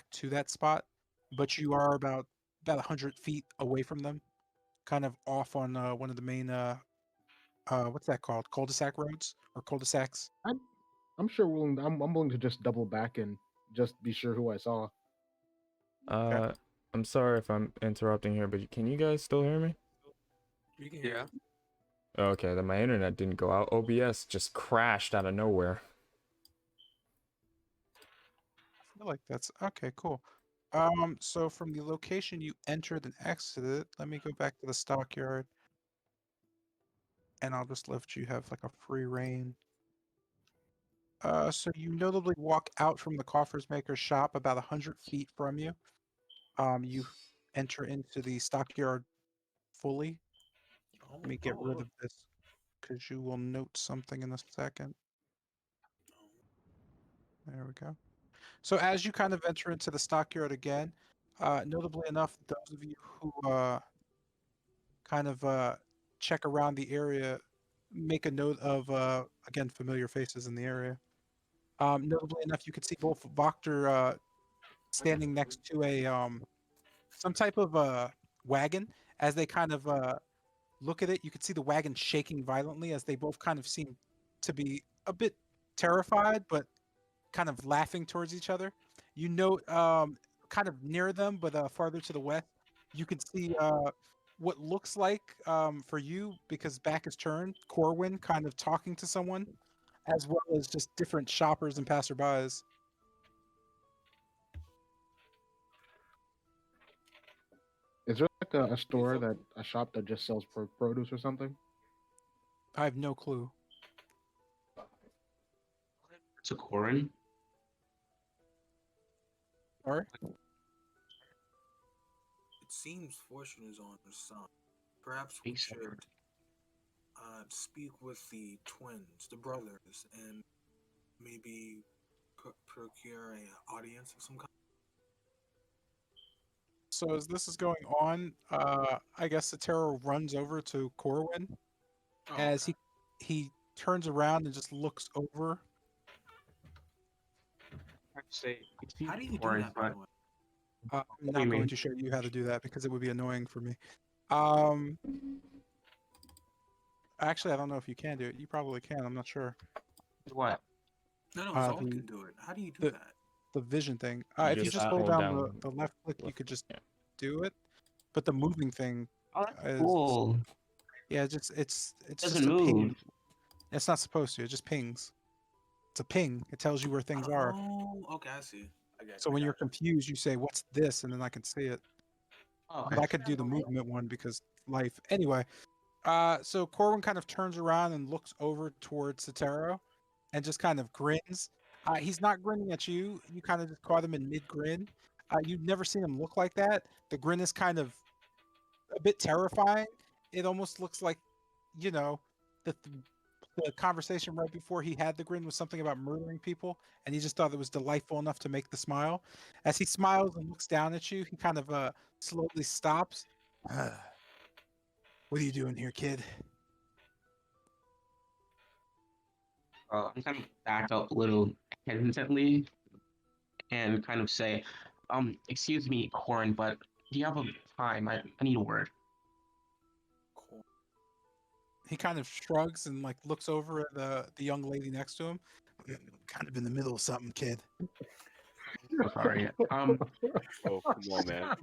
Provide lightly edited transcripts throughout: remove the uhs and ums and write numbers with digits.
back to that spot, but you are about 100 feet away from them, kind of off on one of the main what's that called? Cul-de-sac roads or cul-de-sacs? I'm I'm sure willing. I'm willing to just double back and just be sure who I saw. Okay. I'm sorry if I'm interrupting here, but can you guys still hear me? We can hear Yeah. you. Okay, then my internet didn't go out. OBS just crashed out of nowhere. I feel like that's okay, cool. So from the location you entered and exited, let me go back to the stockyard, and I'll just let you have like a free reign. So you notably walk out from the coffers maker's shop about 100 feet from you. You enter into the stockyard fully. Let me get rid of this because you will note something in a second. There we go. So as you kind of enter into the stockyard again, notably enough, those of you who kind of check around the area, make a note of again familiar faces in the area. Notably enough, you can see both Voctor standing next to a some type of wagon. As they kind of look at it, you can see the wagon shaking violently as they both kind of seem to be a bit terrified, but kind of laughing towards each other. You note kind of near them, but farther to the west, you can see what looks like for you, because back is turned, Corwin kind of talking to someone, as well as just different shoppers and passerbys. Is there like a shop that just sells produce or something? I have no clue. To Corin. Or It seems fortune is on her side. Perhaps we should speak with the twins, the brothers, and maybe procure a audience of some kind. so as this is going on, I guess the terror runs over to Corwin as okay. he turns around and just looks over. I'd say How do you do Corin, that, by but the way? I'm what do you not going mean? to show you how to do that because it would be annoying for me. Um, Actually, I don't know if you can do it. You probably can. I'm not sure. What? No, Uh, Zol the can do it. How do you do the that? the vision thing. You If you just just hold hold down down the left click, you left- could just yeah. do it. But the moving thing Oh, that's is cool. yeah, just it's Doesn't just a ping. move. It's not supposed to. It just pings. It's a ping. It tells you where things are. Oh, okay, I see. I got. So when you're confused, you say, "What's this?" and then I can see it. Oh, But okay. I could do the movement one because life. Anyway, so Corwin kind of turns around and looks over towards Sotero and just kind of grins. He's not grinning at you. You kind of just caught him in mid grin. You've never seen him look like that. The grin is kind of a bit terrifying. It almost looks like, you know, the conversation right before he had the grin was something about murdering people, and he just thought it was delightful enough to make the smile. As he smiles and looks down at you, he kind of slowly stops. What are you doing here, kid? I'm kind of back up a little hesitantly and kind of say, excuse me, Corin, but do you have a time? I need a word. Cool. He kind of shrugs and like looks over at the young lady next to him. Kind of in the middle of something, kid. Sorry. Oh, come on, man.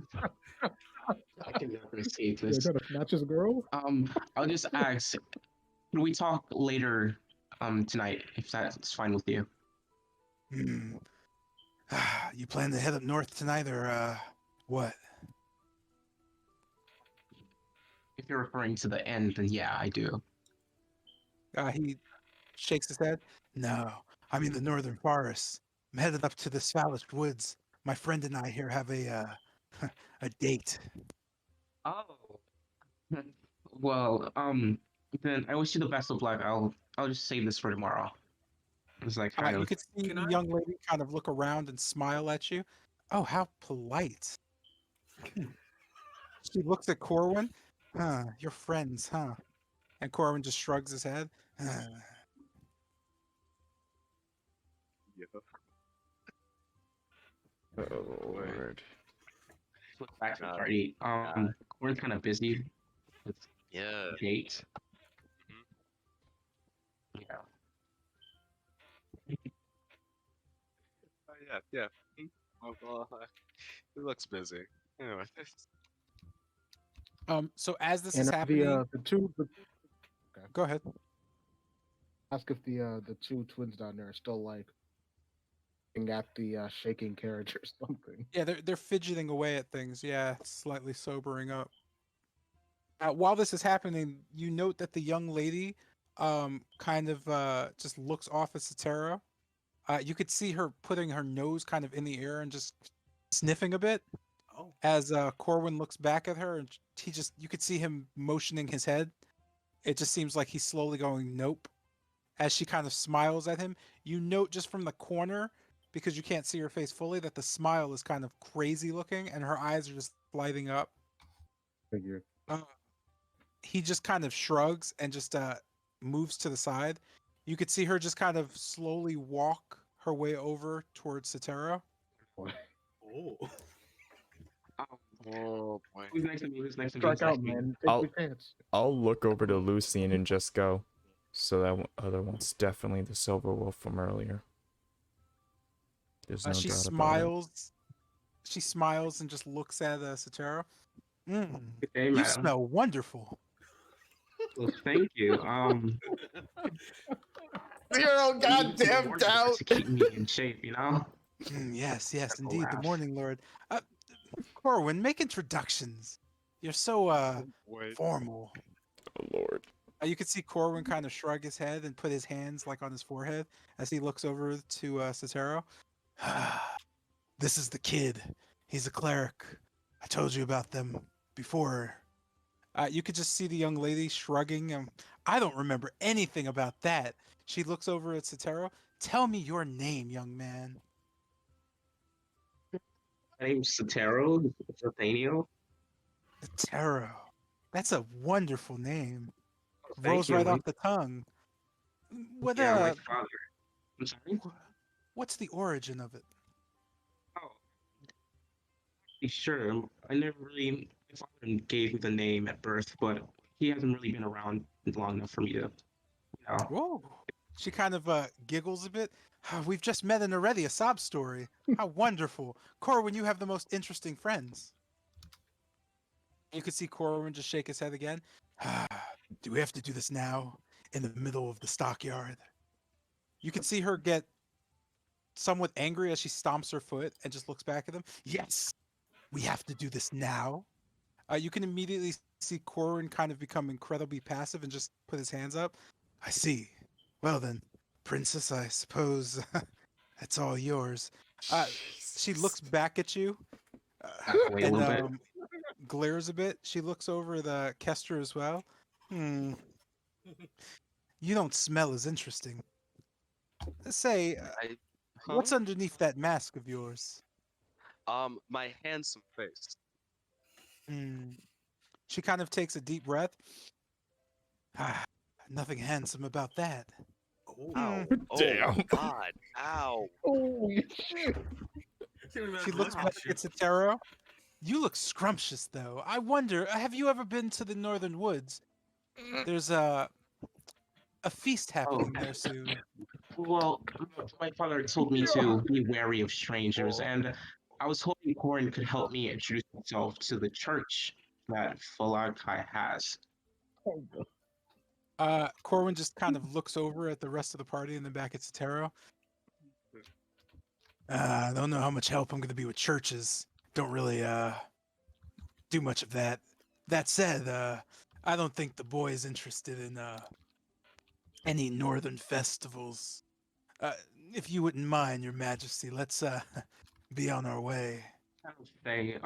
I can never escape They're this. trying to snatch his girl. I'll just ask, can we talk later tonight if that's fine with you? Hmm. You plan to head up north tonight, or what? If you're referring to the end, then yeah, I do. He shakes his head. No, I mean the northern forests. I'm headed up to the Svalich woods. My friend and I here have a a date. Oh. Well, then I wish you the best of luck. I'll just save this for tomorrow. It's like kind You of could see Can the I- young lady kind of look around and smile at you. Oh, how polite. She looks at Corwin. You're friends, huh? And Corwin just shrugs his head. Yeah. Oh Lord. Flip back to the God. party. We're kind of busy with Yeah. the date. Mhm. Yeah. Yeah. Yeah. Well, he looks busy. Anyway. So as this is And happening, okay. go ahead. Ask if the two twins down there are still like looking at the shaking carriage or something. Yeah, they're fidgeting away at things. Yeah, slightly sobering up. While this is happening, you note that the young lady, kind of just looks off at Satara. You could see her putting her nose kind of in the air and just sniffing a bit Oh, as Corwin looks back at her, and he just you could see him motioning his head. It just seems like he's slowly going nope as she kind of smiles at him. You note just from the corner, because you can't see her face fully, that the smile is kind of crazy looking and her eyes are just lighting up. Figure. Uh, he just kind of shrugs and just moves to the side. You could see her just kind of slowly walk her way over towards Satara. Boy. oh. Um, Oh boy. who's next to me? Who's next to me? Strike Who's next out, to me? man. Take the chance. I'll look over to Lucian and just go. So that other one's definitely the silver wolf from earlier. There's no She doubt about it. smiles. She smiles and just looks at Satara. Mm, Good day, you madam. smell wonderful. Well, thank you. Zero goddamn doubt to keep me in shape, you know. Yes, yes, I'll indeed. The laugh. Morning Lord. Corwin, make introductions. You're so Boy. formal. Oh Lord. You could see Corwin kind of shrug his head and put his hands like on his forehead as he looks over to Sataro. This is the kid. He's a cleric. I told you about them before. You could just see the young lady shrugging. I don't remember anything about that. She looks over at Sataro. Tell me your name, young man. My name's Sotero. Nathaniel. Sataro. That's a wonderful name. Thank Rolls you. right off the tongue. What Yeah, my father. I'm sorry. what's the origin of it? Oh, sure. I never really. My father gave me the name at birth, but he hasn't really been around long enough for me to, Whoa. She kind of giggles a bit. We've just met in already a sob story. How wonderful. Corwin, you have the most interesting friends. You could see Corwin just shake his head again. Do we have to do this now? In the middle of the stockyard? You could see her get somewhat angry as she stomps her foot and just looks back at them. Yes, we have to do this now. You can immediately see Corwin kind of become incredibly passive and just put his hands up. I see. Well then, princess, I suppose that's all yours. She looks back at you back away a and little bit. glares a bit. She looks over the Kester as well. Hmm. You don't smell as interesting. Say, I. what's Huh? underneath that mask of yours? My handsome face. Hmm. She kind of takes a deep breath. Ah, nothing handsome about that. Oh. Hmm. Ow. Oh Damn. my god. Ow. Holy shit! She looks Wow. back at Satero. You look scrumptious, though. I wonder, have you ever been to the northern woods? There's a feast Oh, happening there soon. well, my father told me to be wary of strangers, and I was hoping Corin could help me introduce myself to the church that Falakai has. Corwin just kind of looks over at the rest of the party and then back at Satero. I don't know how much help I'm going to be with churches. Don't really do much of that. That said, I don't think the boy is interested in any northern festivals. Uh, if you wouldn't mind, Your Majesty, let's be on our way. I would say,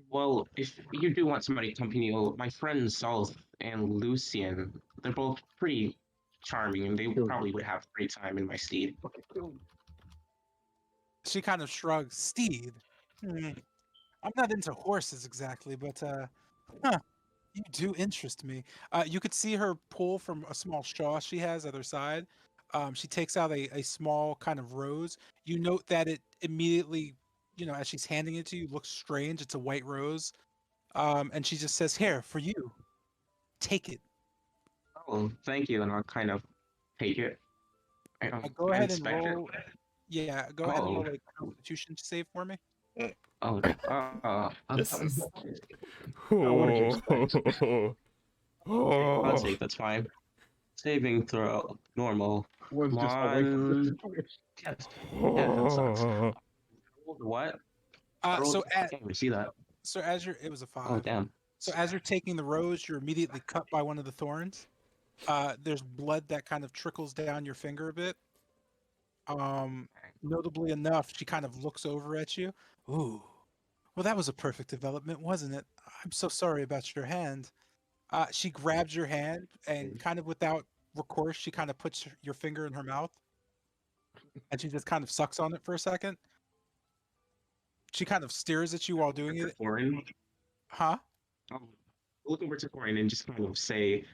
well, if you do want somebody to accompany you, my friends South and Lucian, they're both pretty charming, and they probably would have a great time in my steed. She kind of shrugs. Steed. Hmm. I'm not into horses exactly, but huh, you do interest me. You could see her pull from a small straw she has at her side. She takes out a small kind of rose. You note that it immediately as she's handing it to you, looks strange. It's a white rose. And she just says, "Here, for you. Take it." Oh, thank you. And I'll kind of take it. Go I ahead and inspect it. roll. Yeah, go ahead and Oh, roll a Constitution save for me. oh, This is. what did you expect? okay, I'll Oh. take that's fine. Saving throw, normal. Was Come just away from the on. situation. Yes, yes, that sucks. Rolled what? I So rolled. I at can't even see that. it was a Oh, 5. damn. So as you're taking the rose, you're immediately cut by one of the thorns. There's blood that kind of trickles down your finger a bit. Notably enough, she kind of looks over at you. Ooh, well, that was a perfect development, wasn't it? I'm so sorry about your hand. She grabs your hand and kind of without recourse, she kind of puts your finger in her mouth and she just kind of sucks on it for a second. She kind of stares at you while doing it. Foreign. Huh? Look over to Corin and just kind of say,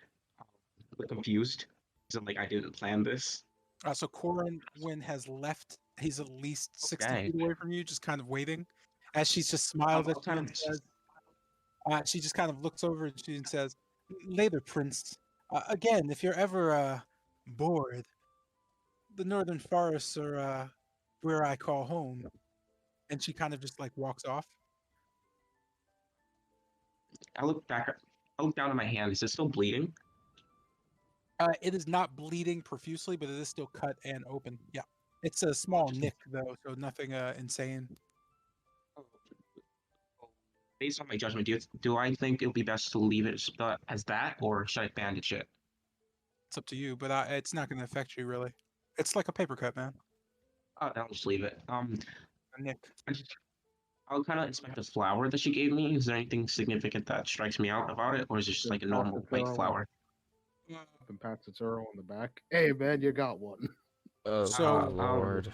confused. So like I didn't plan this. So Corin, when has left, he's at least 60 Okay. feet away from you, just kind of waiting. As she just smiles at I'll you kind and of says, she just kind of looks over at you and says, "Later, Prince. Again, if you're ever bored, the northern forests are where I call home." And she kind of just like walks off. I look back. I look down at my hand. Is it still bleeding? It is not bleeding profusely, but it is still cut and open. Yeah, it's a Oh, small just nick though, so nothing insane. based on my judgment, do I think it would be best to leave it as that, or should I bandage it? It's up to you, but it's not going to affect you really. It's like a paper cut, man. I'll just leave it. A nick. I'll kind of inspect the flower that she gave me. Is there anything significant that strikes me out about it, or is it just Then like a pats normal its white arrow flower? and pats its arrow on the back. Hey man, you got one. Oh, So, Lord.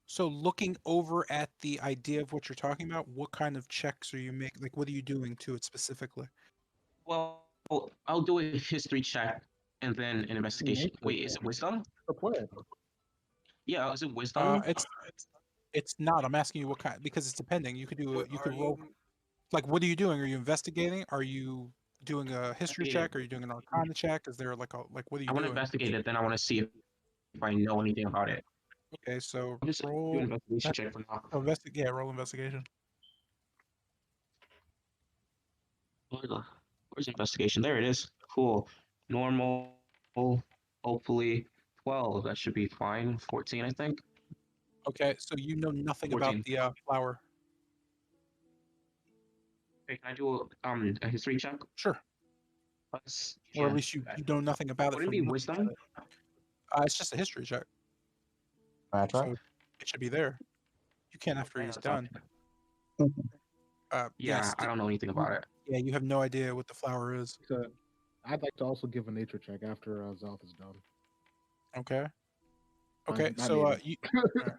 so looking over at the idea of what you're talking about, what kind of checks are you making? Like, what are you doing to it specifically? Well, I'll do a history check and then an investigation. Nature Wait, is check. it wisdom? The plan. Yeah, is it Uh, wisdom? it's it's not. I'm asking you what kind because it's depending. You could do What you are could roll. you? Like, what are you doing? Are you investigating? Are you doing a history Investigating. check? Are you doing an arcana check? Is there like what are I you want to doing? investigate it, then I want to see if I know anything about it. Okay, so I'm just doing roll. an investigation check for now. Yeah, roll investigation. Where's investigation? There it is. Cool. Normal. Hopefully 12. That should be fine. 14, I think. Okay, so you know nothing about 14. the flower. Okay, can I do a history check? Sure, Plus, or at yeah. least you know nothing about it Wouldn't it from be looking at wisdom? it. It's just a history check, That's right. so it should be there. You can after Yeah, he's that's not- done. Yeah, Yes, I don't know anything about it. yeah, you have no idea what the flower is. So, I'd like to also give a nature check after Zelf is done. Okay. Okay, Not so needed. you so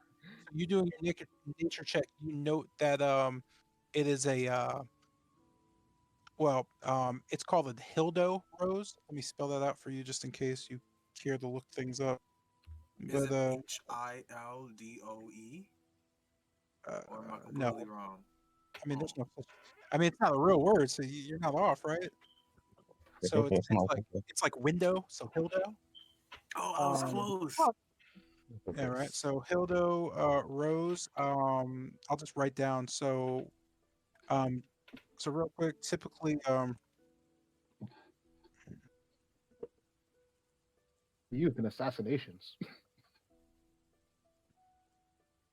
you doing your nature check, you note that it is a it's called a Hildo rose. Let me spell that out for you just in case you care to look things up. Is But it Hildoe? Or am I no, completely wrong? I mean there's no such. I mean it's not a real word, so you're not off, right? So it's like window, so Hildo. Oh, I was Um, close. yeah, right. So Hildo rose. I'll just write down. Um, so real quick, typically Used in assassinations.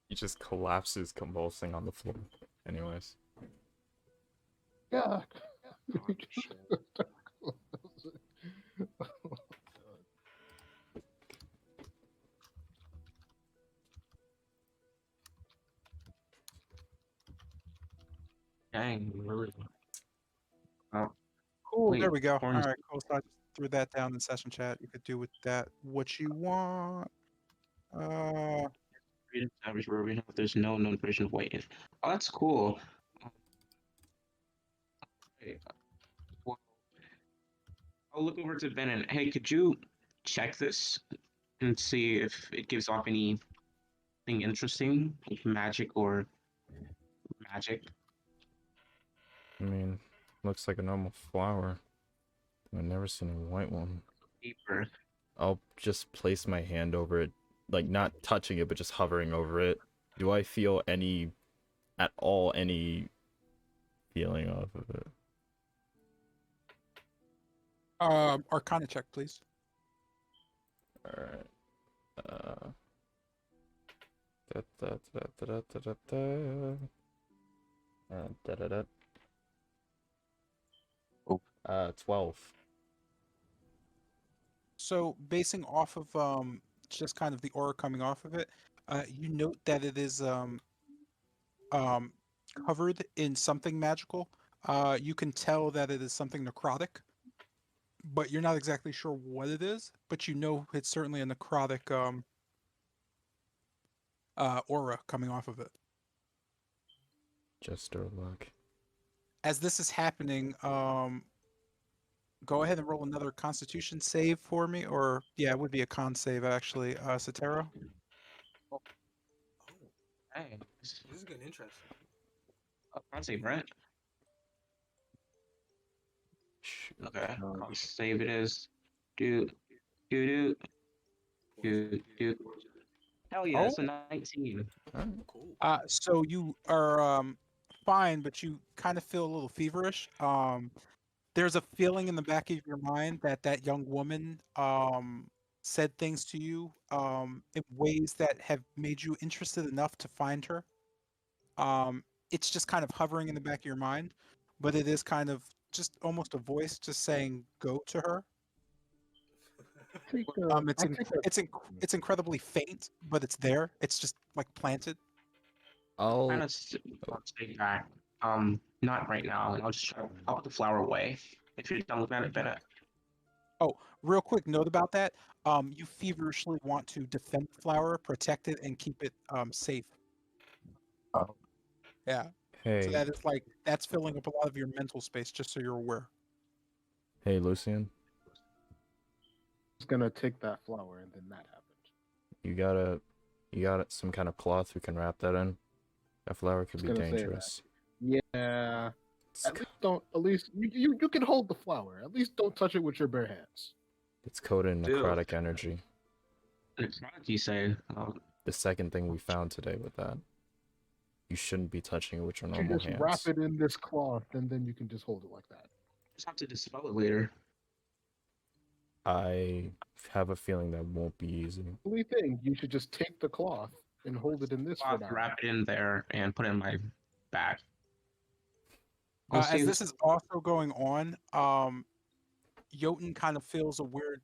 He just collapses convulsing on the floor. Anyways. Yeah. Oh, shit. Dang, really? Oh, cool. There wait, we go. All Corn's right, cool. So I just threw that down in session chat. You could do with that what you want. created average version if there's no known version of white. Oh, that's cool. Okay, well, I'll look over to Ben and hey, could you check this and see if it gives off anything interesting, like magic or magic. I mean, looks like a normal flower. I've never seen a white one. Deeper. I'll just place my hand over it, like not touching it, but just hovering over it. Do I feel any, at all, any feeling off of it? Arcana check, please. Alright. Da, da, da, da, da, da, da. Da, da, da. Oh. 12. So basing off of just kind of the aura coming off of it, you note that it is um covered in something magical. You can tell that it is something necrotic, but you're not exactly sure what it is, but you know it's certainly a necrotic aura coming off of it. Just our luck. As this is happening, go ahead and roll another Constitution save for me, or yeah, it would be a con save actually, Sotero. Oh, Hey, this is getting interesting. I'll save, right? Shoot. Okay, I'll save it as do do do. Hell yeah, Oh, it's a 19. Cool. so you are fine, but you kind of feel a little feverish. There's a feeling in the back of your mind that that young woman said things to you in ways that have made you interested enough to find her. It's just kind of hovering in the back of your mind, but it is kind of just almost a voice just saying go to her. Take It's I in, take a it's in, it's incredibly faint, but it's there. It's just like planted. Kind I'll. of stay back. Not right now. And I'll just try. I'll put the flower away. If you're done looking at it, Bennett. Oh, real quick note about that. You feverishly want to defend the flower, protect it, and keep it safe. Oh. Yeah. So Hey, that is like that's filling up a lot of your mental space, just so you're aware. hey, Lucian. was gonna take that flower, and then that happened. You got some kind of cloth we can wrap that in. That flower could be Just gonna say that. dangerous. Yeah. It's, At least don't. At least you can hold the flower. At least don't touch it with your bare hands. it's coated in Dude. necrotic energy. It's not you say. The second thing we found today with that. You shouldn't be touching it with your You normal just wrap hands. it in this cloth, and then you can just hold it like that. Just have to dispel it later. I have a feeling that won't be easy. Only thing, you should just take the cloth and hold it in this for I'll now. wrap it in there and put it in my bag. I'll As save this is also going on, Jotun kind of feels a weird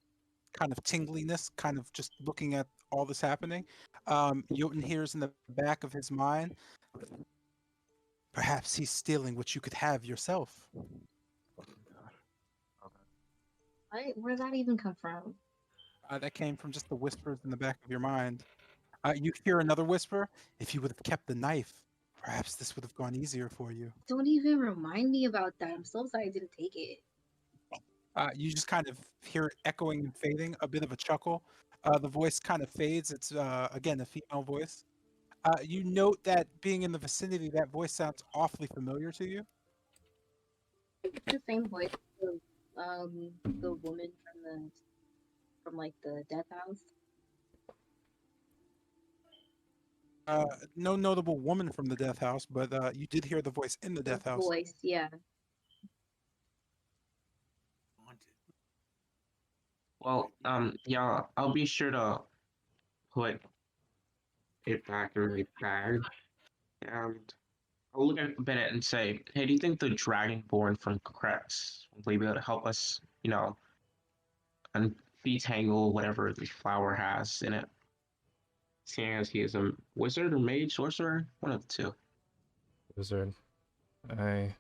kind of tingliness, kind of just looking at all this happening. Jotun hears in the back of his mind, perhaps he's stealing what you could have yourself. Where'd that even come from? That came from just the whispers in the back of your mind. You hear another whisper, if you would have kept the knife, perhaps this would have gone easier for you. Don't even remind me about that. I'm so sorry I didn't take it. You just kind of hear it echoing and fading, a bit of a chuckle. The voice kind of fades. It's, again, a female voice. You note that being in the vicinity, that voice sounds awfully familiar to you. The same voice of the woman from like the death house. No notable woman from the death house, but you did hear the voice in the The death house. voice, yeah. Haunted. Well, yeah, I'll be sure to put it back in my bag. And I'll look at Bennett and say, hey, do you think the Dragonborn from Kretz will be able to help us, and detangle whatever the flower has in it? Seeing as he is a wizard or mage, sorcerer, one of the two. Wizard, I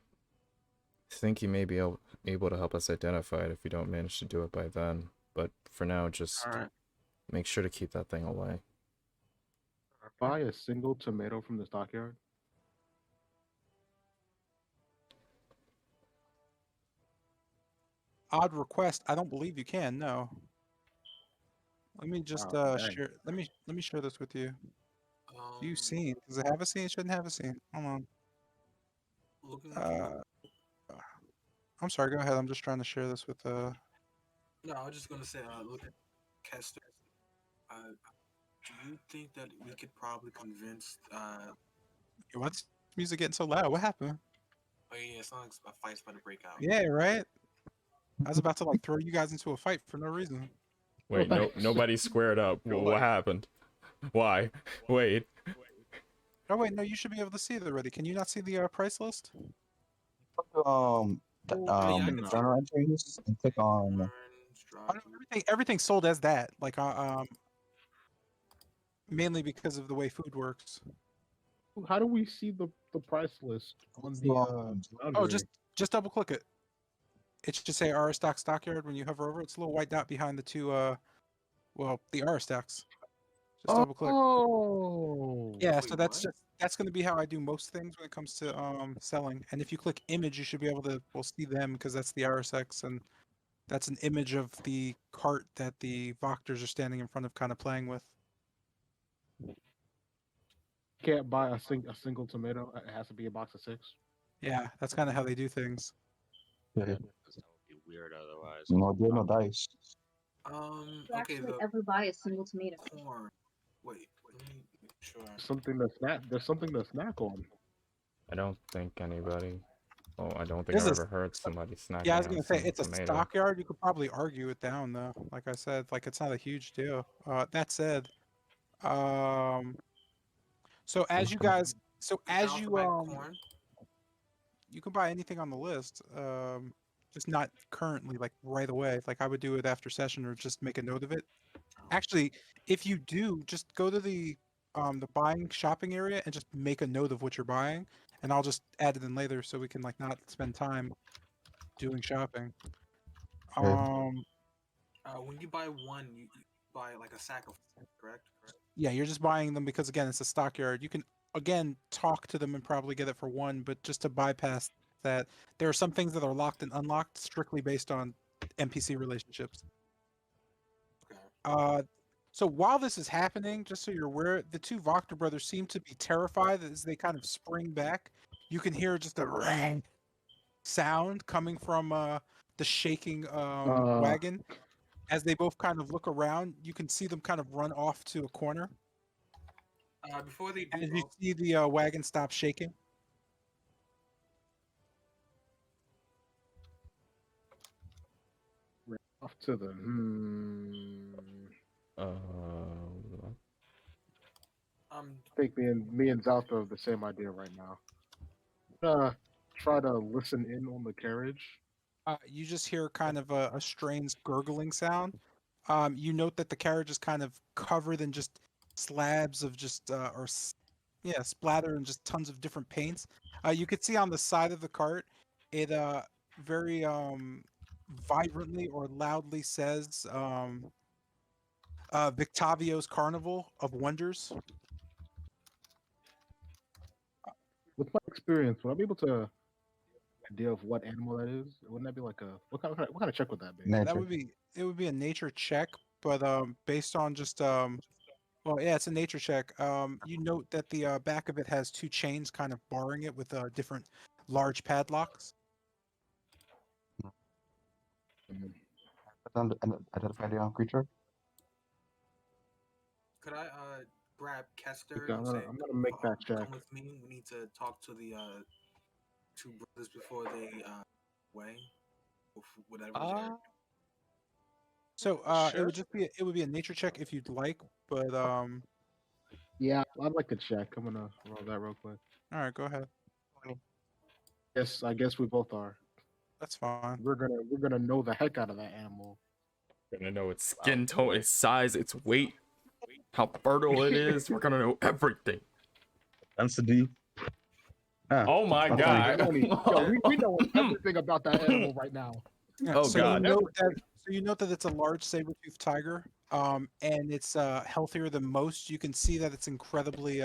think you may be able to help us identify it if you don't manage to do it by then. But for now, just All right. make sure to keep that thing away. Buy a single tomato from the stockyard. Odd request. I don't believe you can. No. Let me just Oh, dang. share. Let me share this with you. View Um, scene. Does it have a scene? It shouldn't have a scene. Hold on. looking for. I'm sorry. Go ahead. I'm just trying to share this with No, I was just gonna say, look at Kester. Do you think that we could probably convince? What's music getting so loud? What happened? Oh yeah, it's not like a fight's about to break out. Yeah, right. I was about to like throw you guys into a fight for no reason. Wait, no, nobody squared up. Well, what happened? Why? Wait. Oh wait, no, you should be able to see it already. Can you not see the price list? Um, Oh yeah, I can no. see. journal entries and click on. Warren, Oh, Strahd. no, everything's sold as that. Like mainly because of the way food works. How do we see the price list on the Um, Oh, boundary? just double click it. It should say R stock stockyard when you hover over. It's a little white dot behind the two well, the R stocks. Just double click. Oh, Yeah, Wait, so what? that's going to be how I do most things when it comes to selling. And if you click image, you should be able to see them because that's the RSX and that's an image of the cart that the Voctors are standing in front of kind of playing with. can't buy a single tomato. It has to be a box of 6. Yeah, that's kind of how they do things. yeah, That would be weird otherwise. no deal, no dice. To Okay, actually the ever buy a single tomato. corn. Wait, let me make sure. Something to snack. There's something to snack on. I don't think anybody. Oh, I don't think There's I've a ever heard somebody Yeah, I snacking was on a gonna say single it's a tomato. stockyard. You could probably argue it down though. Like I said, like it's not a huge deal. That said, um, so as you guys, so I can as also you buy corn. you can buy anything on the list. Just not currently, like right away. Like I would do it after session or just make a note of it. Actually, if you do, just go to the buying shopping area and just make a note of what you're buying, and I'll just add it in later so we can like not spend time doing shopping. Yeah. Um, When you buy one, you buy like a sack of, correct? Yeah, you're just buying them because again, it's a stockyard. You can again talk to them and probably get it for one, but just to bypass that, there are some things that are locked and unlocked strictly based on NPC relationships. Okay. So while this is happening, just so you're aware, the two Voctor brothers seem to be terrified as they kind of spring back. You can hear just a ring sound coming from the shaking Uh, wagon. As they both kind of look around, you can see them kind of run off to a corner. Before they do, As you see the wagon stop shaking. off to the Uh, I think me and Zalto have the same idea right now. Try to listen in on the carriage. You just hear kind of a strange gurgling sound. You note that the carriage is kind of covered in just slabs of just yeah, splatter and just tons of different paints. You could see on the side of the cart, it very vibrantly or loudly says Victavio's Carnival of Wonders. With my experience, would I be able to idea of what animal that is? Wouldn't that be like a what kind of check would that be? That Nature. would be it would be a nature check, but based on just well, yeah, it's a nature check. You note that the back of it has two chains kind of barring it with different large padlocks. Mm, Identify the creature. could I grab Kester Okay, and say, I'm gonna make that check. "Come with me. We need to talk to the two brothers before they away, whatever they're." So it Sure. would just be it would be a nature check if you'd like, but Yeah, I'd like to check. I'm gonna roll that real quick. all right, go ahead. Yes, I guess we both are. That's fine. We're gonna know the heck out of that animal. gonna know its skin tone, its size, its weight, how fertile it is. We're gonna know everything. That's the D. Ah, Oh my okay. god. Tony, yo, we know everything about that animal right now. Yeah, Oh, so God. you note that it's a large saber-toothed tiger, and it's healthier than most. You can see that it's incredibly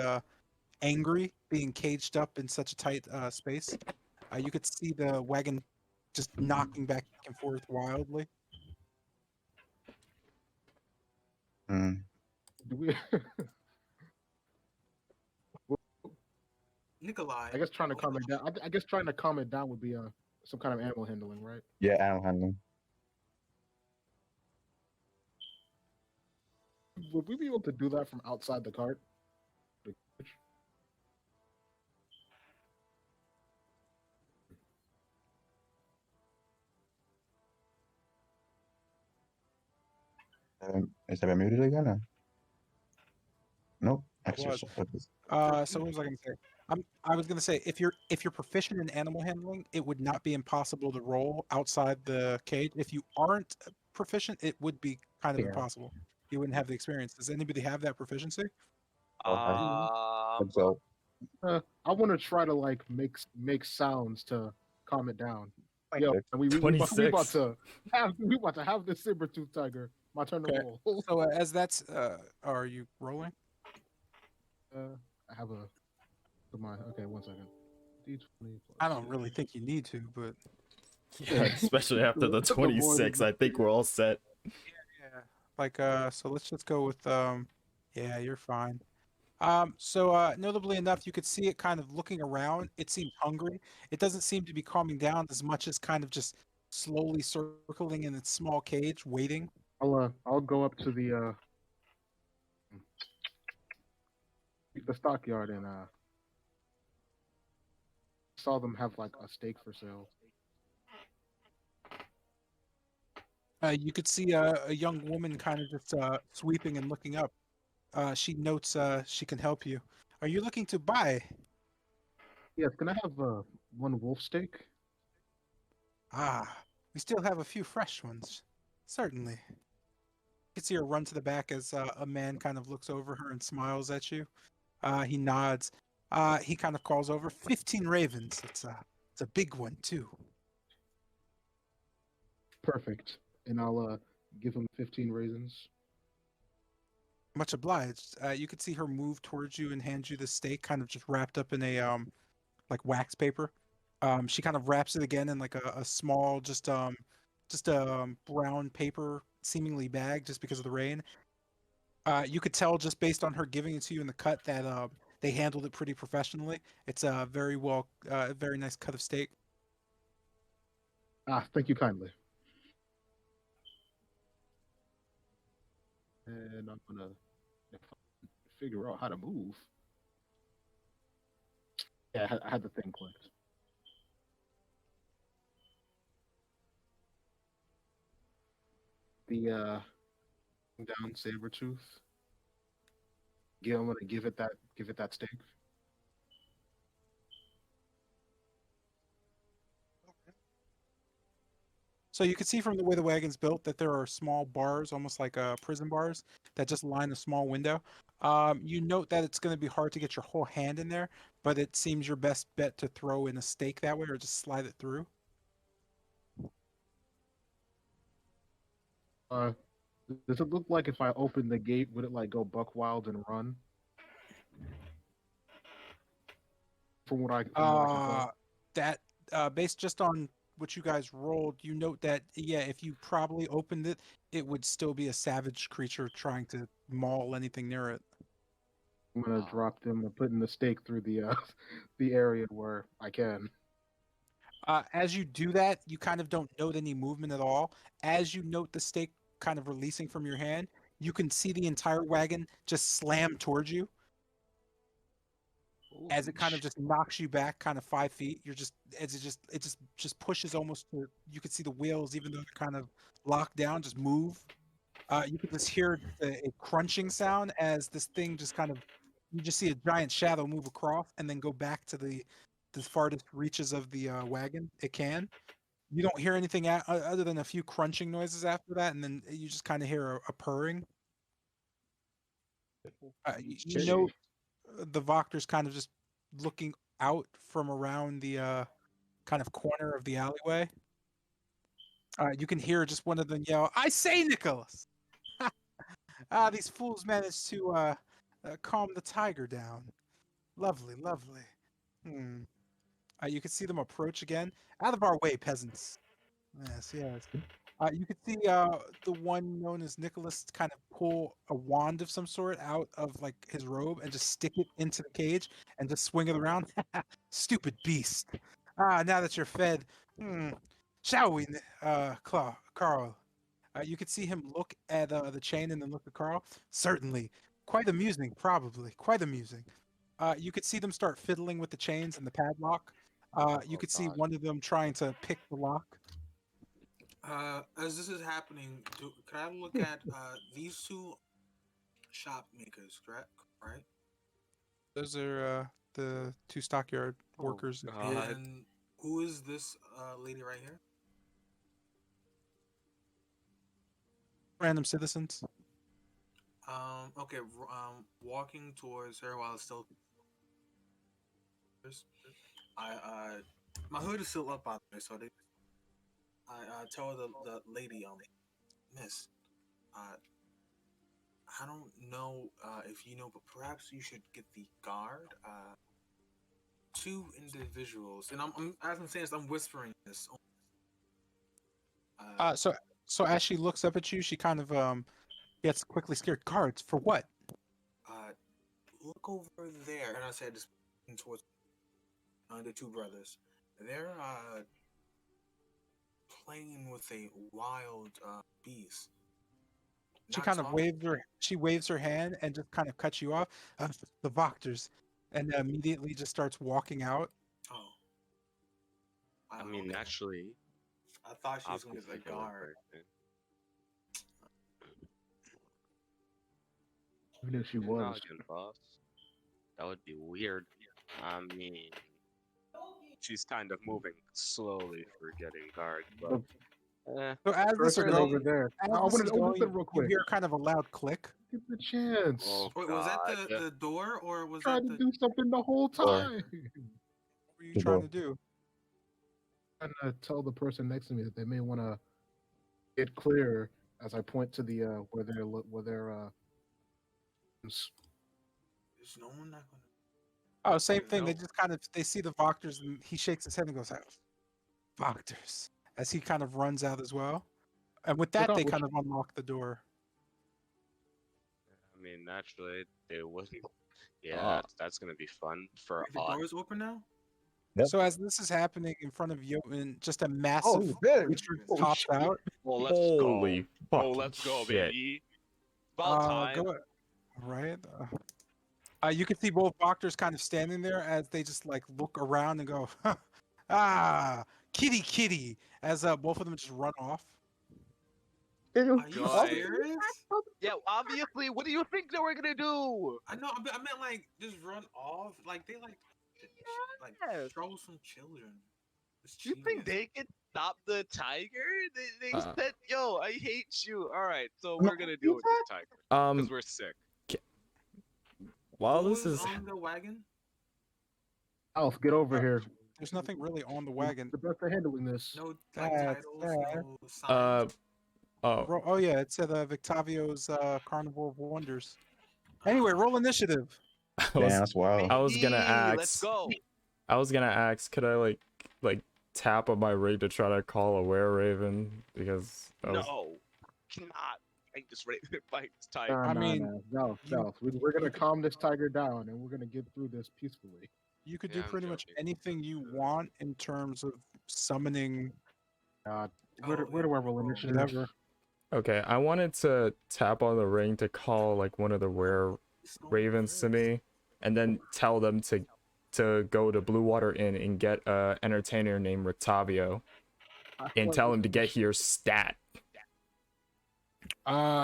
angry being caged up in such a tight space. You could see the wagon just knocking back and forth wildly. Mm. Do we? Nikolai. I guess trying to calm it down. I guess trying to calm it down would be some kind of animal handling, right? Yeah, animal handling. Would we be able to do that from outside the cart? The carriage? Is that muted again? Or? Nope. It was. Exercise. So what was I going to say? I was going to say if you're proficient in animal handling, it would not be impossible to roll outside the cage. If you aren't proficient, it would be kind of Yeah. impossible. You wouldn't have the experience. Does anybody have that proficiency? So I want to try to like make sounds to calm it down. Like Yo, that. we about 26. to have this saber tooth tiger. My turn to Okay. roll. So as that's, are you rolling? I have a. Okay, 1 second. D20 plus. I don't really think you need to, but Yeah, especially after the The board is 26, I think we're all set. yeah. Like so let's just go with yeah, you're fine. Notably enough, you could see it kind of looking around. It seems hungry. It doesn't seem to be calming down as much as kind of just slowly circling in its small cage, waiting. I'll go up to the stockyard and saw them have like a steak for sale. You could see a young woman kind of just sweeping and looking up. She notes she can help you. Are you looking to buy? Yes, can I have one wolf steak? Ah, we still have a few fresh ones. Certainly. You can see her run to the back as a man kind of looks over her and smiles at you. He nods. He kind of calls over 15 ravens. It's a big one too. Perfect. And I'll give him 15 raisins. Much obliged. You could see her move towards you and hand you the steak, kind of just wrapped up in a like wax paper. She kind of wraps it again in like a small, just a brown paper, seemingly bag, just because of the rain. You could tell just based on her giving it to you in the cut that they handled it pretty professionally. It's a very nice cut of steak. Thank you kindly. And I'm gonna figure out how to move. Yeah, I had the thing clicked. The down saber tooth. Yeah, I'm gonna give it that steak. So you can see from the way the wagon's built that there are small bars, almost like prison bars, that just line a small window. You note that it's going to be hard to get your whole hand in there, but it seems your best bet to throw in a stake that way or just slide it through. Does it look like if I open the gate, would it like go buck wild and run? From what I can tell. That based just on what you guys rolled, you note that yeah, if you probably opened it, it would still be a savage creature trying to maul anything near it. I'm gonna drop them and putting the stake through the the area where I can. As you do that, you kind of don't note any movement at all. As you note the stake kind of releasing from your hand, you can see the entire wagon just slam towards you. As it kind of just knocks you back kind of 5 feet. You're just as it just pushes almost to, you can see the wheels, even though they're kind of locked down, just move. You can just hear a crunching sound as this thing just kind of, you just see a giant shadow move across and then go back to the farthest reaches of the wagon it can. You don't hear anything other than a few crunching noises after that, and then you just kind of hear a purring. You know the Voctor's kind of just looking out from around the kind of corner of the alleyway. You can hear just one of them yell, "I say, Nicholas!" These fools managed to calm the tiger down. Lovely, lovely. Hmm. You can see them approach again. Out of our way, peasants. Yes, yes. You could see the one known as Nicholas kind of pull a wand of some sort out of like his robe and just stick it into the cage and just swing it around. Stupid beast. Now that you're fed, hmm, shall we, Carl? You could see him look at the chain and then look at Carl. Certainly. Quite amusing, probably. Quite amusing. You could see them start fiddling with the chains and the padlock. You Oh could see God. one of them trying to pick the lock. As this is happening, can I look at these two shop makers, correct? Right? Those are the two stockyard Oh workers. God. And who is this lady right here? Random citizens. Okay. Walking towards her while it's still. My hood is still up by the way, so I tell the lady, miss, uh, I don't know if you know, but perhaps you should get the guard. Two individuals, and as I'm saying this, I'm whispering this. Uh, So as she looks up at you, she kind of gets quickly scared. Guards for what? uh, look over there, and I said just towards the two brothers. They're playing with a wild beast. She Not kind of talking. waves her hand and just kind of cuts you off. The Voctors, and immediately just starts walking out. Oh, I mean, okay. naturally, I thought she was gonna obviously get a they look guard. very Even if she good. was. Noggin, boss. That would be weird. I mean, she's kind of moving slowly for getting guard, but So as this is Person Really? over going, there. as I this want is to listen going, real you quick. hear kind of a loud click. Give the chance. oh Wait, was that God. the door or was Trying that to the? do something the whole Or- time. What are you The trying door. to do? Trying to tell the person next to me that they may want to get clear as I point to the where they're Is no one not gonna? Oh, same thing. They No. just kind of they see the Voctors and he shakes his head and goes, Voctors, as he kind of runs out as well. And with that, they kind of unlock the door. I mean, naturally, they wouldn't. Yeah, Uh, that's gonna be fun for Wait, the us. door is open now. Yep. So as this is happening in front of Jotun, just a Oh, massive big. creature Oh, pops shit. out. Well, let's go. Holy Oh, fucking let's go, shit. baby. About time. Go right. You can see both Voctors kind of standing there as they just like look around and go, ah, kitty, kitty, as both of them just run off. Are you Joy. serious? Yeah, obviously. What do you think they were gonna do? I know. I meant like just run off. Like they like Yes. throw some children. It's You think genius. they can stop the tiger? They Uh. said, "Yo, I hate you." All right, so we're gonna deal with this tiger because we're sick. While Who this was is on the wagon? Alf, get over here. There's nothing really on the wagon. The best at handling this. No like That's titles, sad. no signs. oh Oh yeah, it said Victavio's Carnival of Wonders. Anyway, roll initiative. I Damn, was that's wild. I was gonna Baby, let's ask go. I was gonna ask, could I like tap on my rig to try to call a were-raven? Because I was No, cannot. I just ready to fight this tiger. Nah, I nah, mean, nah. No, you- no. We're gonna calm this tiger down, and we're gonna get through this peacefully. you could Yeah, do I'm pretty much joking. anything you want in terms of summoning Where Oh, do I yeah, roll roll. initiative? whatever. okay. I wanted to tap on the ring to call like one of the It's going were-ravens to first. me, and then tell them to go to Blue Water Inn and get a entertainer named Rictavio, and tell him to get here stat.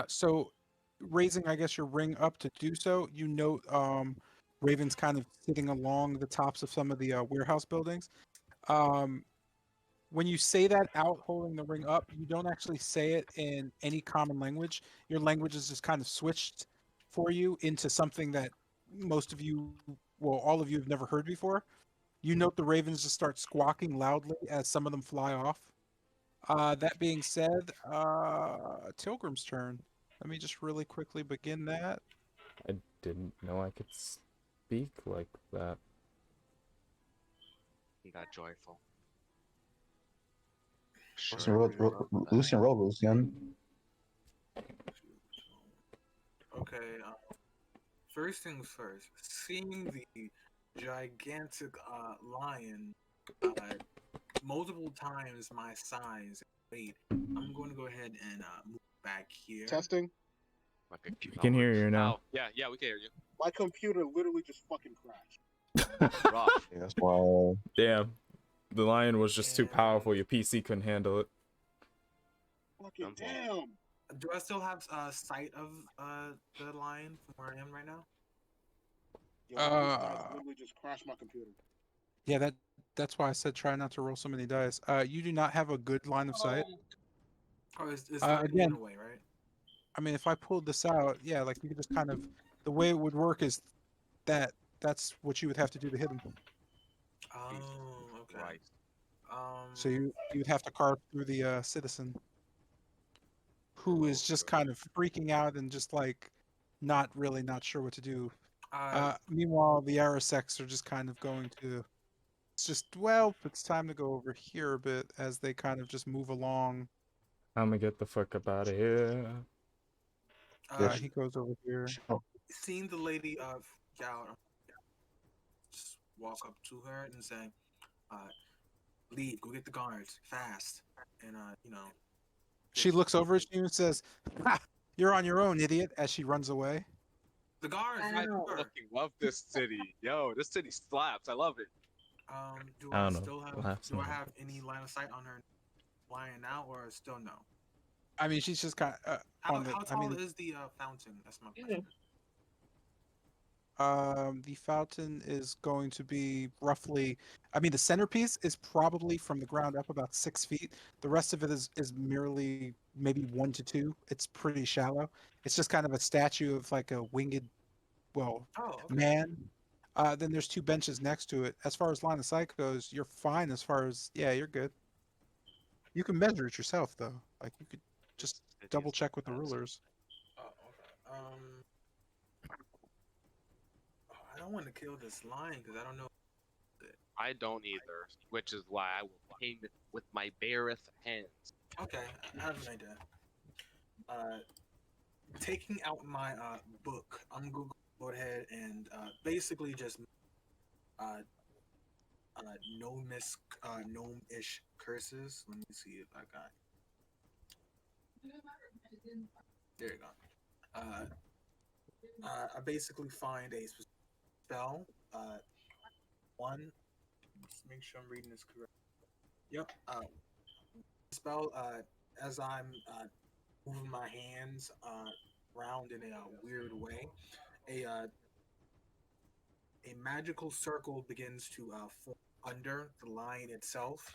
So raising, I guess, your ring up to do so, you note ravens kind of sitting along the tops of some of the warehouse buildings. When you say that out holding the ring up, you don't actually say it in any common language. Your language is just kind of switched for you into something that most of you, well, all of you have never heard before. You note the ravens just start squawking loudly as some of them fly off. That being said, Tilgrim's turn. Let me just really quickly begin that. I didn't know I could speak like that. He got joyful. Lucian, Sure, we love that. Lucian, roll, Lucian. Okay. First things first. Seeing the gigantic lion, multiple times my size and weight, I'm going to go ahead and move back here. Testing. Like a We can hear you now. Ow. Yeah, yeah, we can hear you. My computer literally just fucking crashed. Rough. Yeah, that's why. Damn, the lion was just too And powerful. Your PC couldn't handle it. Fucking Simple. damn. do I still have sight of the lion from where I am right now? Yo, these guys literally just crashed my computer. Yeah, that's why I said try not to roll so many dice. You do not have a good line of sight. Oh, it's already Again, moving away, right? I mean, if I pulled this out, yeah, like you could just kind of the way it would work is that's what you would have to do to hit him. Oh, okay. Right. So you'd have to carve through the citizen, who is just kind of freaking out and just like not sure what to do. Meanwhile, the Arasecs are just kind of going to. It's just it's time to go over here a bit as they kind of just move along. I'm gonna get the fuck up out of here. He goes over here. Seeing the lady freak out, just walk up to her and say, "Leave, go get the guards, fast." And She looks over at you and says, "Ha! You're on your own, idiot," as she runs away. the guards. I fucking love this city. Yo, this city slaps. I love it. Do I I don't know. still have? Laughs Do I not. have any line of sight on her lying now, or still no? I mean, she's just kind of How on the. tall I mean, is the fountain? That's my question. the fountain is going to be roughly. I mean, the centerpiece is probably from the ground up about 6 feet. The rest of it is merely maybe 1 to 2. It's pretty shallow. It's just kind of a statue of like a winged, Oh, okay. man. Then there's 2 benches next to it. As far as line of sight goes, you're fine. As far as you're good. You can measure it yourself though. Like you could just It double is check with the fancy. rulers. Oh, okay. I don't want to kill this lion because I don't know. I don't either, which is why I will tame it with my barest hands. Okay, I have an idea. Taking out my book, I'm gonna go ahead and basically just gnome-ish curses. Let me see if I got. There you go. I basically find a spell. One. Let's make sure I'm reading this correct. Yep. Spell. As I'm moving my hands around in a weird way, a magical circle begins to form under the line itself.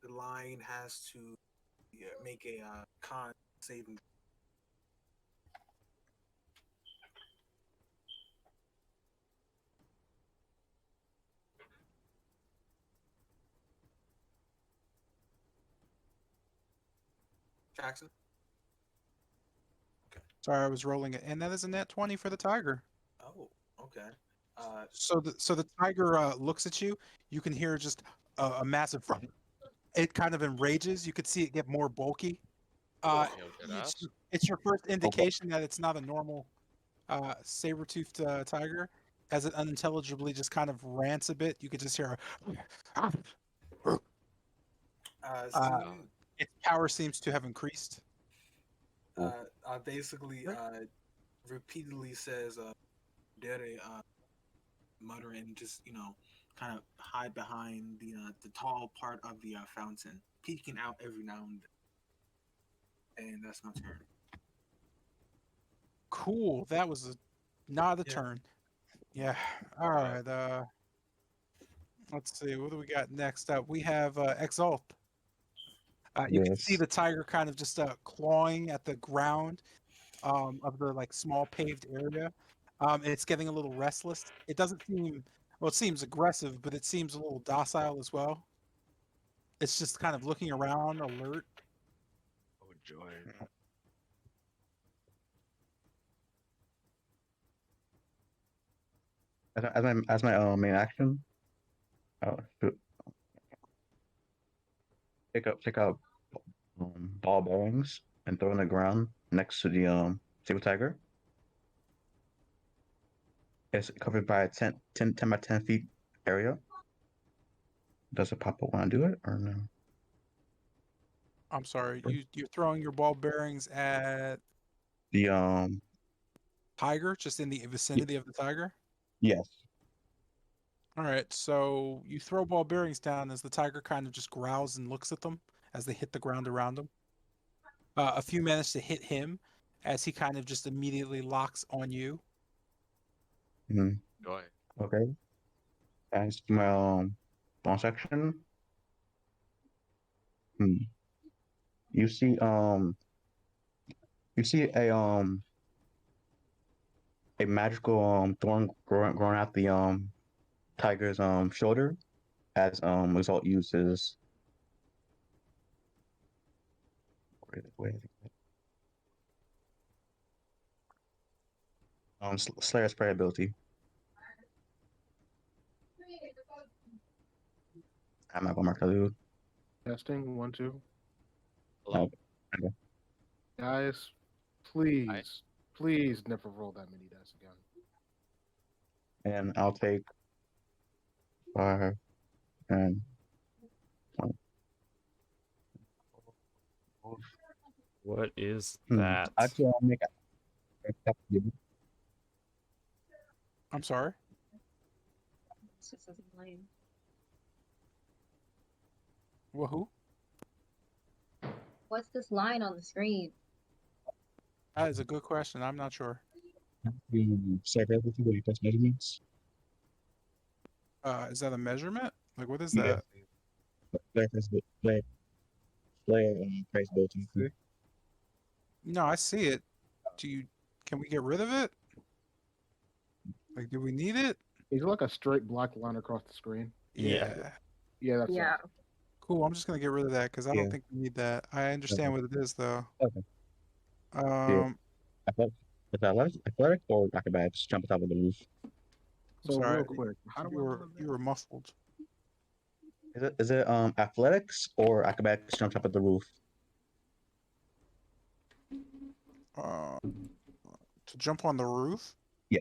The line has to make a con saving. Jackson. Sorry, I was rolling it, and that is a net 20 for the tiger. Oh, okay. So the tiger looks at you. You can hear just a massive. It kind of enrages. You could see it get more bulky. Yo, dead ass. It's your first indication that it's not a normal saber-toothed tiger, as it unintelligibly just kind of rants a bit. You could just hear its power seems to have increased. Basically repeatedly says Dere muttering, just kind of hide behind the tall part of the fountain, peeking out every now and then. And that's my turn. Cool. That was not a turn. Yeah. All right. Let's see. What do we got next up? We have Exalt. You can see Yes. the tiger kind of just clawing at the ground of the like small paved area. It's getting a little restless. It doesn't seem it seems aggressive, but it seems a little docile as well. It's just kind of looking around, alert. Oh joy. As my main action. Shoot. Take out ball bearings and throw on the ground next to the saber tiger. It's covered by a 10 by 10 feet area. Does it pop up when I do it or no? I'm sorry. You're throwing your ball bearings at The tiger, just in the vicinity of the tiger. yes. All right. So you throw ball bearings down as the tiger kind of just growls and looks at them as they hit the ground around him. A few manage to hit him as he kind of just immediately locks on you. Mm-hmm. Go ahead. Okay. As my bonus action. Hmm. You see a magical thorn growing out the tiger's shoulder as Result uses wait, Slayer spray ability. I'm not gonna mark that dude. Testing 1 2. Hello. Okay. Guys, please never roll that many dice again. And I'll take 5 and 20. What is Hmm. that? Actually, I'll make it. I'm sorry. This just isn't lame. Woohoo. What's this line on the screen? That is a good question. I'm not sure. Save everything when you press measurements. Is that a measurement? Like, what is Yeah. that? Player price ability. No, I see it. Can we get rid of it? Like, do we need it? Is it like a straight black line across the screen? Yeah. Yeah, that's Yeah. it. Cool. I'm just gonna get rid of that because I Yeah. don't think we need that. I understand what it is though. Okay. Um, Athletic or acrobatics? Jump on top of the roof. I'm So real sorry. quick, how do You I were roll you were muffled. Is it athletics or acrobatics? Jump top of the roof. Uh, to jump on the roof. Yeah.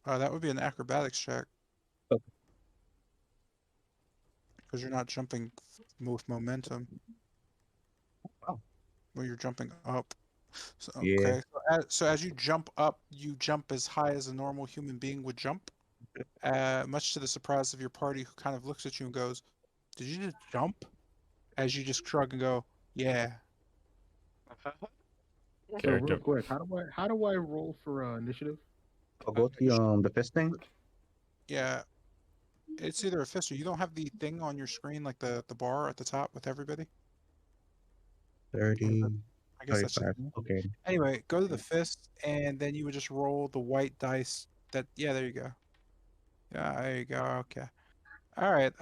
That would be an acrobatics check Okay. because you're not jumping with momentum. Wow. Well, you're jumping up. So, Yeah. okay. So as you jump up, you jump as high as a normal human being would jump. Much to the surprise of your party, who kind of looks at you and goes, "Did you just jump?" As you just shrug and go, "Yeah." So real Character. quick, how do I roll for initiative? I'll go to the fist thing. Yeah, it's either a fist or you don't have the thing on your screen, like the bar at the top with everybody. 30, I guess that's just 35. me. Okay. Anyway, go to the fist, and then you would just roll the white dice. Yeah, there you go. Yeah, there you go. Okay. All right.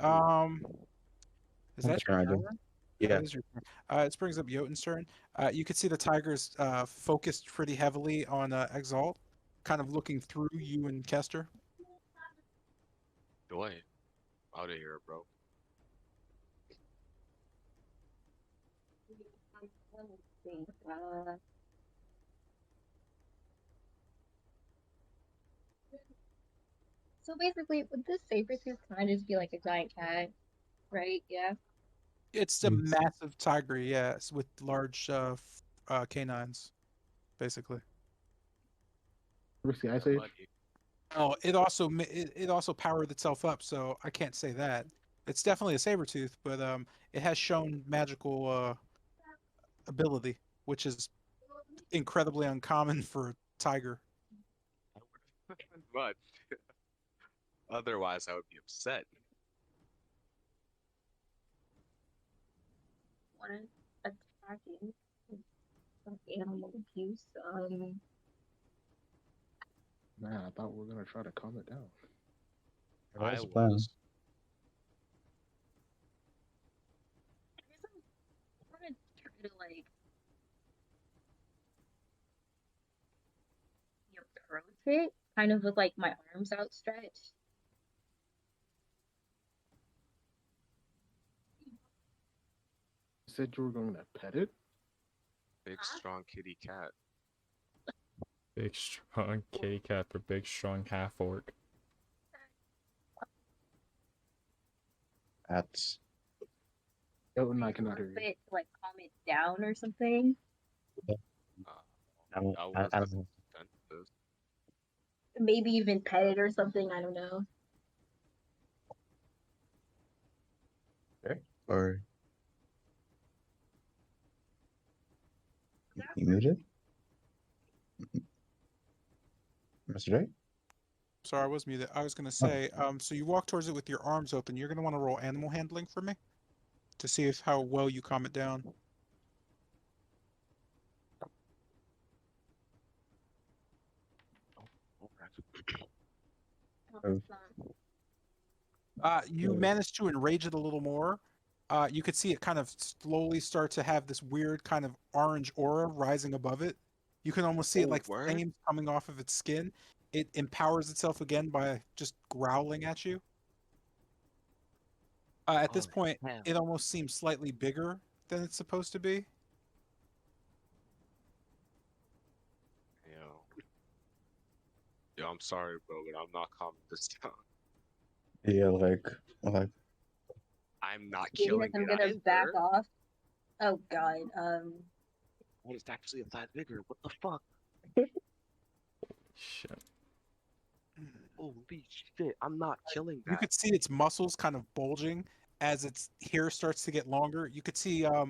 Is That's that your what I do. turn? Yeah. That is your turn. It brings up Jotun's turn. You can see the tigers focused pretty heavily on Exalt, kind of looking through you and Kester. Go ahead. Out of here, bro. Let me see. So basically, would this saber tooth kind of just be like a giant cat, right? Yeah. It's a Yes. massive tiger, yes, with large canines, basically. Where's the Ice Yeah, Age? buddy. Oh, it also powered itself up, so I can't say that. It's definitely a saber tooth, but it has shown magical ability, which is incredibly uncommon for a tiger. I would have much. Otherwise, I would be upset. One attacking some animal abuse. Man, I thought we were gonna try to calm it down. That I was the plan. was. I want to try to like approach it, kind of with like my arms outstretched. said you were going to pet it? Big strong kitty cat. Big strong kitty cat for big strong half orc. That's Hilton, I cannot hear you. It to, like, calm it down or something. Uh, I don't, I I, was I don't know. defensive. Maybe even pet it or something. I don't know. Or you muted, Mr. Drake? Sorry, I was muted. I was gonna say, so you walk towards it with your arms open. You're gonna want to roll animal handling for me to see if how well you calm it down. Oh. You managed to enrage it a little more. You could see it kind of slowly start to have this weird kind of orange aura rising above it. You can almost see it Oh, like word? flames coming off of its skin. It empowers itself again by just growling at you. At this Oh, point, hell. it almost seems slightly bigger than it's supposed to be. Yo, I'm sorry, bro, but I'm not calming this down. Yeah, like I'm not Yes, killing I'm it gonna back either. off. Oh god. What is actually a lot bigger? What the fuck? Shit. Holy shit! I'm not killing You that. could see its muscles kind of bulging as its hair starts to get longer. You could see out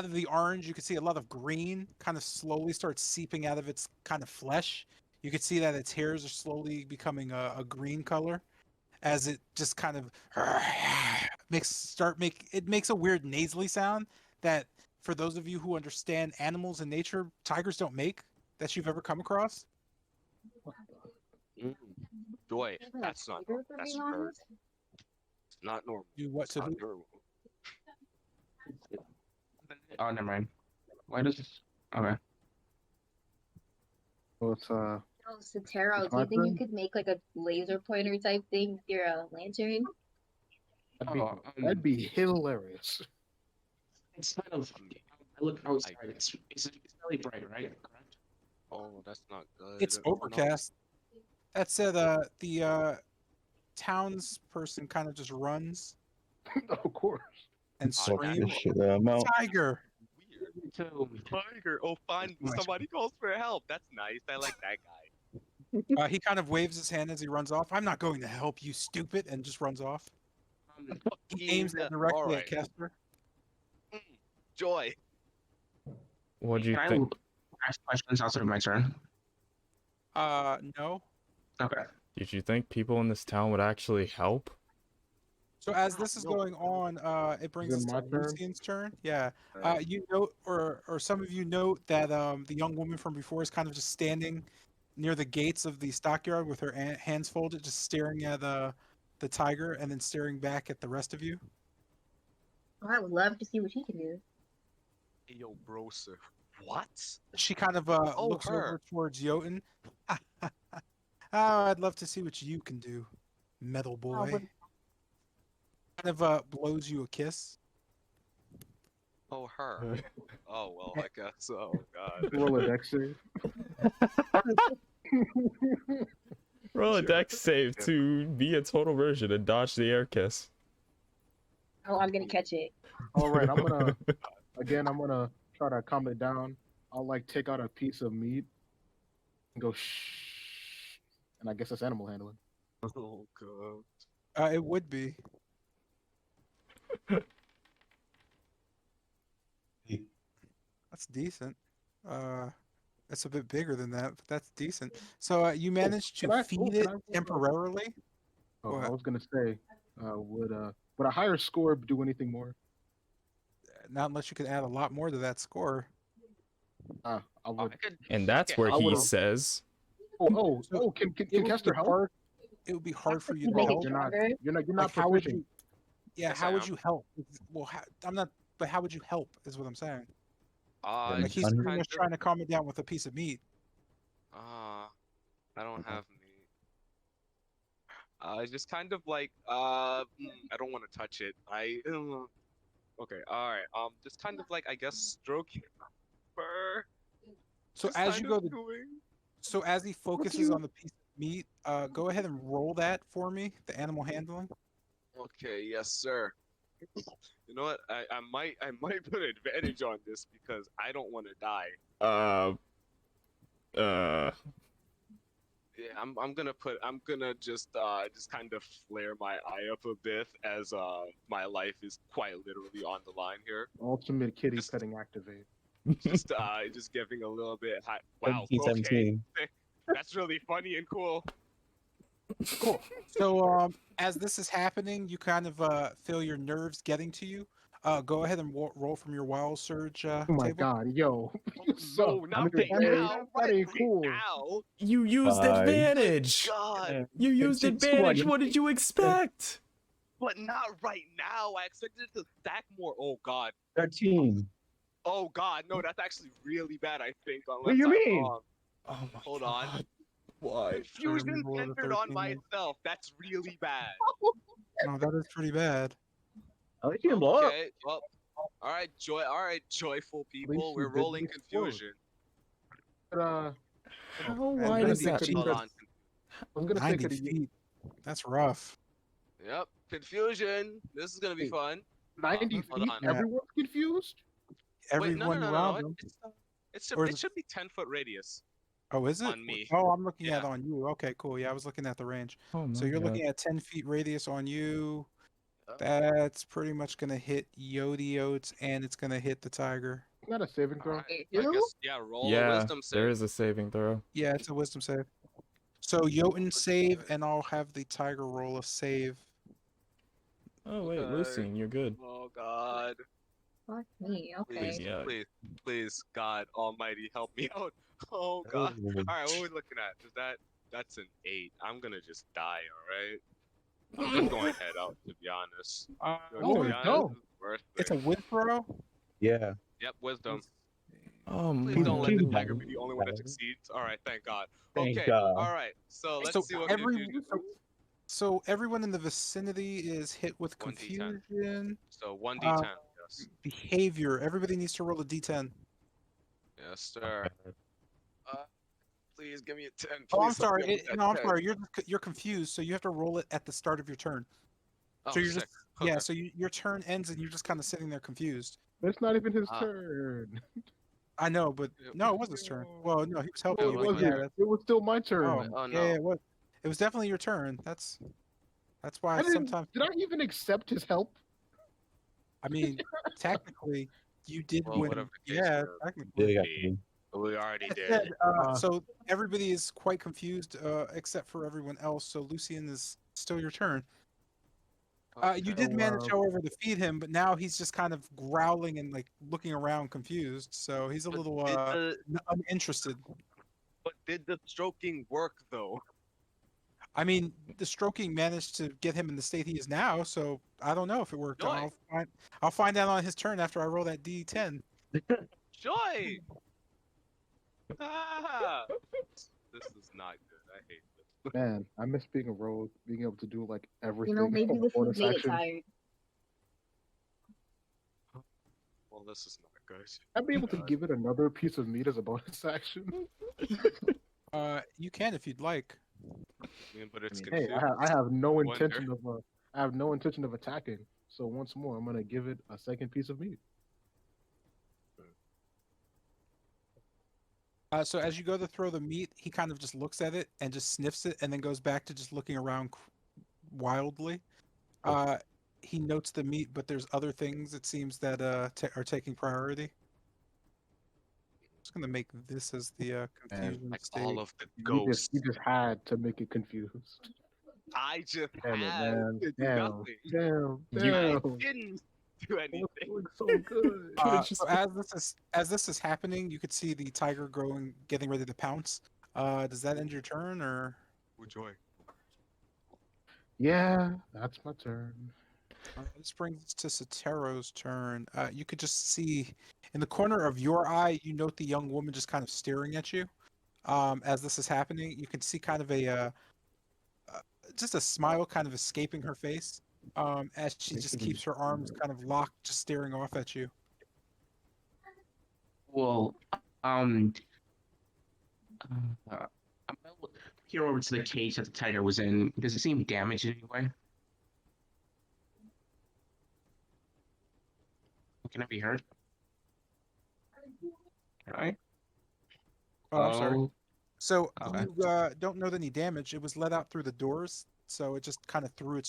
of the orange, you could see a lot of green kind of slowly starts seeping out of its kind of flesh. You could see that its hairs are slowly becoming a green color as it just kind of makes a weird nasally sound that for those of you who understand animals in nature, tigers don't make that you've ever come across. Joy, Maybe a that's not tiger, normal. for That's being bird. honest. It's not normal. Do what It's to not who? normal. Oh, never mind. Why does this? Okay. Well, it's Oh, Sotero, It's do my you think you turn? could make like a laser pointer type thing with your lantern? that'd be, Oh, that'd be hilarious. it's kind of. I look outside. It's really bright, right? Correct. Oh, that's not good. It's Oh, no. overcast. That said, the townsperson kind of just runs Of course. and fuck this screams, shit out. "Tiger!" Weird. So, Tiger. Oh, fine. Somebody calls for help. That's nice. I like that guy. He kind of waves his hand as he runs off. I'm not going to help you, stupid, and just runs off. He aims Fucking. directly All at right. Kester. Joy. What do you can think? I ask questions outside of my turn? No. Okay. Did you think people in this town would actually help? So as this is No. going on, it brings Is us it to my turn? Lucian's turn. Yeah. Alright. You note, or some of you note that the young woman from before is kind of just standing near the gates of the stockyard with her hands folded, just staring at the tiger, and then staring back at the rest of you. Oh, I would love to see what he can do. Hey, yo, bro, sir. What? She kind of Oh, looks her. over towards Jotun. Oh, I'd love to see what you can do, metal boy. but- Kind of blows you a kiss. Oh, her. Oh, well, I guess. Oh, God. Roll a dex save. Roll a Sure. dex save to be a total version and dodge the air kiss. Oh, I'm gonna catch it. All right, I'm gonna try to calm it down. I'll like take out a piece of meat and go shh, and I guess that's animal handling. Oh, God. It would be. That's decent. It's a bit bigger than that, but that's decent. So you managed to feed it temporarily. Oh, What? I was gonna say, would a higher score do anything more? Not unless you could add a lot more to that score. I I would. could. And that's where I he would've- says, Can It would be Kester help? hard. It would be hard for you You to make it help. stronger. You're not Like, how would proficient. you? Yeah, Yes, how I would am. you help? Well, I'm not. But how would you help? Is what I'm saying. Yeah, Like he's un- pretty much trying to calm it down with a piece of meat. I don't have meat. It's just kind of like, I don't want to touch it. Okay, all right. Just kind of like I guess stroking fur. So Just as you kind go of to, doing. so as he focuses on the piece of meat, go ahead and roll that for me, the animal handling. Okay, yes, sir. You know what? I might put advantage on this because I don't want to die. Uh, Yeah, I'm gonna just kind of flare my eye up a bit as my life is quite literally on the line here. Ultimate kitty Just petting activate. just giving a little bit high. Wow, 17, okay. 17. That's really funny and cool. Cool. So as this is happening, you kind of feel your nerves getting to you. Go ahead and roll from your wild surge Oh my table. god, yo, you No, suck. not That right ain't, now. that What? ain't Right cool. now? you used Bye. advantage. God, You used advantage. What did you expect? but not right now. I expected it to stack more. Oh God. 13. Oh God. No, that's actually really bad. I think What unless do you I'm mean? wrong. Oh my Hold god. on. Why? Confusion roll the centered on 13 then. myself. That's really bad. No, that is pretty bad. At least you didn't blow up. Okay. Well. All right. All right. Joyful At least people. you We're rolling didn't explode. confusion. But, How Man, wide gonna is say that? could Hold have- on. I was gonna say 90 could you feet. That's rough. Yep. Confusion. This is gonna be Wait, fun. 90 Hold feet? on. Yeah. Everyone's confused? Wait. No. Everyone No. No. around No. No. them. It Or is it it- should be 10-foot radius Oh, is it? on me. Oh, I'm looking Yeah. at on you. Okay, cool. Yeah, I was looking at the range. Oh my So you're god. looking at 10 feet radius on you. Yep. That's pretty much gonna hit Yodi Oats, and it's gonna hit the tiger. Not a saving throw. Alright, You I know? guess roll a Yeah, wisdom save. there is a saving throw. Yeah, it's a wisdom save. So Jotun save, and I'll have the tiger roll a save. Oh wait, Okay. Lucian, you're good. Oh God. Fuck me. Please, Okay. Yeah. please, God Almighty, help me out. Oh God. All right, what are we looking at? That's an 8. I'm gonna just die. All right. I'm just going head out, to be honest. Oh, To be let's honest, go. it's worth It's it. a win throw. Yeah. Yep, wisdom. Oh Please my don't let the Please, tiger please. be the only one that succeeds. All right, thank God. Thank Okay. God. All right. So let's So see what every confusion. so everyone in the vicinity is hit with 1d10. confusion. So 1d10. Yes. Behavior. Everybody needs to roll a d10. Yes, sir. Please give me a 10. Oh, I'm Please help me sorry. out with that No, I'm 10. sorry. You're confused, so you have to roll it at the start of your turn. Oh, So you're sick. just yeah. Okay. So your turn ends, and you're just kind of sitting there confused. It's not even his Ah. turn. I know, but Yep. no, it was his turn. Well, no, he was helping No, it you, it but was yeah, my wasn't. It was still my turn. oh, Oh, yeah, no. it was. It was definitely your turn. That's why I didn't, sometimes. did I even accept his help? I mean, technically, you did Well, win. whatever the case Yeah, may technically. Yeah, be. We already I did. said, so everybody is quite confused, except for everyone else. So Lucian is still your turn. You did So, manage, however, to feed him, but now he's just kind of growling and like looking around, confused. So he's a But little uninterested. did the stroking work though? I mean, the stroking managed to get him in the state he is now. So I don't know if it worked. Joy. I'll find out on his turn after I roll that D10. Joy! Ah! This is not good. I hate this. man, I miss being a rogue, being able to do like everything. You know, maybe on this bonus is made it action. tired. Well, this is not good. I'd be able to give it another piece of meat as a bonus action. You can if you'd like. I mean, but it's Hey, confusing. I have no Wonder. intention of I have no intention of attacking. So once more, I'm gonna give it a second piece of meat. So as you go to throw the meat, he kind of just looks at it and just sniffs it, and then goes back to just looking around wildly. He notes the meat, but there's other things it seems that are taking priority. I'm just gonna make this as the confusion Like state. all of the You ghosts. just had to make it confused. I just Damn it, had man. to do Damn, nothing. damn, You- I damn. didn't do I anything. was doing so good. So as this is happening, you could see the tiger getting ready to pounce. Does that end your turn, or With joy. Yeah, that's my turn. this brings us to Sotero's turn. You could just see in the corner of your eye, you note the young woman just kind of staring at you. As this is happening, you can see kind of just a smile kind of escaping her face. as she just keeps her arms kind of locked, just staring off at you. Well, um, I'm gonna peer over to the cage that the tiger was in. Does it seem damaged in any way? Can it be hurt? Can I? Oh, I'm sorry. Oh, So okay. you don't note any damage. It was let out through the doors, so it just kind of threw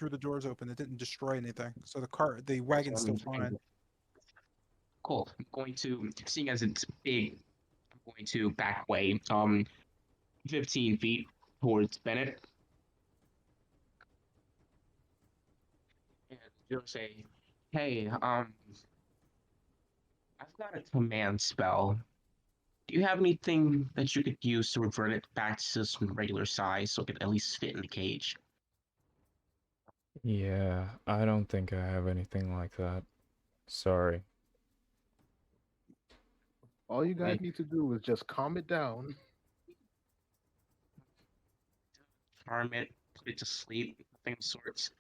the doors open. It didn't destroy anything. So the wagon's still fine. Cool. I'm going to, seeing as it's big, I'm going to back way 15 feet towards Bennett and just say, "Hey, I've got a command spell. Do you have anything that you could use to revert it back to some regular size so it could at least fit in the cage?" Yeah, I don't think I have anything like that. Sorry. All you guys Okay. need to do is just calm it down. Charm it, put it to sleep, nothing of sorts.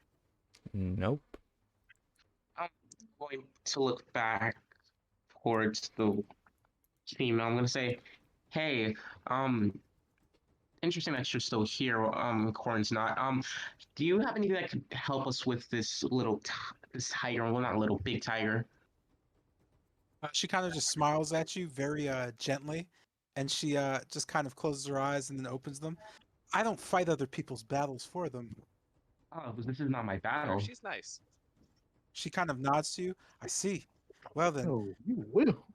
Nope. I'm going to look back towards the female. I'm gonna say, "Hey, interesting that you're still here. Corn's not. Do you have anything that could help us with this this tiger? Well, not little, big tiger." She kind of just smiles at you very gently, and she just kind of closes her eyes and then opens them. I don't fight other people's battles for them. Oh, this is not my Her, battle. she's nice. She kind of nods to you. I see. Well then, No, you will.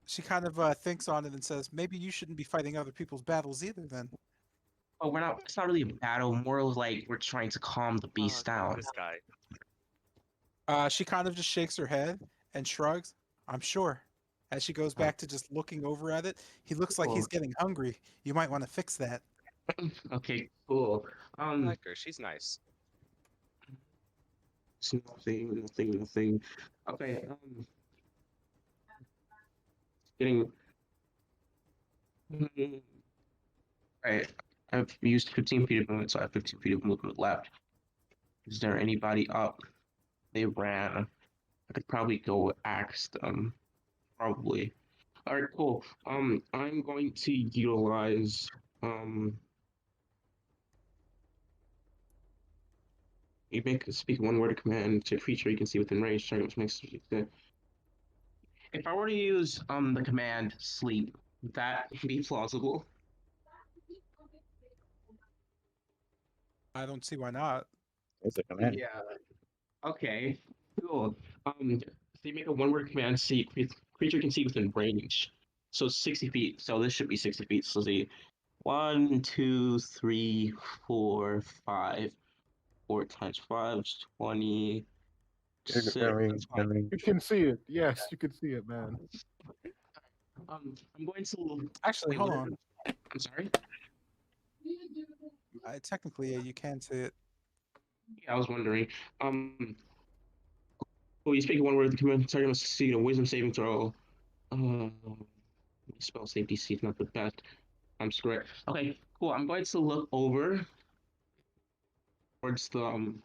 she kind of thinks on it and says, maybe you shouldn't be fighting other people's battles either then. Oh, we're not. It's not really a battle. More like we're trying to calm the beast down. This guy. She kind of just shakes her head and shrugs. I'm sure. As she goes back to just looking over at it, he looks like Cool. he's getting hungry. You might want to fix that. Okay, cool. I like her. She's nice. It's nothing. Okay, getting. Right. I've used 15 feet of movement, so I have 15 feet of movement left. Is there anybody up? They ran. I could probably go axe them. Probably. All right, cool. I'm going to utilize you make speak one word of command to a creature you can see within range, target which makes it. If I were to use the command sleep, would that be plausible? I don't see why not. It's a command. Yeah. Okay. Cool. So you make a one word command, see creature can see within range. So 60 feet. So this should be 60 feet. So see 1, 2, 3, 4, 5. 4 times 5 is 20. You're 6. very, That's fine. very. You can see it. Yes, you can see it, man. I'm going to. Actually, Wait, hold what? on. I'm sorry. Technically, yeah, you can see it. Yeah, I was wondering. Well, you speak one word. The command target must succeed a wisdom saving throw. Um, spell safety DC is not the best. I'm screwed. Okay, cool. I'm going to look over towards the I'm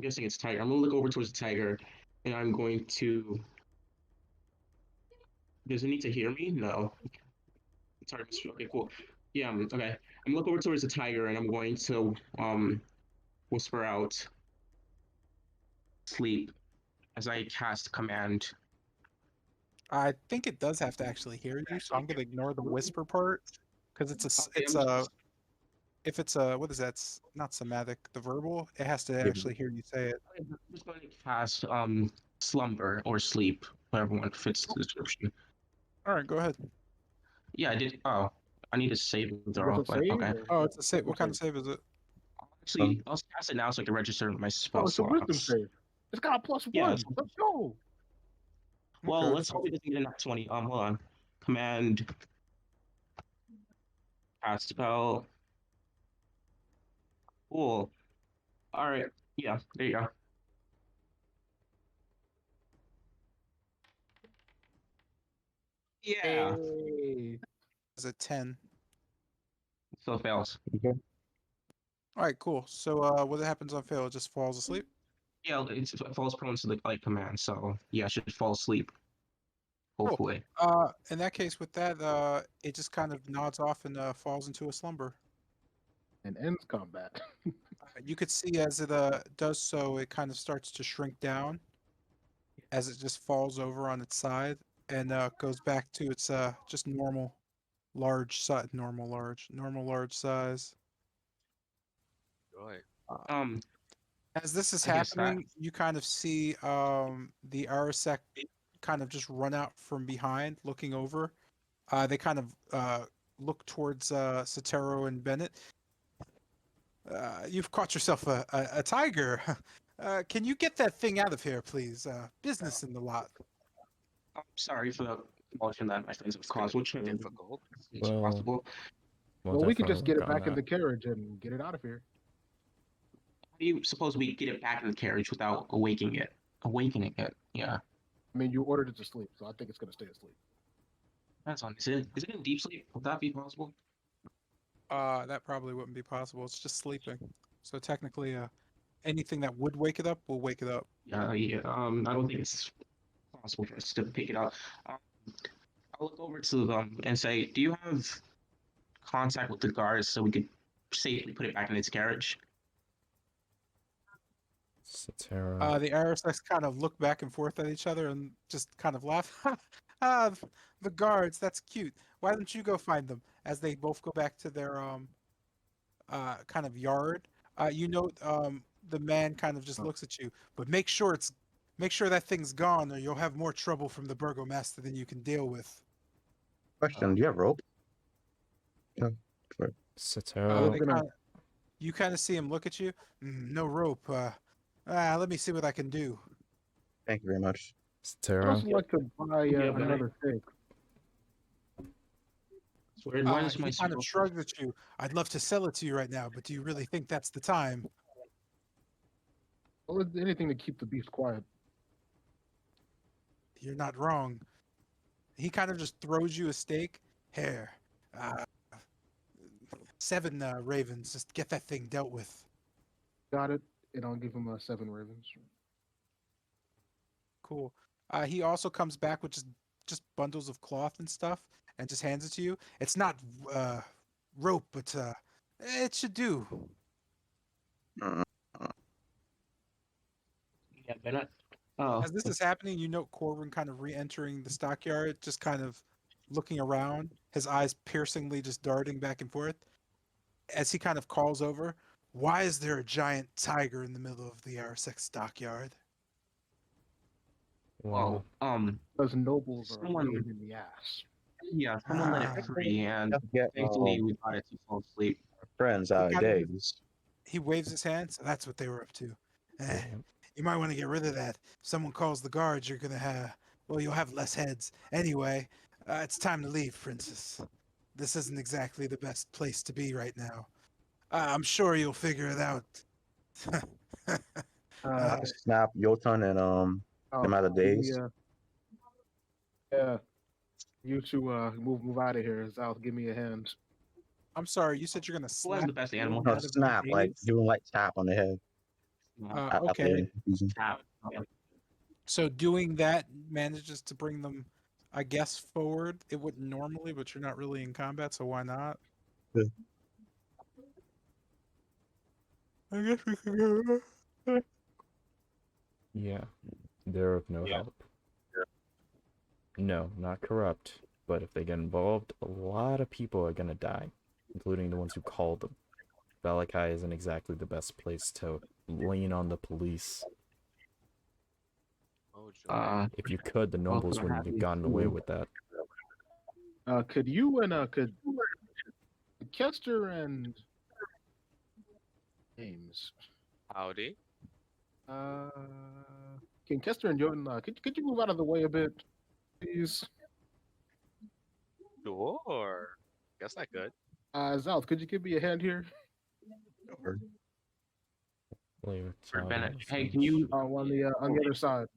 guessing it's tiger. I'm gonna look over towards the tiger, and I'm going to. Does it need to hear me? No. Target. Okay, cool. Yeah. Okay. I'm looking over towards the tiger, and I'm going to whisper out sleep as I cast command. I think it does have to actually hear you, so I'm gonna ignore the whisper part because Okay, if it's a what is that? It's not somatic. The verbal, it has to actually hear you say it. I'm just going to cast slumber or sleep, whatever one fits the description. All right, go ahead. Yeah, I did. Oh, I need a saving Was throw, it but save okay. or Oh, it's a save. wisdom What kind of save? save is it? Actually, I'll cast it now so I can register my Oh, spell it's a wisdom slots. save. It's got a plus Yeah. one. Let's go. Well, Okay. let's hope it doesn't get a nat 20. Hold on. Command cast spell. Cool. All right. Yeah, there you go. Yeah. Hey. Is it 10? Still fails. Okay. All right, cool. So, what happens on fail? It just falls asleep. Yeah, it falls prone to the like command, so yeah, I should fall asleep. Cool. Hopefully. In that case, with that, it just kind of nods off and falls into a slumber. And ends combat. You could see as it does so, it kind of starts to shrink down as it just falls over on its side and goes back to its just large size, normal large size. Joy. Um, As this is I guess that. happening, you kind of see the Arasek kind of just run out from behind, looking over. They kind of look towards Sotero and Bennett. You've caught yourself a tiger. Can you get that thing out of here, please? Business in the lot. I'm sorry for the emotion that my friends have It's gonna caused. We'll be try to difficult. it's Well, possible. we'll Well, we could definitely just get work it on back in that. the carriage and get it out of here. How do you suppose we get it back in the carriage without awakening it? Awakening it, yeah. I mean, you ordered it to sleep, so I think it's gonna stay asleep. That's on. Is it in deep sleep? Would that be possible? That probably wouldn't be possible. It's just sleeping. So technically, anything that would wake it up will wake it up. Yeah. I don't think it's possible for us to pick it up. Um, I'll look over to them and say, "Do you have contact with the guards so we could safely put it back in its carriage?" Satara. The Araseks kind of look back and forth at each other and just kind of laugh. The guards, that's cute. Why don't you go find them? As they both go back to their kind of yard. The man kind of just looks at you, but make sure that thing's gone, or you'll have more trouble from the burgomaster than you can deal with. Question: do you have rope? No. Satara. was gonna- You kind of see him look at you. No rope. Let me see what I can do. Thank you very much. I'd also Satara. like to buy Yeah, but another steak. Why does He my kind of shrugs at you. I'd love to sell it to you right now, but do you really think that's the time? Well, anything to keep the beast quiet. You're not wrong. He kind of just throws you a steak. Here, uh, 7 ravens. Just get that thing dealt with. Got it. And I'll give him 7 ravens. Cool. He also comes back with just bundles of cloth and stuff, and just hands it to you. It's not rope, but it should do. Mm, Yeah, Bennett. Oh, As this is happening, you note Corbin kind of re-entering the stockyard, just kind of looking around, his eyes piercingly just darting back and forth. As he kind of calls over, why is there a giant tiger in the middle of the Arasek stockyard? well, Well, Those nobles are Someone- pain in the ass. yeah, someone let Ah. it free, and Let's get thankfully we got it to fall asleep. friends He out of kind of days. He waves his hand, so that's what they were up to. Eh, yeah. you might want to get rid of that. If someone calls the guards, you're gonna have, well, you'll have less heads. Anyway, it's time to leave, Princess. This isn't exactly the best place to be right now. I'm sure you'll figure it out. Snap, Jotun, and them out of give me, days. yeah. You two move out of here. Zal, give me a hand. I'm sorry, you said you're gonna Who has slap the best the animal? one No, out of snap, the like days? doing like tap on the head. Okay. Tap. So doing that manages to bring them, I guess, forward. It wouldn't normally, but you're not really in combat, so why not? Yeah. I guess we could go. Yeah. They're of no help. No, not corrupt. But if they get involved, a lot of people are gonna die, including the ones who called them. Valakai isn't exactly the best place to lean on the police. Oh, joy. If you could, the nobles I'm wouldn't have happy gotten to- away with that. Could you and could Kester and James? Howdy. Can Kester and Jotun could you move out of the way a bit, please? Sure. Guess I could. Zal, could you give me a hand here? Bennett, hey, can you? On the other side.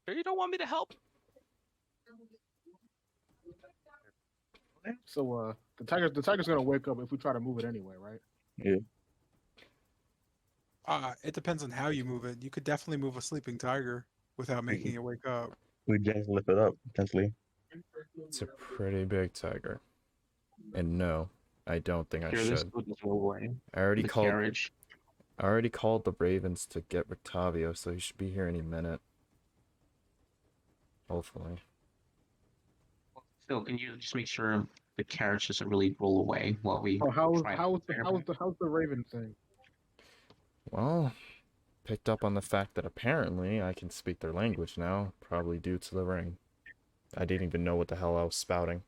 Sure you don't want me to help? So the tiger's gonna wake up if we try to move it anyway, right? It depends on how you move it. You could definitely move a sleeping tiger without making it wake up. We just lift it up potentially. It's a pretty big tiger. And no, I don't think I Here, this should. will just roll away. I already The called carriage. the Ravens to get Rictavio, so he should be here any minute. Hopefully. Phil, can you just make sure the carriage doesn't really roll away while we Oh, try how's the Raven thing? Well, picked up on the fact that apparently I can speak their language now, probably due to the ring. I didn't even know what the hell I was spouting.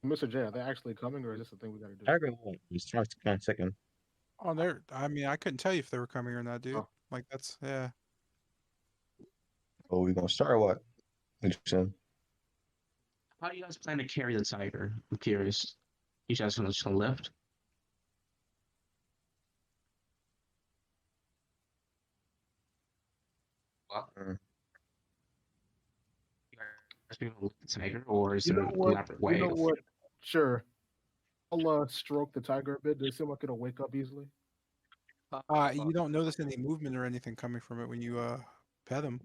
Mr. J, are they actually coming, or is this the thing we gotta do? I agree. Just try to 1 second. Oh, I mean, I couldn't tell you if they were coming or not, dude. Oh. Like, that's, yeah. Oh, we gonna start or what? Interesting. How do you guys plan to carry the tiger? I'm curious. You guys gonna just gonna lift? Well, Mm. you guys gonna lift the tiger, or is You there know an what? elaborate You way know of what? Sure. I'll stroke the tiger a bit. Does it seem like it'll wake up easily? You don't notice any movement or anything coming from it when you pet him.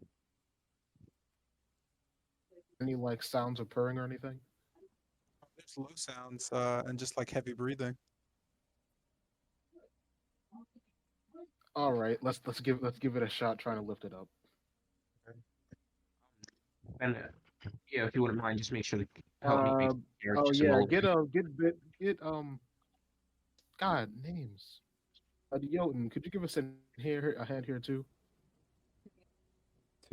Any like sounds of purring or anything? There's low sounds and just like heavy breathing. All right, let's give it a shot trying to lift it up. and yeah, if you wouldn't mind, just make sure to help me make the carriage Oh just yeah, roll get away. God names. Jotun, could you give us a hand here too?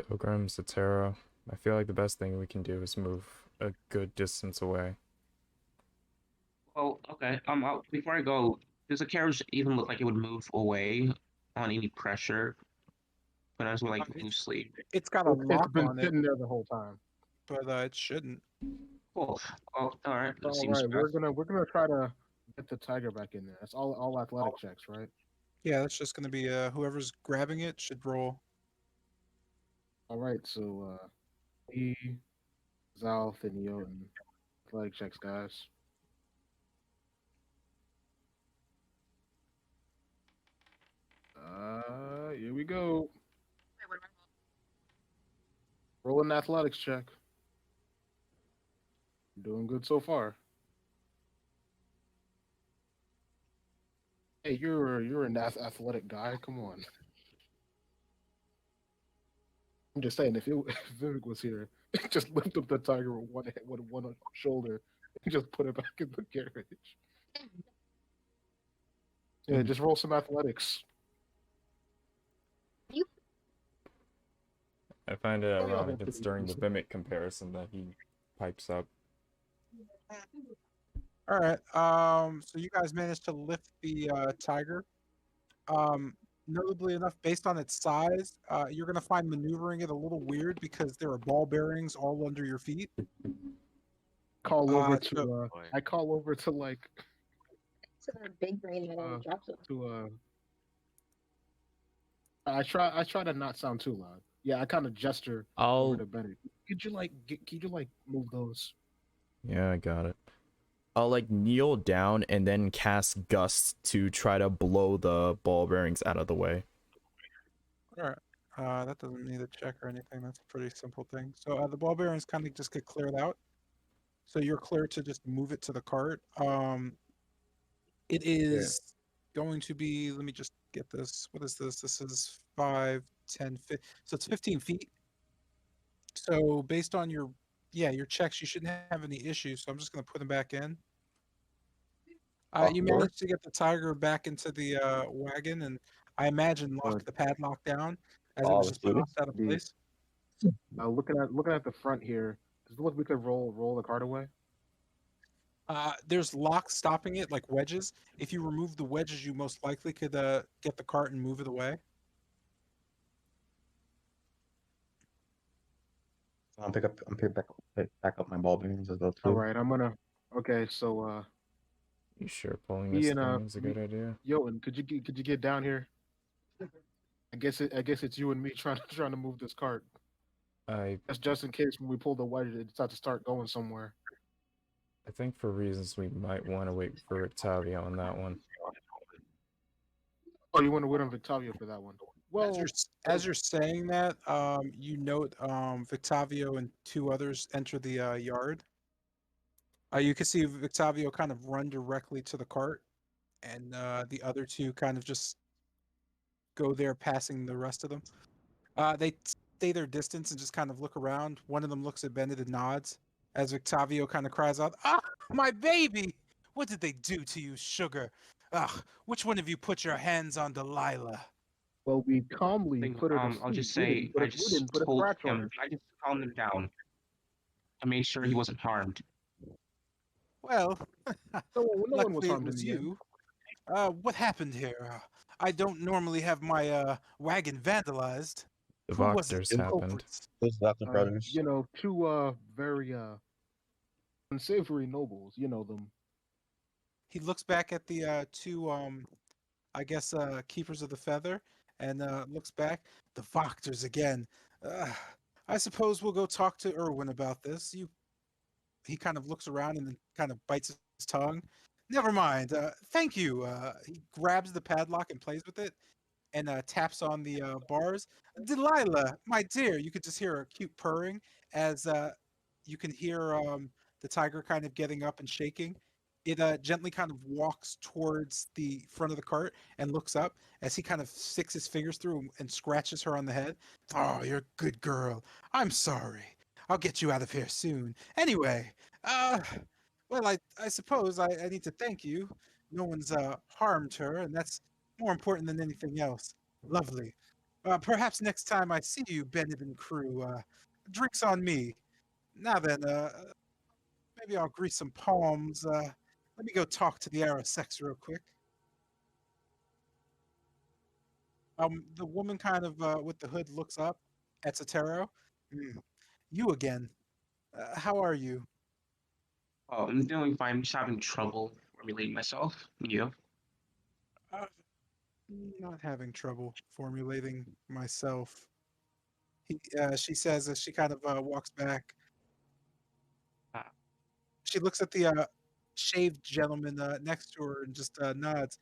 Pilgrim, Zatero, I feel like the best thing we can do is move a good distance away. Well, okay. Before I go, does the carriage even look like it would move away on any pressure? But as we're like It's- loosely. It's got a It's lock been on it, sitting there the whole time. but it shouldn't. Cool. Oh, all right. That All seems right, we're best. gonna try to get the tiger back in there. It's all athletic checks, right? Yeah, that's just gonna be whoever's grabbing it should roll. All right, so me, Zalf, and Jotun. Athletic checks, guys. Here we go. Roll an athletics check. Doing good so far. Hey, you're an athletic guy. Come on. I'm just saying, if Vivek was here, just lift up the tiger with one shoulder and just put it back in the carriage. Yeah, just roll some athletics. I find it Oh, yeah, ironic that's it's during the decent. Mimic comparison that he pipes up. All right. So you guys managed to lift the tiger. Notably enough, based on its size, you're gonna find maneuvering it a little weird because there are ball bearings all under your feet. Call over So to I call over to like So the big brain that drops it. to I try to not sound too loud. Yeah, I kind of gesture over I'll to Benny. Could you like move those? Yeah, I got it. I'll like kneel down and then cast gusts to try to blow the ball bearings out of the way. all right. That doesn't need a check or anything. That's a pretty simple thing. So the ball bearings kind of just get cleared out. So you're clear to just move it to the cart. It is going to be, let me just get this. What is this? This is 5, 10, 15. So it's 15 feet. So based on your checks, you shouldn't have any issues. So I'm just going to put them back in. You Sure. managed to get the tiger back into the wagon, and I imagine lock the padlock down as it was just Obviously. tossed out of place. Looking at the front here, does it look we could roll the cart away? There's locks stopping it, like wedges. If you remove the wedges, you most likely could get the cart and move it away. I'm back up my ball bearings as well too. All right, I'm gonna. Okay, so You sure pulling Me this and, thing is a good idea? Jotun, could you get down here? I guess it's you and me trying to move this cart. I That's just in case when we pull the wedge, it decides to start going somewhere. I think for reasons we might want to wait for Octavio on that one. Oh, you want to wait on Victavio for that one? As you're Well, as you're saying that, you note Victavio and two others enter the yard. You can see Victavio kind of run directly to the cart, and the other two kind of just go there, passing the rest of them. They stay their distance and just kind of look around. One of them looks at Bennett and nods as Octavio kind of cries out, "Ah, my baby! What did they do to you, sugar? Ah, which one of you put your hands on Delilah?" well, we calmly put her to I'll sleep. just say I We just didn't put a told scratch on her. him. I just calmed him down to make sure he wasn't harmed. Well, No one was luckily it harmed in was the end. you. What happened here? I don't normally have my wagon vandalized. The Who was it? Voctors The happened. culprits? Those Doctor Brothers. Two very unsavory nobles. You know them. He looks back at the two I guess keepers of the feather and looks back. The Voctors again. Uh, I suppose we'll go talk to Irwin about this. You He kind of looks around and then kind of bites his tongue. Never mind. Thank you. He grabs the padlock and plays with it and taps on the bars. Delilah, my dear, you could just hear a cute purring as you can hear the tiger kind of getting up and shaking. It gently kind of walks towards the front of the cart and looks up as he kind of sticks his fingers through and scratches her on the head. Oh, you're a good girl. I'm sorry. I'll get you out of here soon. Anyway, uh, well, I suppose I need to thank you. No one's harmed her, and that's more important than anything else. Lovely. Perhaps next time I see you, Bennett and crew, drinks on me. Now then, maybe I'll grease some palms. Let me go talk to the Arasex real quick. The woman kind of with the hood looks up at Sotero. "Hmm, you again. How are you?" Oh, I'm doing fine. I'm just having trouble formulating myself. You? Uh, Not having trouble formulating myself. She says as she kind of walks back. Ah, She looks at the shaved gentleman next to her and just nods.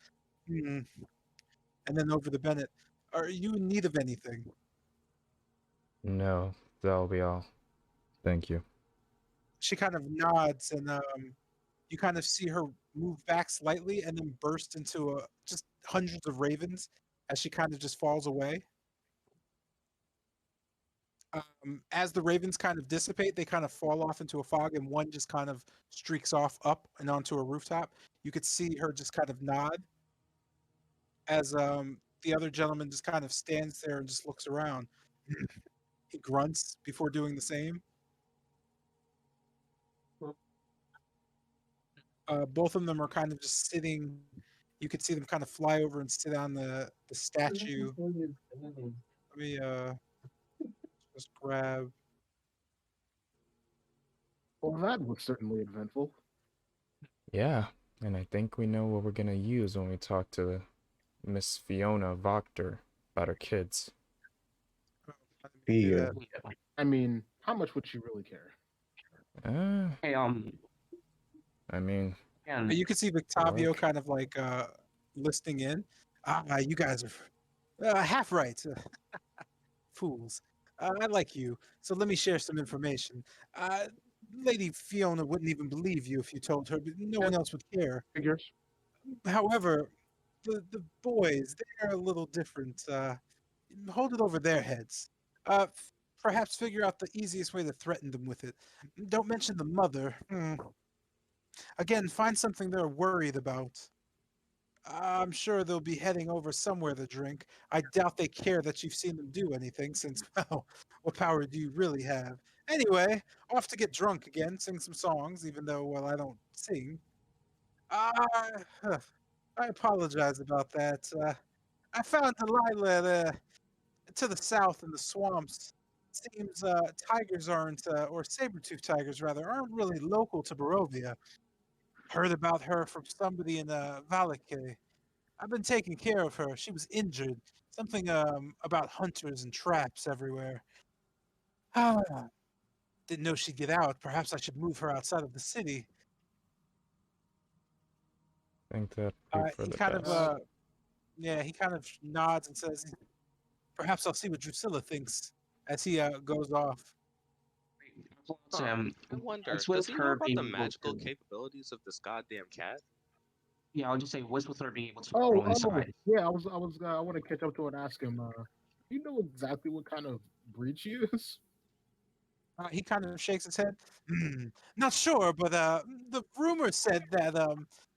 "Hmm." And then over to Bennett. Are you in need of anything? No, that'll be all. Thank you. She kind of nods, and you kind of see her move back slightly and then burst into just hundreds of ravens as she kind of just falls away. As the ravens kind of dissipate, they kind of fall off into a fog, and one just kind of streaks off up and onto a rooftop. You could see her just kind of nod as the other gentleman just kind of stands there and just looks around. He grunts before doing the same. Both of them are kind of just sitting. You could see them kind of fly over and sit on the statue. Let me just grab. Well, that was certainly eventful. Yeah, and I think we know what we're gonna use when we talk to Miss Fiona Voctor about her kids. Let me do Yeah. that. yeah. I mean, how much would she really care? Hey, I mean, and You can see Victavio Look. kind of like listening in. You guys are half right. Fools. I like you, so let me share some information. Uh, Lady Fiona wouldn't even believe you if you told her, but no Yeah, one else would care. figures. However, the boys, they're a little different. Hold it over their heads. Perhaps figure out the easiest way to threaten them with it. Don't mention the mother. Again, find something they're worried about. I'm sure they'll be heading over somewhere to drink. I doubt they care that you've seen them do anything since, well, what power do you really have? Anyway, off to get drunk again, sing some songs, even though, well, I don't sing. Uh, I apologize about that. I found Delilah to the south in the swamps. Seems tigers aren't, or saber-toothed tigers rather, aren't really local to Barovia. Heard about her from somebody in Valake. I've been taking care of her. She was injured. Something about hunters and traps everywhere. Ah, didn't know she'd get out. Perhaps I should move her outside of the city. think that would be for He the kind of best. yeah, he kind of nods and says, "Perhaps I'll see what Drusilla thinks," as he goes off. I wonder, What's does with he know her about being the able magical to? capabilities of this goddamn cat? Yeah, I'll just say, what's with her being able to Oh, grow oh, inside? yeah. I want to catch up to and ask him. You know exactly what kind of breed she is? He kind of shakes his head. Hmm, not sure, but the rumor said that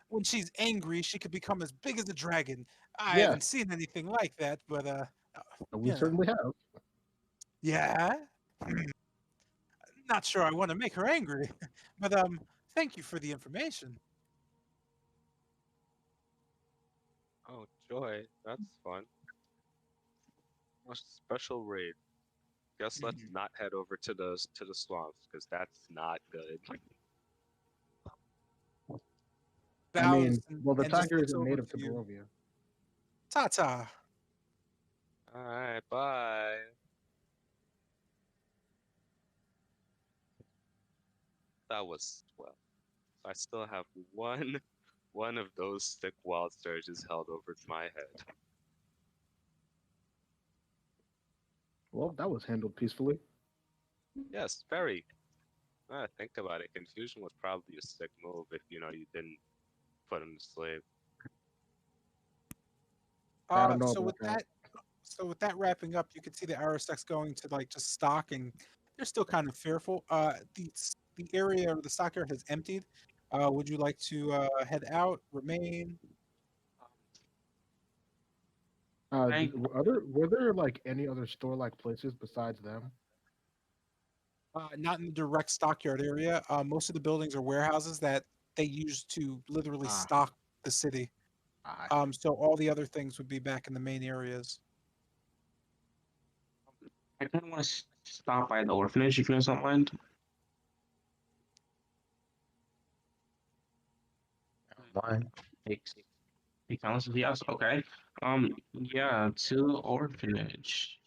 when she's angry, she could become as big as a dragon. I Yes, haven't seen anything like that, but we you know, certainly have. yeah. Hmm, not sure I want to make her angry, but thank you for the information. Oh, joy, that's fun. A special raid. Guess let's Mhm. not head over to the swamps because that's not good. I Bows mean, well, the and just tiger looks isn't over native to to you. Barovia. Ta ta. All right, bye. That was well. I still have one of those thick wild surges held over my head. Well, that was handled peacefully. Yes, very. Think about it. Confusion was probably a sick move if you didn't put him to sleep. I don't know So about with that. that wrapping up, you can see the Aristocs going to like just stock, and they're still kind of fearful. The area or the stock area has emptied. Would you like to head out, remain? I Were there like any other store-like places besides them? Not in the direct stockyard area. Most of the buildings are warehouses that they use to literally Ah, stock the city. I see. So all the other things would be back in the main areas. kind of want to stop by the orphanage if you guys don't mind. Mine. Takes take silence. Yes, okay. Yeah, to the orphanage.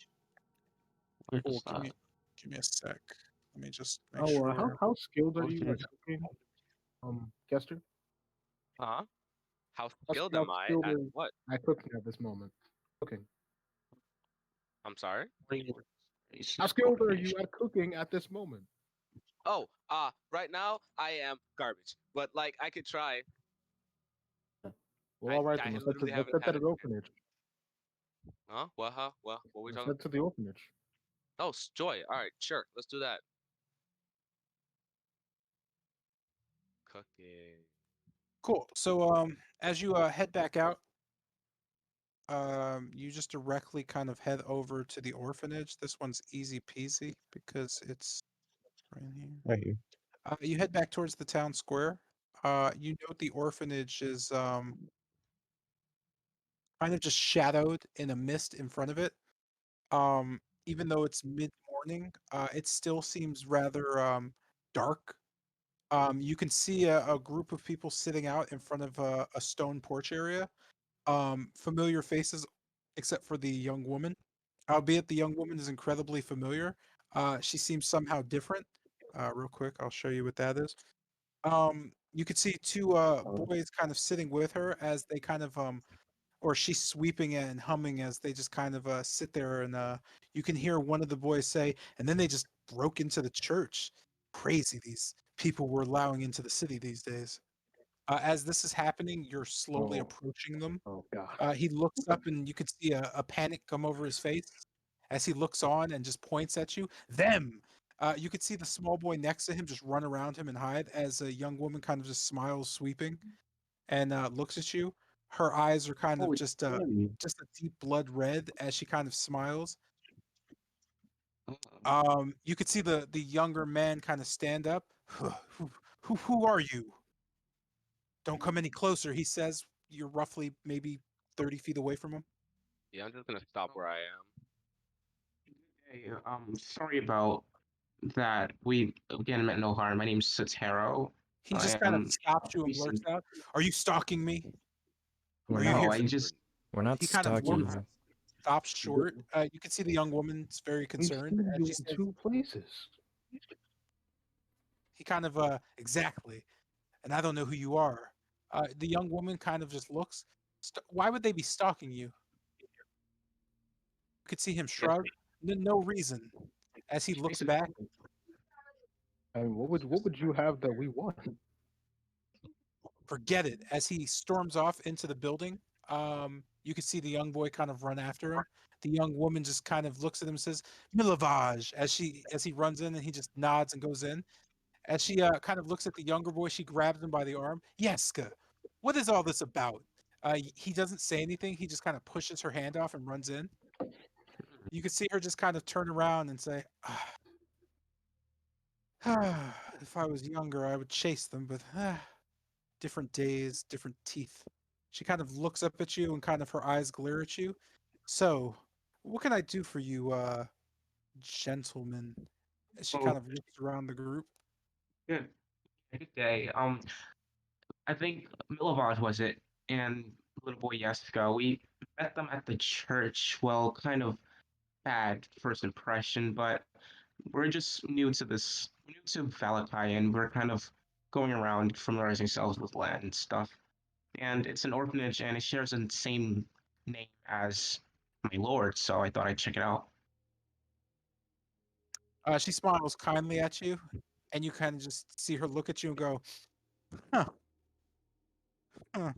Where's Cool. that? Give me a sec. Let me just make Oh, sure. how skilled are you at Orphanage. cooking, Kester? Huh? How skilled How am I skilled at are you what? at cooking at this moment? Cooking. I'm sorry? How skilled are you at cooking at this moment? Oh, right now I am garbage. But like I could try. Well, I all right then. I literally Let's haven't head had to a the orphanage. huh? What huh? What we Let's talking? head to the orphanage. Oh, Joy. All right, sure. Let's do that. Cooking. Cool. So as you head back out, you just directly kind of head over to the orphanage. This one's easy peasy because it's right here. Right here. You head back towards the town square. You note the orphanage is kind of just shadowed in a mist in front of it. Even though it's mid-morning, it still seems rather dark. You can see a group of people sitting out in front of a stone porch area. Familiar faces, except for the young woman. Albeit the young woman is incredibly familiar. She seems somehow different. Real quick, I'll show you what that is. You could see two boys kind of sitting with her as they kind of or she's sweeping and humming as they just kind of sit there, and you can hear one of the boys say, and then they just broke into the church. Crazy these people were allowing into the city these days. As this is happening, you're slowly Oh, approaching them. oh God. He looks up and you can see a panic come over his face as he looks on and just points at you. Them! You could see the small boy next to him just run around him and hide as a young woman kind of just smiles, sweeping, and looks at you. Her eyes are kind of Oh, it's him. just a deep blood red as she kind of smiles. Uh, You could see the younger man kind of stand up. Who are you? Don't come any closer, he says. You're roughly maybe 30 feet away from him. Yeah, I'm just gonna stop where I am. Hey, sorry about that. We again meant no harm. My name's Sotero. He I just kind of am stops you and blurts recent. out, "Are you stalking me? We're Are you not. No, here I for?" just We're not He kind of stalking looks, you. stops short. You can see the young woman's very We've concerned, seen and you she in says, two places. he kind of exactly, and I don't know who you are. The young woman kind of just looks. Why would they be stalking you? You could see him Yeah, shrug. No reason. As he she looks makes a back, point. I mean, what would you have that we want? forget it. As he storms off into the building, you can see the young boy kind of run after him. The young woman just kind of looks at him and says, "Milavage," as he runs in and he just nods and goes in. As she kind of looks at the younger boy, she grabs him by the arm. Yeska, what is all this about? He doesn't say anything. He just kind of pushes her hand off and runs in. You can see her just kind of turn around and say, "If I was younger, I would chase them, but different days, different teeth." She kind of looks up at you and kind of her eyes glare at you. So, what can I do for you, gentlemen? As she kind Oh, of looks around the group. good. Good day. I think Milovad was it, and little boy Jessica. We met them at the church. Well, kind of bad first impression, but we're just new to Valakai, and we're kind of going around familiarizing ourselves with land and stuff. And it's an orphanage, and it shares the same name as my lord, so I thought I'd check it out. She smiles kindly at you, and you kind of just see her look at you and go, "Huh, huh,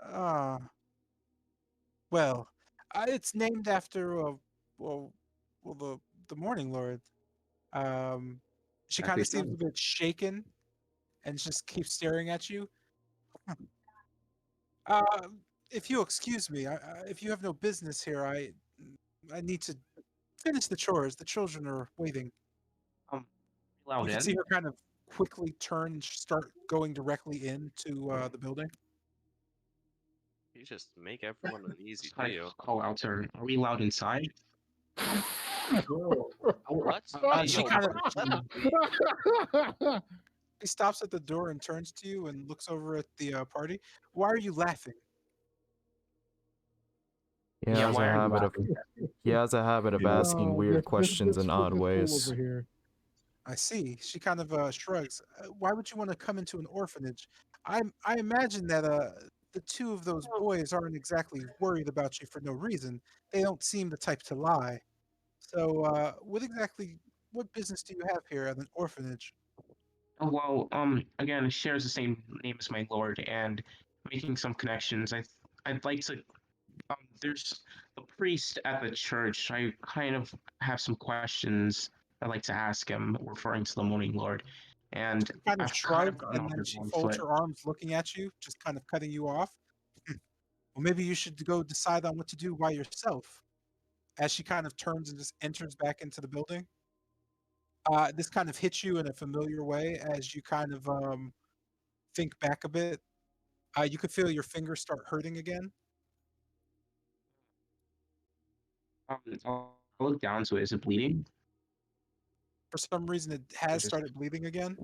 ah, well, it's named after well, well, the Morning Lord." Um, she kind Exactly of seems so. a bit shaken and just keeps staring at you. Uh, if you excuse me, if you have no business here, I need to finish the chores. The children are waiting. Um, You allowed can see in. her kind of quickly turn and start going directly into the building. You just make everyone uneasy, Just do kind you? of call out to her. Are we allowed inside? Bro. What? She Yo, kind of what? she stops at the door and turns to you and looks over at the party. Why are you laughing? He Yeah, has a why are you habit of laughing? he has a habit of asking Oh, weird questions in odd this fool ways. over here. I see. She kind of shrugs. Why would you want to come into an orphanage? I imagine that the two of those boys aren't exactly worried about you for no reason. They don't seem the type to lie. So, what business do you have here at an orphanage? Oh, well, again, it shares the same name as my lord, and making some connections. I'd like to. There's the priest at the church. I kind of have some questions I'd like to ask him, referring to the morning lord, and She kind of I've kind of shrugs gotten and off then the she wrong folds foot. her arms looking at you, just kind of cutting you off. Well, maybe you should go decide on what to do by yourself. As she kind of turns and just enters back into the building. This kind of hits you in a familiar way as you kind of think back a bit. You could feel your fingers start hurting again. I'll look down to it. Is it bleeding? For some reason, it Or has just started bleeding again.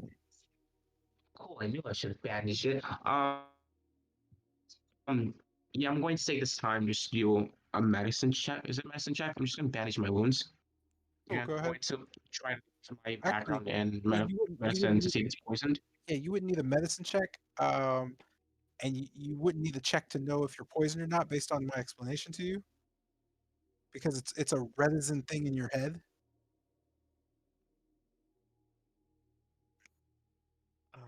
cool? I knew I should have bandaged it. Yeah, I'm going to take this time just to do a medicine check. Is it medicine check? I'm just going to bandage my wounds, Oh, and go I'm ahead. going to try to my Actually, background in yeah, you medicine wouldn't to need see if it's poisoned. yeah, you wouldn't need a medicine check. And you wouldn't need a check to know if you're poisoned or not based on my explanation to you, because it's a reticent thing in your head.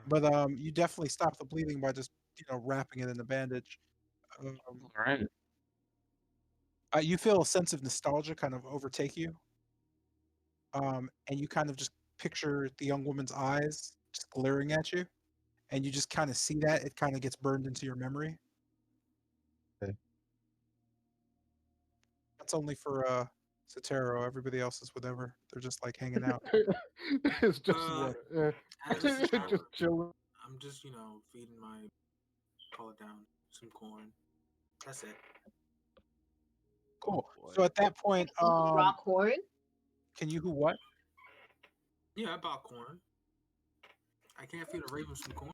But you definitely stop the bleeding by just wrapping it in a bandage. Um, All right. you feel a sense of nostalgia kind of overtake you, and you kind of just picture the young woman's eyes just glaring at you, and you just kind of see that it kind of gets burned into your memory. Okay. That's only for Sotero. Everybody else is whatever. They're just like hanging out. It's just Uh, water. as a child, Just chilling. I'm just, feeding my call it down some corn. That's it. Cool. Boy. So at that point, Eat raw corn? can you who what? Yeah, I bought corn. I can't feed a raven some corn.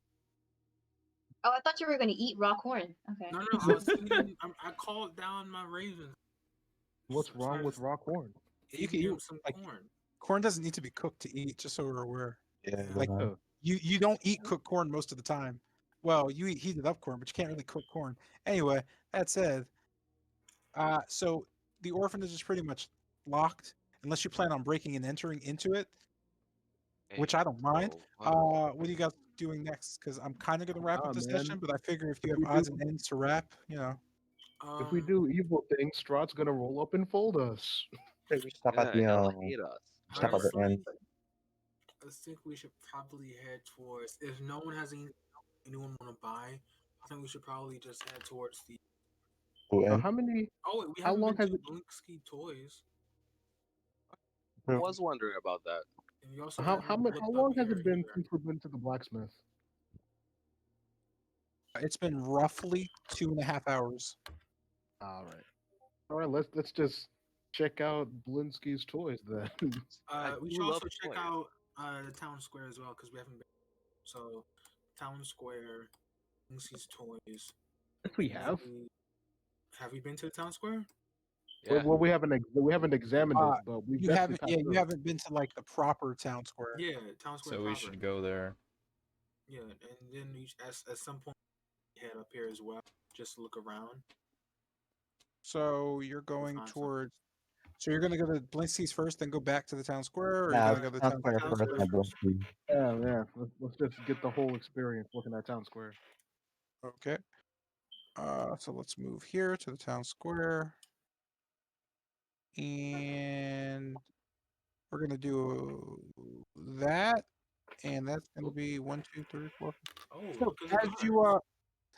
Oh, I thought you were gonna eat raw corn. Okay. No, I was feeding. I called down my ravens. What's So wrong I with just raw corn? You can feeding eat them some like corn. corn doesn't need to be cooked to eat. Just so we're aware. Yeah. Like Oh, you don't eat cooked corn most of the time. Well, you eat heated up corn, but you can't really cook corn. Anyway, that said, so the orphanage is pretty much locked unless you plan on breaking and entering into it, which I don't mind. What are you guys doing next? Because I'm kind of going to wrap up Ah, the man. session, but I figure if you If have we do, odds and ends to wrap, you know. if we do evil things, Strahd's gonna roll up and fold us. Hey, we stop Yeah, at the he'll hate us. stop at the Honestly, end. I think we should probably head towards. If no one has anyone want to buy, I think we should probably just head towards the. Who end? How many? Oh, wait, we How haven't long been has to it? Blinksky Toys, I was wondering about that. and you also How haven't how looked up long has here it been either. since we've been to the blacksmith? It's been roughly 2.5 hours. All right. Let's just check out Blinsky's toys then. I We do should love also check toys. out the town square as well because we haven't been. So, town square, Blinksky's Toys. Yes, we have. Have we been to the town square? Yeah. Well, we haven't examined it, but we've You definitely haven't, passed yeah, you through it. haven't been to like the proper town square. Yeah, town square So we proper. should go there. Yeah, and then we at some point head up here as well, just to look around. So you're going Find towards. So you're gonna go to Blinsky's first, then go back to the town square, or you're Nah, gonna go to the town town square Town first, square my first. Blinsky. Yeah. Let's just get the whole experience looking at town square. Okay. So let's move here to the town square, and we're gonna do that, and that's gonna be 1, 2, 3, 4. Oh, So look at the as guards. you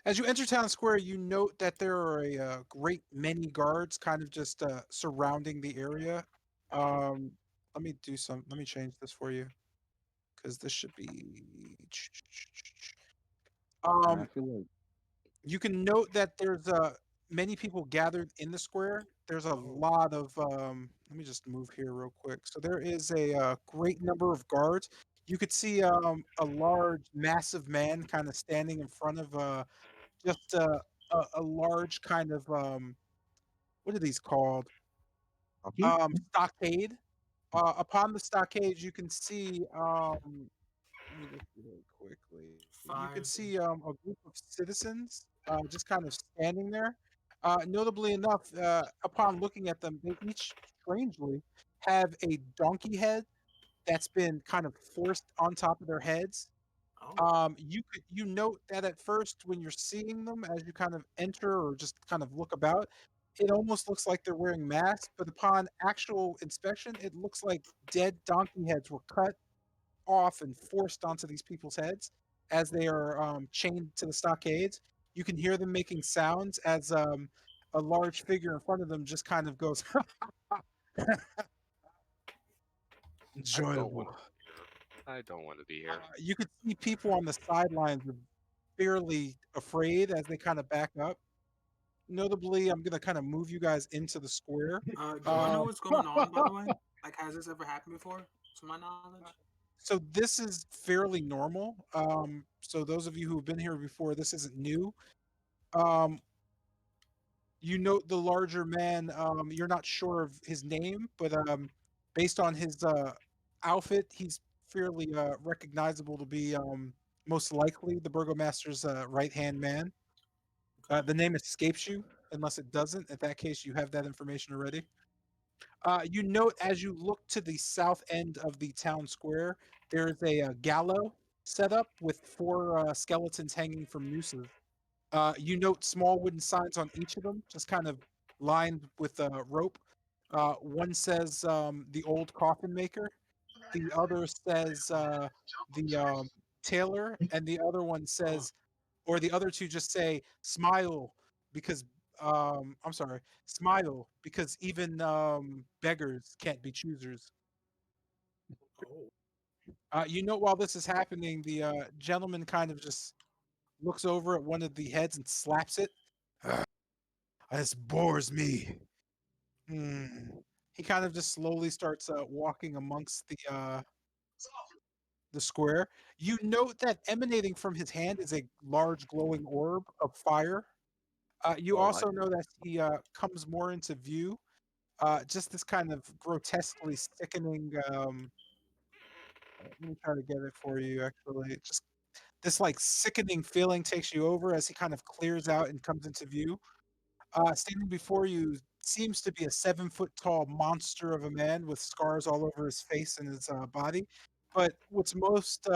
as you enter town square, you note that there are a great many guards kind of just surrounding the area. Let me do some. Let me change this for you because this should be. I Um, feel like you can note that there's many people gathered in the square. There's a Oh. lot of let me just move here real quick. So there is a great number of guards. You could see a large, massive man kind of standing in front of just a large kind of what are these called? Okay. Stockade. Upon the stockade, you can see let me just really quickly. You could 5. see a group of citizens just kind of standing there. Notably enough, upon looking at them, they each strangely have a donkey head that's been kind of forced on top of their heads. Oh. You note that at first when you're seeing them as you kind of enter or just kind of look about, it almost looks like they're wearing masks, but upon actual inspection, it looks like dead donkey heads were cut off and forced onto these people's heads as they are chained to the stockades. You can hear them making sounds as a large figure in front of them just kind of goes I don't enjoyable. want to be here. I don't want to be here. You could see people on the sidelines are fairly afraid as they kind of back up. Notably, I'm gonna kind of move you guys into the square. Do I know what's going on, by the way? Like, has this ever happened before, to my knowledge? So this is fairly normal. So those of you who have been here before, this isn't new. Um, you note the larger man. You're not sure of his name, but based on his outfit, he's fairly recognizable to be most likely the burgomaster's right hand man. The name escapes you unless it doesn't. In that case, you have that information already. You note as you look to the south end of the town square, there's a gallows set up with 4 skeletons hanging from nooses. You note small wooden signs on each of them, just kind of lined with rope. One says the old coffin maker, the other says the tailor, and the other one says, or the other two just say smile because I'm sorry, smile because even beggars can't be choosers. Oh. You know, while this is happening, the gentleman kind of just looks over at one of the heads and slaps it. This bores me. Hmm. He kind of just slowly starts walking amongst the square. You note that emanating from his hand is a large glowing orb of fire. You Oh, I also know that he comes more into view. Just this kind of grotesquely sickening. Let me try to get it for you. Actually, just This like sickening feeling takes you over as he kind of clears out and comes into view. Standing before you seems to be a 7 foot tall monster of a man with scars all over his face and his body. But what's most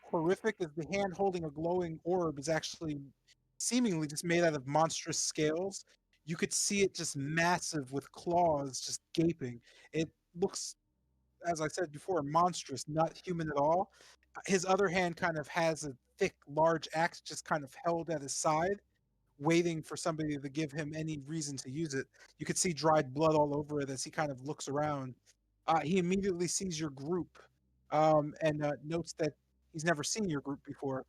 horrific is the hand holding a glowing orb is actually seemingly just made out of monstrous scales. You could see it just massive with claws just gaping. It looks, as I said before, monstrous, not human at all. His other hand kind of has a thick, large axe just kind of held at his side, waiting for somebody to give him any reason to use it. You could see dried blood all over it as he kind of looks around. He immediately sees your group and notes that he's never seen your group before,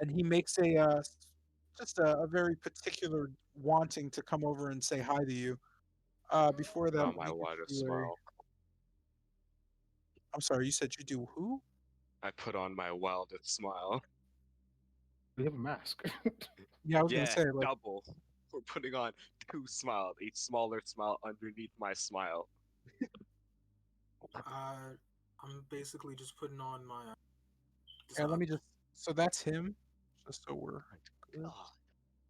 and he makes just a very particular wanting to come over and say hi to you. Before that, Oh, let my me get widest you a. smile. I'm sorry, you said you do who? I put on my wildest smile. We have a mask. Yeah, I was gonna Yeah, say like double. We're putting on 2 smiles, each smaller smile underneath my smile. I'm basically just putting on my. and let me just so that's him. Just so we're good. God,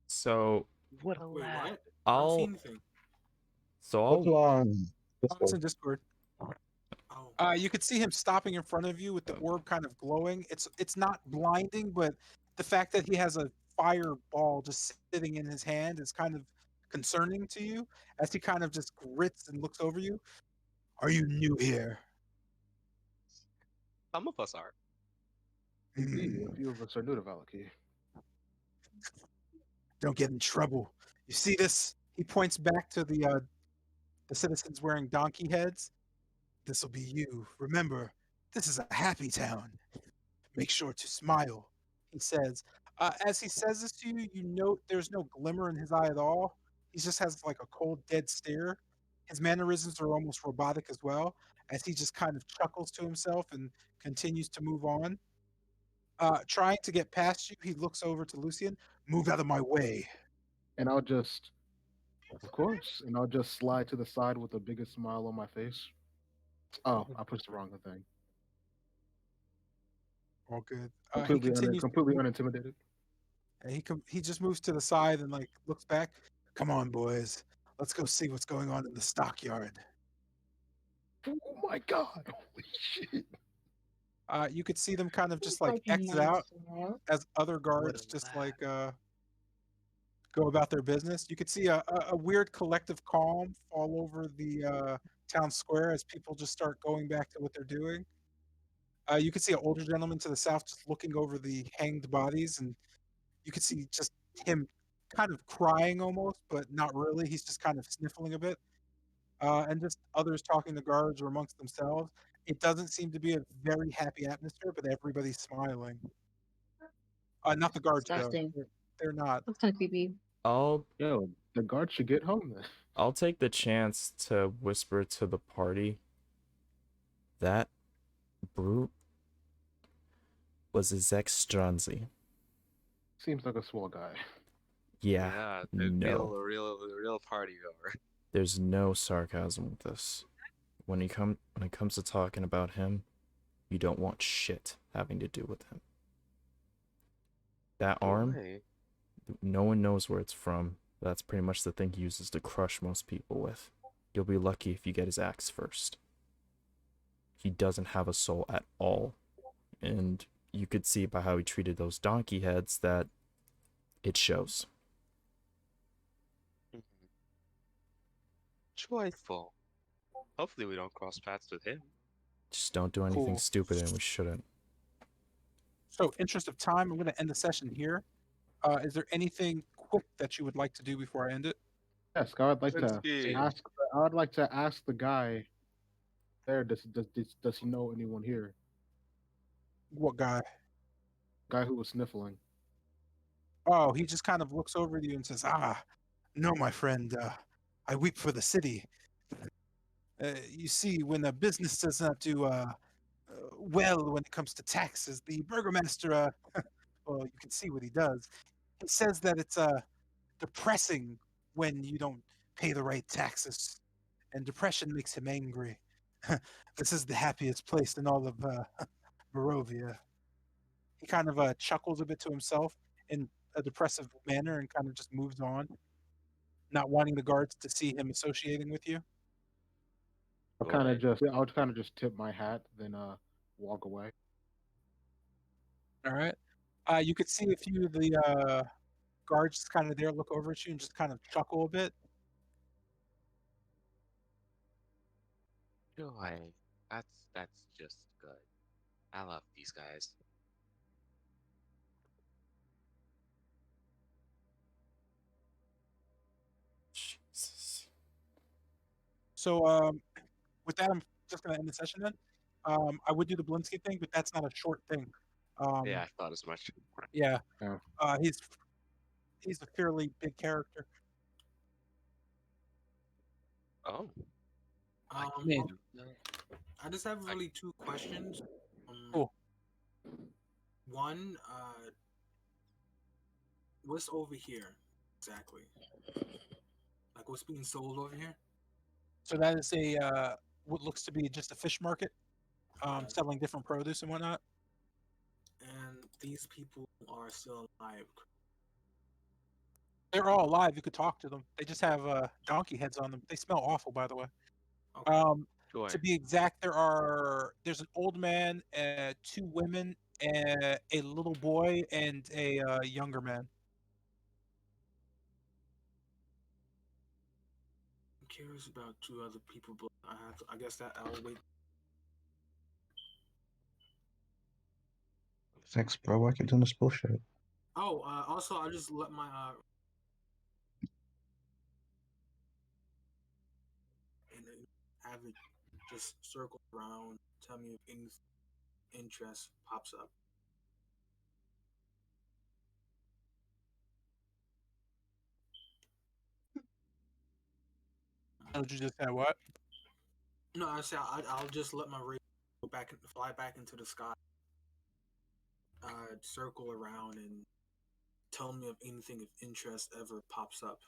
So what a Wait, lad. what? I don't see I'll anything. so Hold I'll on. Oh, it's in Discord. Oh, You could see him stopping in front of you with the orb kind of glowing. It's not blinding, but the fact that he has a fireball just sitting in his hand is kind of concerning to you as he kind of just grits and looks over you. Are you new here? Some of us are. Indeed, Hmm, a few of us are new to Valaki. don't get in trouble. You see this? He points back to the citizens wearing donkey heads. This will be you. Remember, this is a happy town. Make sure to smile, he says. As he says this to you, you note there's no glimmer in his eye at all. He just has like a cold, dead stare. His mannerisms are almost robotic as well, as he just kind of chuckles to himself and continues to move on. Trying to get past you, he looks over to Lucian. Move out of my way. And I'll just, of course, and I'll just slide to the side with the biggest smile on my face. Oh, I pushed the wrong thing. All good. He Completely, continues. completely unintimidated. And he just moves to the side and like looks back. Come on, boys. Let's go see what's going on in the stockyard. Oh my god! Holy shit! You could see them kind of just Seems like like a exit nice out smile. as other What guards a just lad. like go about their business. You could see a weird collective calm fall over the town square as people just start going back to what they're doing. You could see an older gentleman to the south just looking over the hanged bodies, and you could see just him kind of crying almost, but not really. He's just kind of sniffling a bit, and just others talking to guards or amongst themselves. It doesn't seem to be a very happy atmosphere, but everybody's smiling. Not the guards though. Disgusting. They're not. That's kind of creepy. I'll Yo, the guard should get home then. I'll take the chance to whisper to the party that brute was Ezek Stranzi. Seems like a swell guy. Yeah, Yeah, no. a real party goer. There's no sarcasm with this. When it comes to talking about him, you don't want shit having to do with him. That arm, Why? no one knows where it's from. That's pretty much the thing he uses to crush most people with. You'll be lucky if you get his axe first. He doesn't have a soul at all. And you could see by how he treated those donkey heads that it shows. Mhm. Joyful. Hopefully we don't cross paths with him. Just don't do anything Cool. stupid, and we shouldn't. So, interest of time, I'm going to end the session here. Is there anything quick that you would like to do before I end it? Yes, I would like to Linsky. ask. I would like to ask the guy there. Does he know anyone here? What guy? Guy who was sniffling. Oh, he just kind of looks over at you and says, "Ah, no, my friend. I weep for the city. You see, when a business does not do well when it comes to taxes, the burgomaster, well, you can see what he does. He says that it's depressing when you don't pay the right taxes, and depression makes him angry. This is the happiest place in all of Barovia." he kind of chuckles a bit to himself in a depressive manner and kind of just moves on, not wanting the guards to see him associating with you. I'll kind of just tip my hat, then walk away. All right. You could see a few of the guards just kind of there look over at you and just kind of chuckle a bit. Joy. That's just good. I love these guys. Jesus. So with that, I'm just gonna end the session then. I would do the Blinsky thing, but that's not a short thing. Yeah, I thought as much. Yeah. Yeah. He's a fairly big character. Um, Man. I just have really two questions. Cool. One, what's over here exactly? Like, what's being sold over here? So that is a what looks to be just a fish market, selling different produce and whatnot. And these people are still alive. They're all alive. You could talk to them. They just have donkey heads on them. They smell awful, by the way. Okay. Joy. To be exact, there's an old man, two women, a little boy, and a younger man. I'm curious about two other people, but I guess that I'll wait. Thanks, bro. Why keep doing this bullshit? Oh, also, I'll just let my and then have it just circle around. Tell me if any interest pops up. How did you just say what? No, I say I'll just let my ray go back, fly back into the sky, circle around, and tell me if anything of interest ever pops up,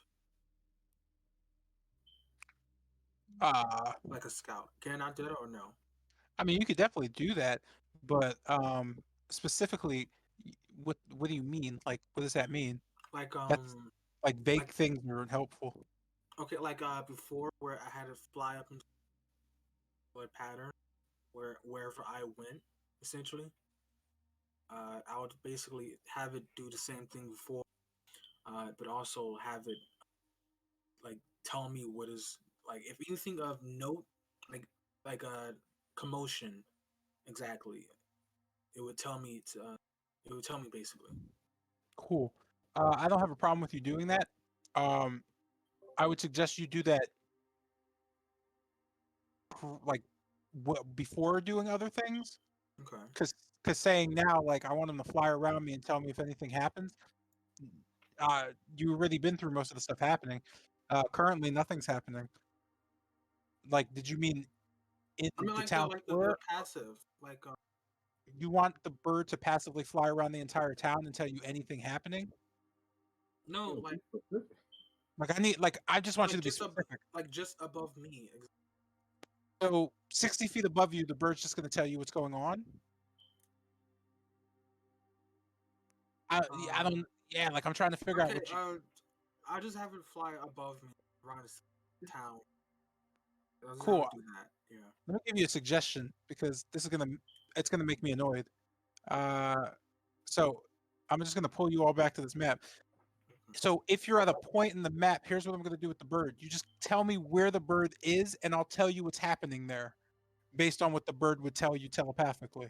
like a scout. Can I do that or no? I mean, you could definitely do that, but specifically, what do you mean? Like, what does that mean? Like That's like vague like- things are helpful. okay, like before where I had to fly up into a pattern wherever I went, essentially. I would basically have it do the same thing before, but also have it like tell me what is like if anything of note, like a commotion, exactly. It would tell me to. It would tell me basically. Cool. I don't have a problem with you doing that. I would suggest you do that like before doing other things, Okay. because saying now like I want them to fly around me and tell me if anything happens. You've already been through most of the stuff happening. Currently, nothing's happening. Like, did you mean in I mean, the like town the square? passive, like You want the bird to passively fly around the entire town and tell you anything happening? no, Like I just want you to be just specific. like just above me. So 60 feet above you, the bird's just going to tell you what's going on. I don't. Yeah, like I'm trying to figure out Okay, what you. I just have it fly above me around this town. I'll just Cool. have it do that. Yeah. Let me give you a suggestion because it's gonna make me annoyed. So I'm just gonna pull you all back to this map. So if you're at a point in the map, here's what I'm gonna do with the bird. You just tell me where the bird is, and I'll tell you what's happening there, based on what the bird would tell you telepathically.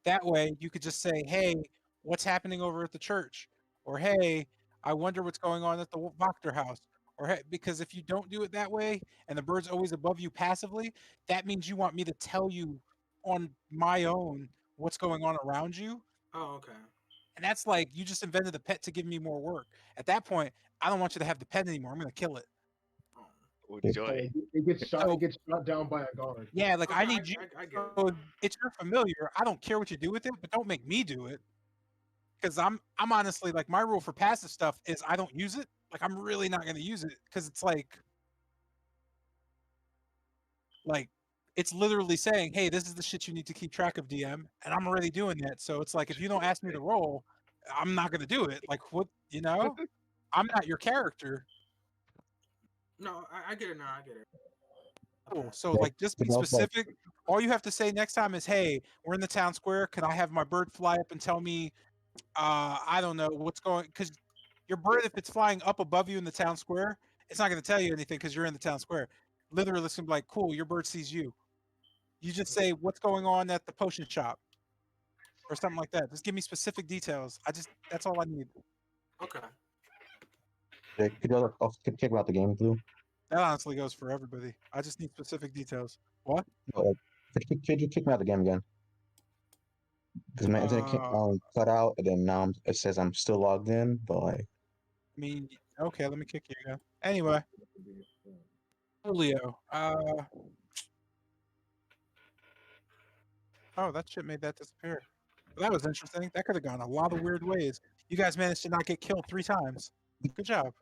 That way, you could just say, "Hey, what's happening over at the church?" Or, "Hey, I wonder what's going on at the Wachter house." Or, "Hey," because if you don't do it that way, and the bird's always above you passively, that means you want me to tell you on my own what's going on around you. Oh, okay. And that's like you just invented a pet to give me more work. At that point, I don't want you to have the pet anymore. I'm gonna kill it. Oh. Oh, Yeah. Joy. It gets shot. So- It gets shot down by a guard. Yeah, like I Okay, need you. I get it. So it's your familiar. I don't care what you do with it, but don't make me do it. Because I'm honestly like my rule for passive stuff is I don't use it. Like I'm really not gonna use it because it's like it's literally saying, "Hey, this is the shit you need to keep track of, DM," and I'm already doing that. So it's like, if you don't ask me to roll, I'm not gonna do it. Like, what? I'm not your character. No, I get it now. I get it. Cool. Okay. So Yeah, like, just be but also, like, specific. All you have to say next time is, "Hey, we're in the town square. Can I have my bird fly up and tell me, I don't know what's going?" Because your bird, if it's flying up above you in the town square, it's not gonna tell you anything because you're in the town square. Literally, it's gonna be like, "Cool, your bird sees you." You just say, "What's going on at the potion shop?" or something like that. Just give me specific details. That's all I need. Okay. could you also kick me out the game, Blue? That honestly goes for everybody. I just need specific details. What? No, like, could you kick me out the game again? Because my internet Uh, cut out, and then now it says I'm still logged in, but like, I mean, okay, let me kick you again. Anyway, Julio. Oh, that shit made that disappear. Well, that was interesting. That could have gone a lot of weird ways. You guys managed to not get killed 3 times. Good job.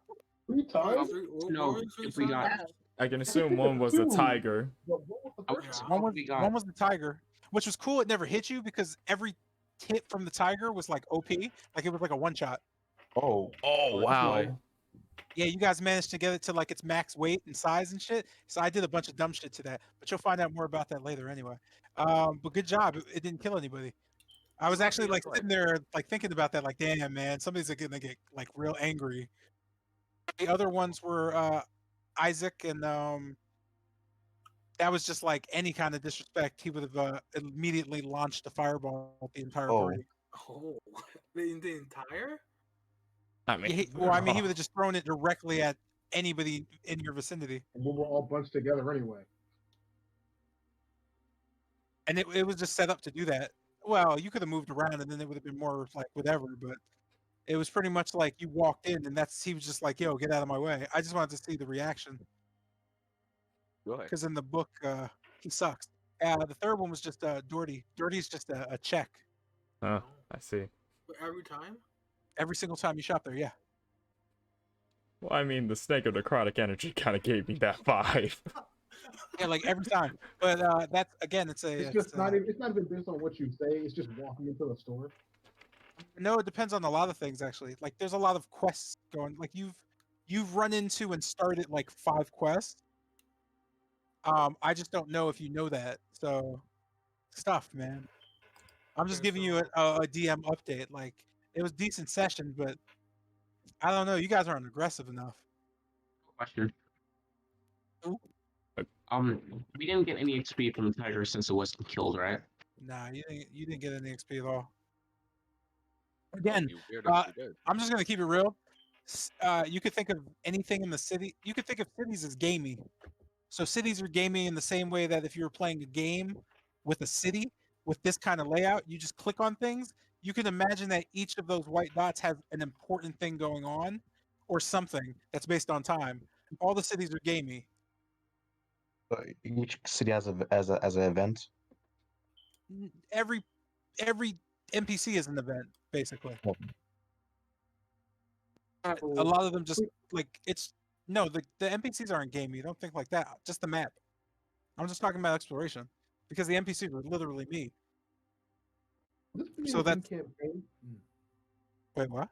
3 Wait, times? what No, were three if we got, times? Wow. I can assume one was the 2. tiger. But what was the I first was, Yeah. one? One was we one got, was the tiger, which was cool. It never hit you because every hit from the tiger was like OP. Like, it was like a one shot. oh, Oh Oh, that's wow. cool. Yeah, you guys managed to get it to like its max weight and size and shit. So I did a bunch of dumb shit to that, but you'll find out more about that later anyway. But good job. It didn't kill anybody. I was actually like sitting there like thinking about that, like, damn man, somebody's gonna get like real angry. The other ones were Isaac, and that was just like any kind of disrespect. He would have immediately launched a fireball at the entire oh, party. Oh, the entire? I Yeah, mean, well, I mean, he would have just thrown it directly at anybody in your vicinity. And we were all bunched together anyway. And it was just set up to do that. Well, you could have moved around, and then it would have been more like whatever. But it was pretty much like you walked in, and he was just like, "Yo, get out of my way." I just wanted to see the reaction Go ahead. because in the book, he sucks. The third one was just Doherty. Doherty's just a check huh, I see. But every time? every single time you shop there. Yeah, Well, I mean, the snake of necrotic energy kind of gave me that vibe. yeah, like every time. But that's again, It's just not even. It's not even based on what you say. It's just walking into the store. no, it depends on a lot of things actually. Like, there's a lot of quests going. Like, you've run into and started like 5 quests. I just don't know if you know that. So, stuff, man. I'm just Okay, giving you a DM update. Like, it was decent session, but I don't know. You guys aren't aggressive enough. question. Ooh. We didn't get any XP from the tiger since it wasn't killed, right? Nah, you didn't get any XP at all. That'd Again, be weird if you did. I'm just gonna keep it real. You could think of anything in the city. You could think of cities as gamey. So cities are gamey in the same way that if you were playing a game with a city with this kind of layout, you just click on things. You can imagine that each of those white dots has an important thing going on, or something that's based on time. All the cities are gamey. but each city has as an event. Every NPC is an event, basically. Oh, A lot of them just like it's no, the NPCs aren't gamey. Don't think like that. Just the map. I'm just talking about exploration because the NPCs are literally me. Will this be So an that's in-campaign? wait, what?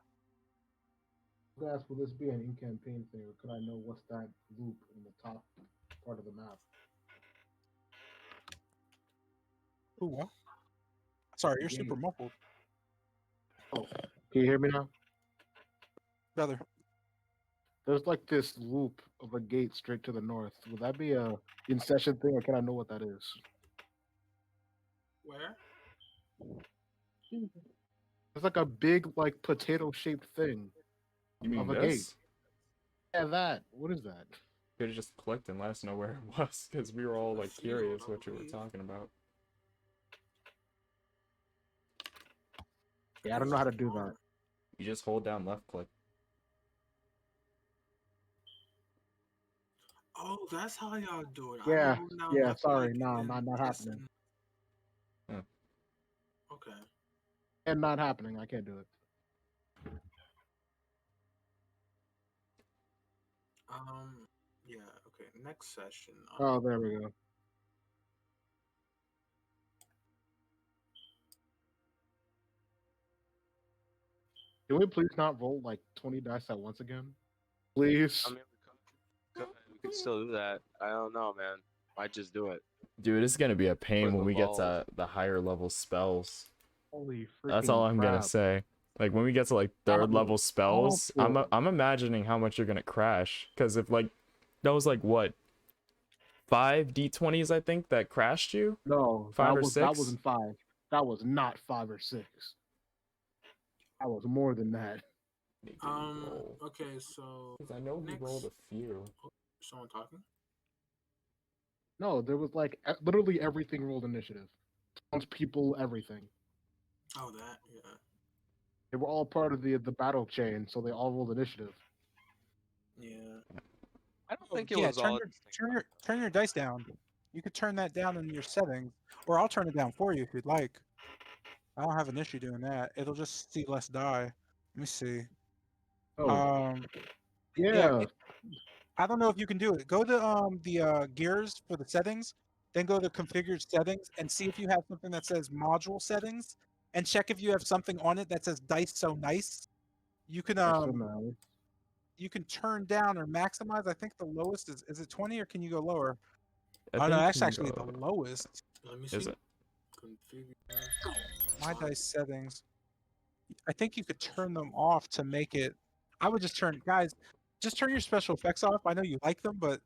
I was asked, will this be an in-campaign thing, or could I know what's that loop in the top part of the map? Who what? Sorry, you're Yeah. super muffled, Oh, can you hear me now? brother. There's like this loop of a gate straight to the north. Will that be a in-session thing, or can I know what that is? Where? Jesus. It's like a big, like potato-shaped thing. You mean Of a this? gate. Yeah, that. What is that? Could have just clicked and let us know where it was, because we were all like curious what you were talking about. Yeah, I don't know how to do that. You just hold down left click. Oh, that's how y'all do it. Yeah, I now yeah. left Sorry, click no, and not this happening. and- Okay. And not happening. I can't do it. Yeah. Okay. Next session. Oh, there we go. Can we please not roll like 20 dice at once again? Please. I mean, we could still do that. I don't know, man. Might just do it. Dude, it's gonna be a pain For when the we get balls. to the higher level spells. Holy freaking That's all I'm gonna crap. say. Like when we get to like third That level was spells, awful. I'm imagining how much you're gonna crash. Cause if like that was like what 5 d20s I think that crashed you. No, 5 or that 6? wasn't 5. That was not 5 or 6. That was more than that. Okay, so Because I know he next- rolled a few. someone talking? No, there was like literally everything rolled initiative. Townspeople, everything. Oh, that, yeah. They were all part of the battle chain, so they all rolled initiative. Yeah. I don't think it Yeah, was turn all. turn your dice down. You could turn that down in your settings, or I'll turn it down for you if you'd like. I don't have an issue doing that. It'll just see less die. Let me see. Oh, Yeah, yeah. I don't know if you can do it. Go to the gears for the settings, then go to configured settings and see if you have something that says module settings, and check if you have something on it that says dice so nice. You can So nice. you can turn down or maximize. I think the lowest is it 20 or can you go lower? I Oh no, think that's you actually go- the lowest. Let me see. Is it? Configure. My dice settings. I think you could turn them off to make it. I would just turn guys, just turn your special effects off. I know you like them, but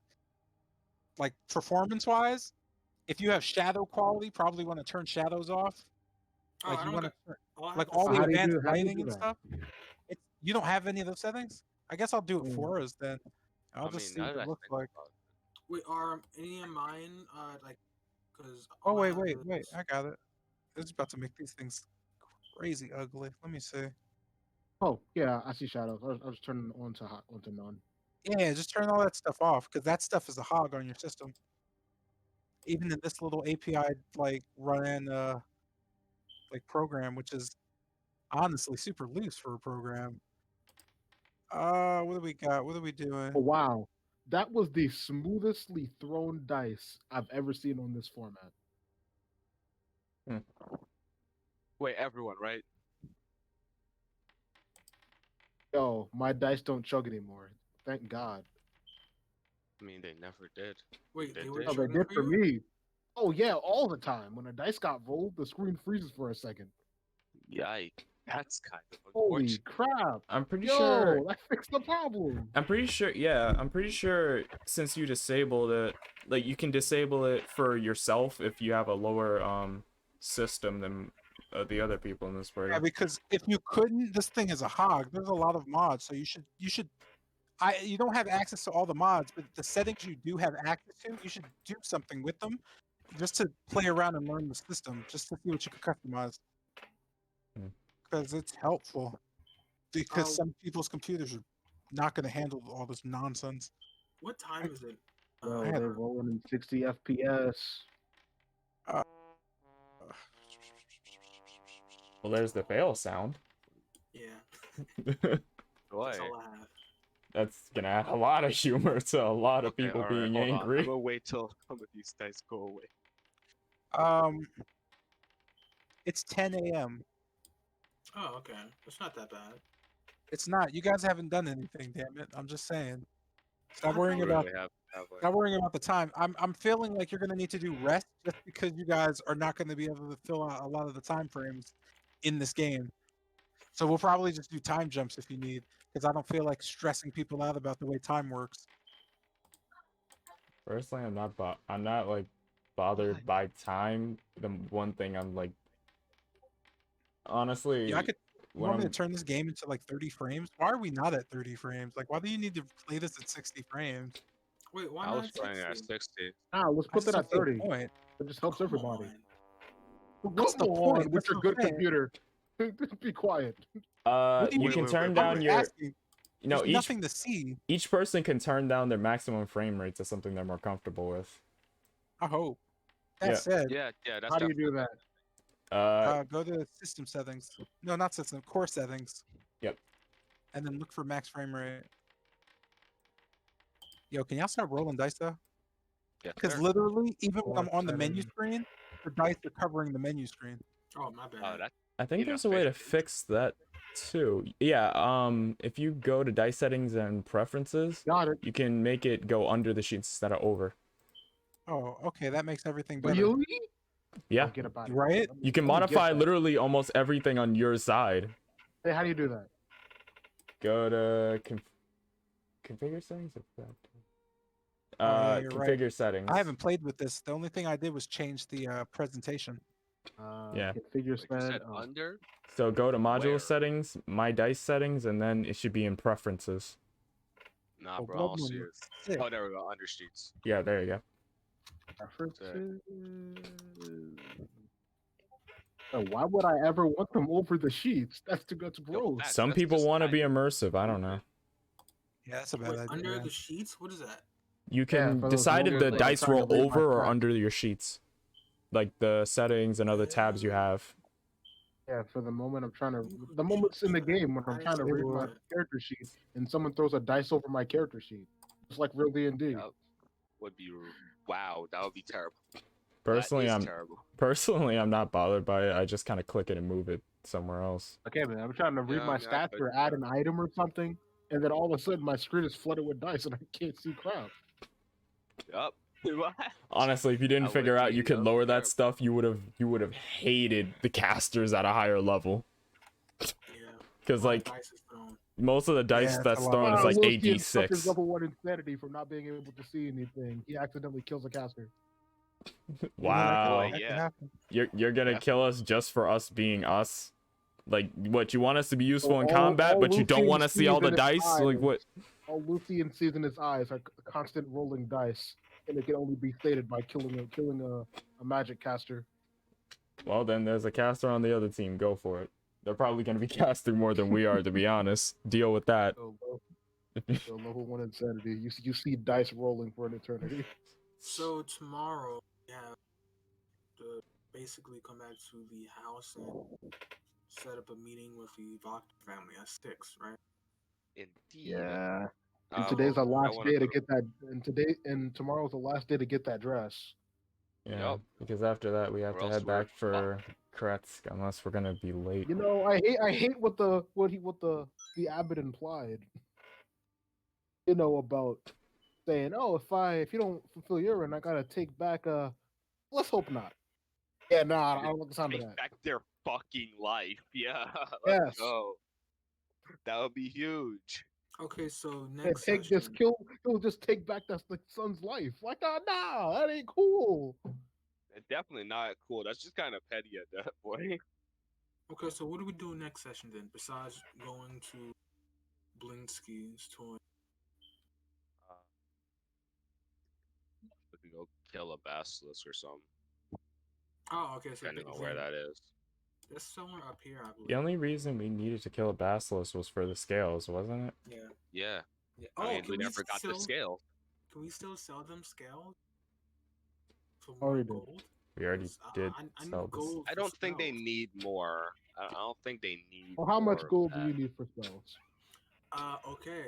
like performance wise, if you have shadow quality, probably want to turn shadows off. Oh, Like I you don't want got, to all I have like to all say- the How do you advanced do- how do you lighting do and that? stuff. You don't have any of those settings. I guess I'll do it Mm. for us then. I'll I just mean, see now what that it I looks think like. about it. Wait, are any of mine, like, because. Oh wait, I got it. This is about to make these things crazy ugly. Let me see. Oh, yeah, I see shadows. I was turning on to hot, onto none. Yeah, just turn all that stuff off because that stuff is a hog on your system. Even in this little API like run like program, which is honestly super loose for a program. What do we got? What are we doing? Oh, wow. That was the smoothestly thrown dice I've ever seen on this format. Wait, everyone, right? Yo, my dice don't chug anymore. Thank God. I mean, they never did. Wait, Did they were they? Oh, they chugging did for you? me. Oh, yeah, all the time. When a dice got rolled, the screen freezes for a second. Yikes. That's kind of Holy unfortunate. crap. I'm pretty Yo, sure. that fixed the problem. I'm pretty sure. Yeah, I'm pretty sure since you disabled it, like you can disable it for yourself if you have a lower system than the other people in this party. Yeah, because if you couldn't, this thing is a hog. There's a lot of mods, so you should. You don't have access to all the mods, but the settings you do have access to, you should do something with them, just to play around and learn the system, just to see what you can customize. Hmm. Because it's helpful. Because Oh. some people's computers are not going to handle all this nonsense. What time is it? Yo, had- they're rolling in 60 FPS. Uh, Well, there's the fail sound. Yeah, Boy. that's all I have. That's gonna add a lot of humor to a lot of Okay, people alright, being hold on. angry. I'm gonna wait till some of these dice go away. It's 10 a.m. Oh, okay. It's not that bad. It's not. You guys haven't done anything, damn it. I'm just saying. Stop I worrying thought- about. Really have like, Stop worrying about the time. I'm feeling like you're gonna need to do rest just because you guys are not gonna be able to fill out a lot of the time frames in this game. So we'll probably just do time jumps if you need, because I don't feel like stressing people out about the way time works. Personally, I'm not like bothered by time. The one thing I'm like, honestly, Yeah, I could. You when want me I'm to turn this game into like 30 frames? Why are we not at 30 frames? Like, why do you need to play this at 60 frames? Wait, why I not was at playing at 60? 60. Ah, let's I put just that at don't see a 30. point. It just helps Come everybody. on. What's Come the on, point? with That's your the good thing. computer. Be quiet. What do you Wait, can wait, turn wait, down wait. your, asking? you know, There's each nothing to see. person can turn down their maximum frame rate to something they're more comfortable with. I hope. That Yeah. said, Yeah, that's How do you do definitely- that? go to system settings. No, not system. Core settings. Yep. And then look for max frame rate. Yo, can y'all start rolling dice though? Yeah, Because sir. literally, even when I'm Core on the menu settings. screen, the dice are covering the menu screen. Oh, my bad. Oh, that's I think there's a way to fix that 2. Yeah, if you go to dice settings and preferences, Got it. you can make it go under the sheets instead of over. Oh, okay, that makes everything better. Really? Yeah. Oh, get about it. Right? Let me- You can let me get modify that. literally almost everything on your side. Hey, how do you do that? Go to configure settings. Yeah, you're right. Configure settings. I haven't played with this. The only thing I did was change the presentation. Yeah. Configure Like you spend. said, under. So go to module Where? settings, my dice settings, and then it should be in preferences. Nah, Oh, bro. I'll blood see moon. it. Sick. Oh, there we go. Under sheets. Yeah, there you go. Preferences. Oh, why would I ever want them over the sheets? That's gross. facts. Some That's people just want to how be you immersive. I don't move know. it. Yeah, that's a bad Wait, idea. under yeah. the sheets? What is that? You Yeah, can for those decide if moments the when I'm dice trying to roll read my over or text. under your sheets. Like the settings and other tabs you have. Yeah, for the moment the moments in the game when I'm trying to read my character sheet and someone throws a dice over my character sheet. It's like real D&D. Yep. Would be wow. That would be terrible. Personally, that is I'm terrible. I'm not bothered by it. I just kind of click it and move it somewhere else. Okay, man, I'm trying to read Yeah, my I mean, I stats could or do add that. an item or something, and then all of a sudden my screen is flooded with dice and I can't see crap. Yup. What? Honestly, if you didn't That would figure out be- you could that would be lower that terrible. stuff, you would have hated the casters at a higher level. Yeah. Because All the like dice is thrown. most of the dice Yeah, it's that's a lot. thrown is like Lucian suffers AD6. level 1 insanity from not being able to see anything. He accidentally kills a caster. Wow. That can yeah. happen. You're gonna kill us just for us being us? Like what, you want us to be useful in combat, but you don't Lucian want to see all sees the in his dice? Like what? All Lucian sees in his eyes are constant rolling dice, and it can only be stated by killing a magic caster. Well, then there's a caster on the other team. Go for it. They're probably gonna be casting more than we are, to be honest. Deal with that. So level 1 insanity. You see dice rolling for an eternity. So tomorrow we have to basically come back to the house and set up a meeting with the Voctor family at 6, right? Indeed. Yeah. I And today's the will- I last wanna day to go get that. And tomorrow's the last day to get that dress. Yeah, Yup. because after that we have Or to else head we're back for Kretsk, unless we're gonna be late. You know, I hate what the abbot implied. You know, about saying, oh, if you don't fulfill your end, I gotta take back let's hope not. Yeah, nah, I don't like the sound of take that. back their fucking life. Yeah. Yes. Let's go. That would be huge. Okay, so Yeah, next take this session, he'll just take back the son's life. Like, nah, that ain't cool. Definitely not cool. That's just kind of petty at that point. Okay, so what do we do next session then? Besides going to Blinsky's toy. We could go kill a basilisk or something, Oh, okay, so depending on where that is. That's somewhere up here, I believe. The only reason we needed to kill a basilisk was for the scales, wasn't it? Yeah. Yeah. Yeah. I Oh, mean, can we we never got the still scale. Can we still sell them scales for Already more did. gold? We already 'Cause did I sell need this. gold. I for don't think they spells. need more. I don't think they need. Well, how much more of gold do that. you need for spells? Okay.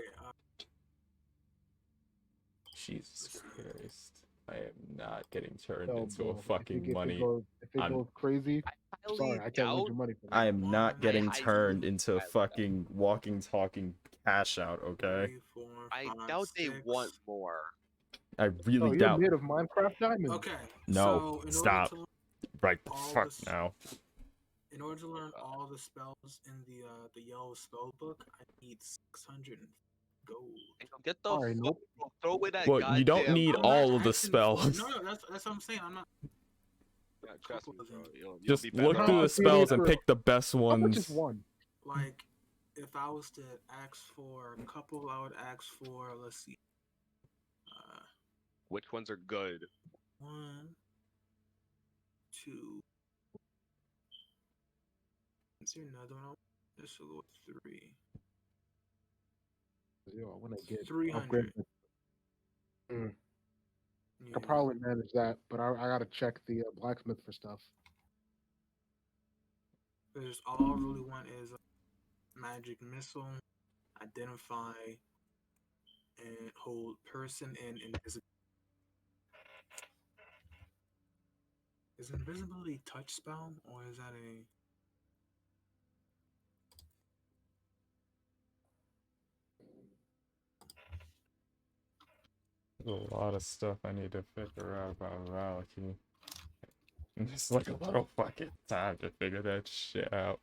Jesus Christ. I am not getting turned No, into bro. a fucking money. If it I'm- goes crazy, Highly sorry, I can't doubt. lend you money for that. I am not One, getting I- turned into a I- fucking walking, talking cash out, okay? 3, 4, I 5, doubt they 6. want more. I Oh, really you're doubt. made of Minecraft diamonds. Okay. No, so in stop. Order to, Right the all fuck this- now. in order to learn all the spells in the yellow spell book, I need 600 gold. Get the Alright, nope. throw away that. Well, you don't goddamn- need I'm not all of the asking for- spells. No, that's what I'm saying. I'm not. Yeah, trust me, couple of bro. them. You'll Just be look better through the off. spells and for- pick the best How much is ones. one? Like, if I was to ask for a couple, I would ask for, let's see, Which ones are good? 1, 2. Is there another one? This will go with 3. Yo, I want to get 300. upgrade. I Yeah. could probably manage that, but I gotta check the blacksmith for stuff. Because all I really want is a magic missile, identify, and hold person and invisibility. Is invisibility touch spell or is that a? There's a lot of stuff I need to figure out about Valky. It's like a lot of fucking time to figure that shit out.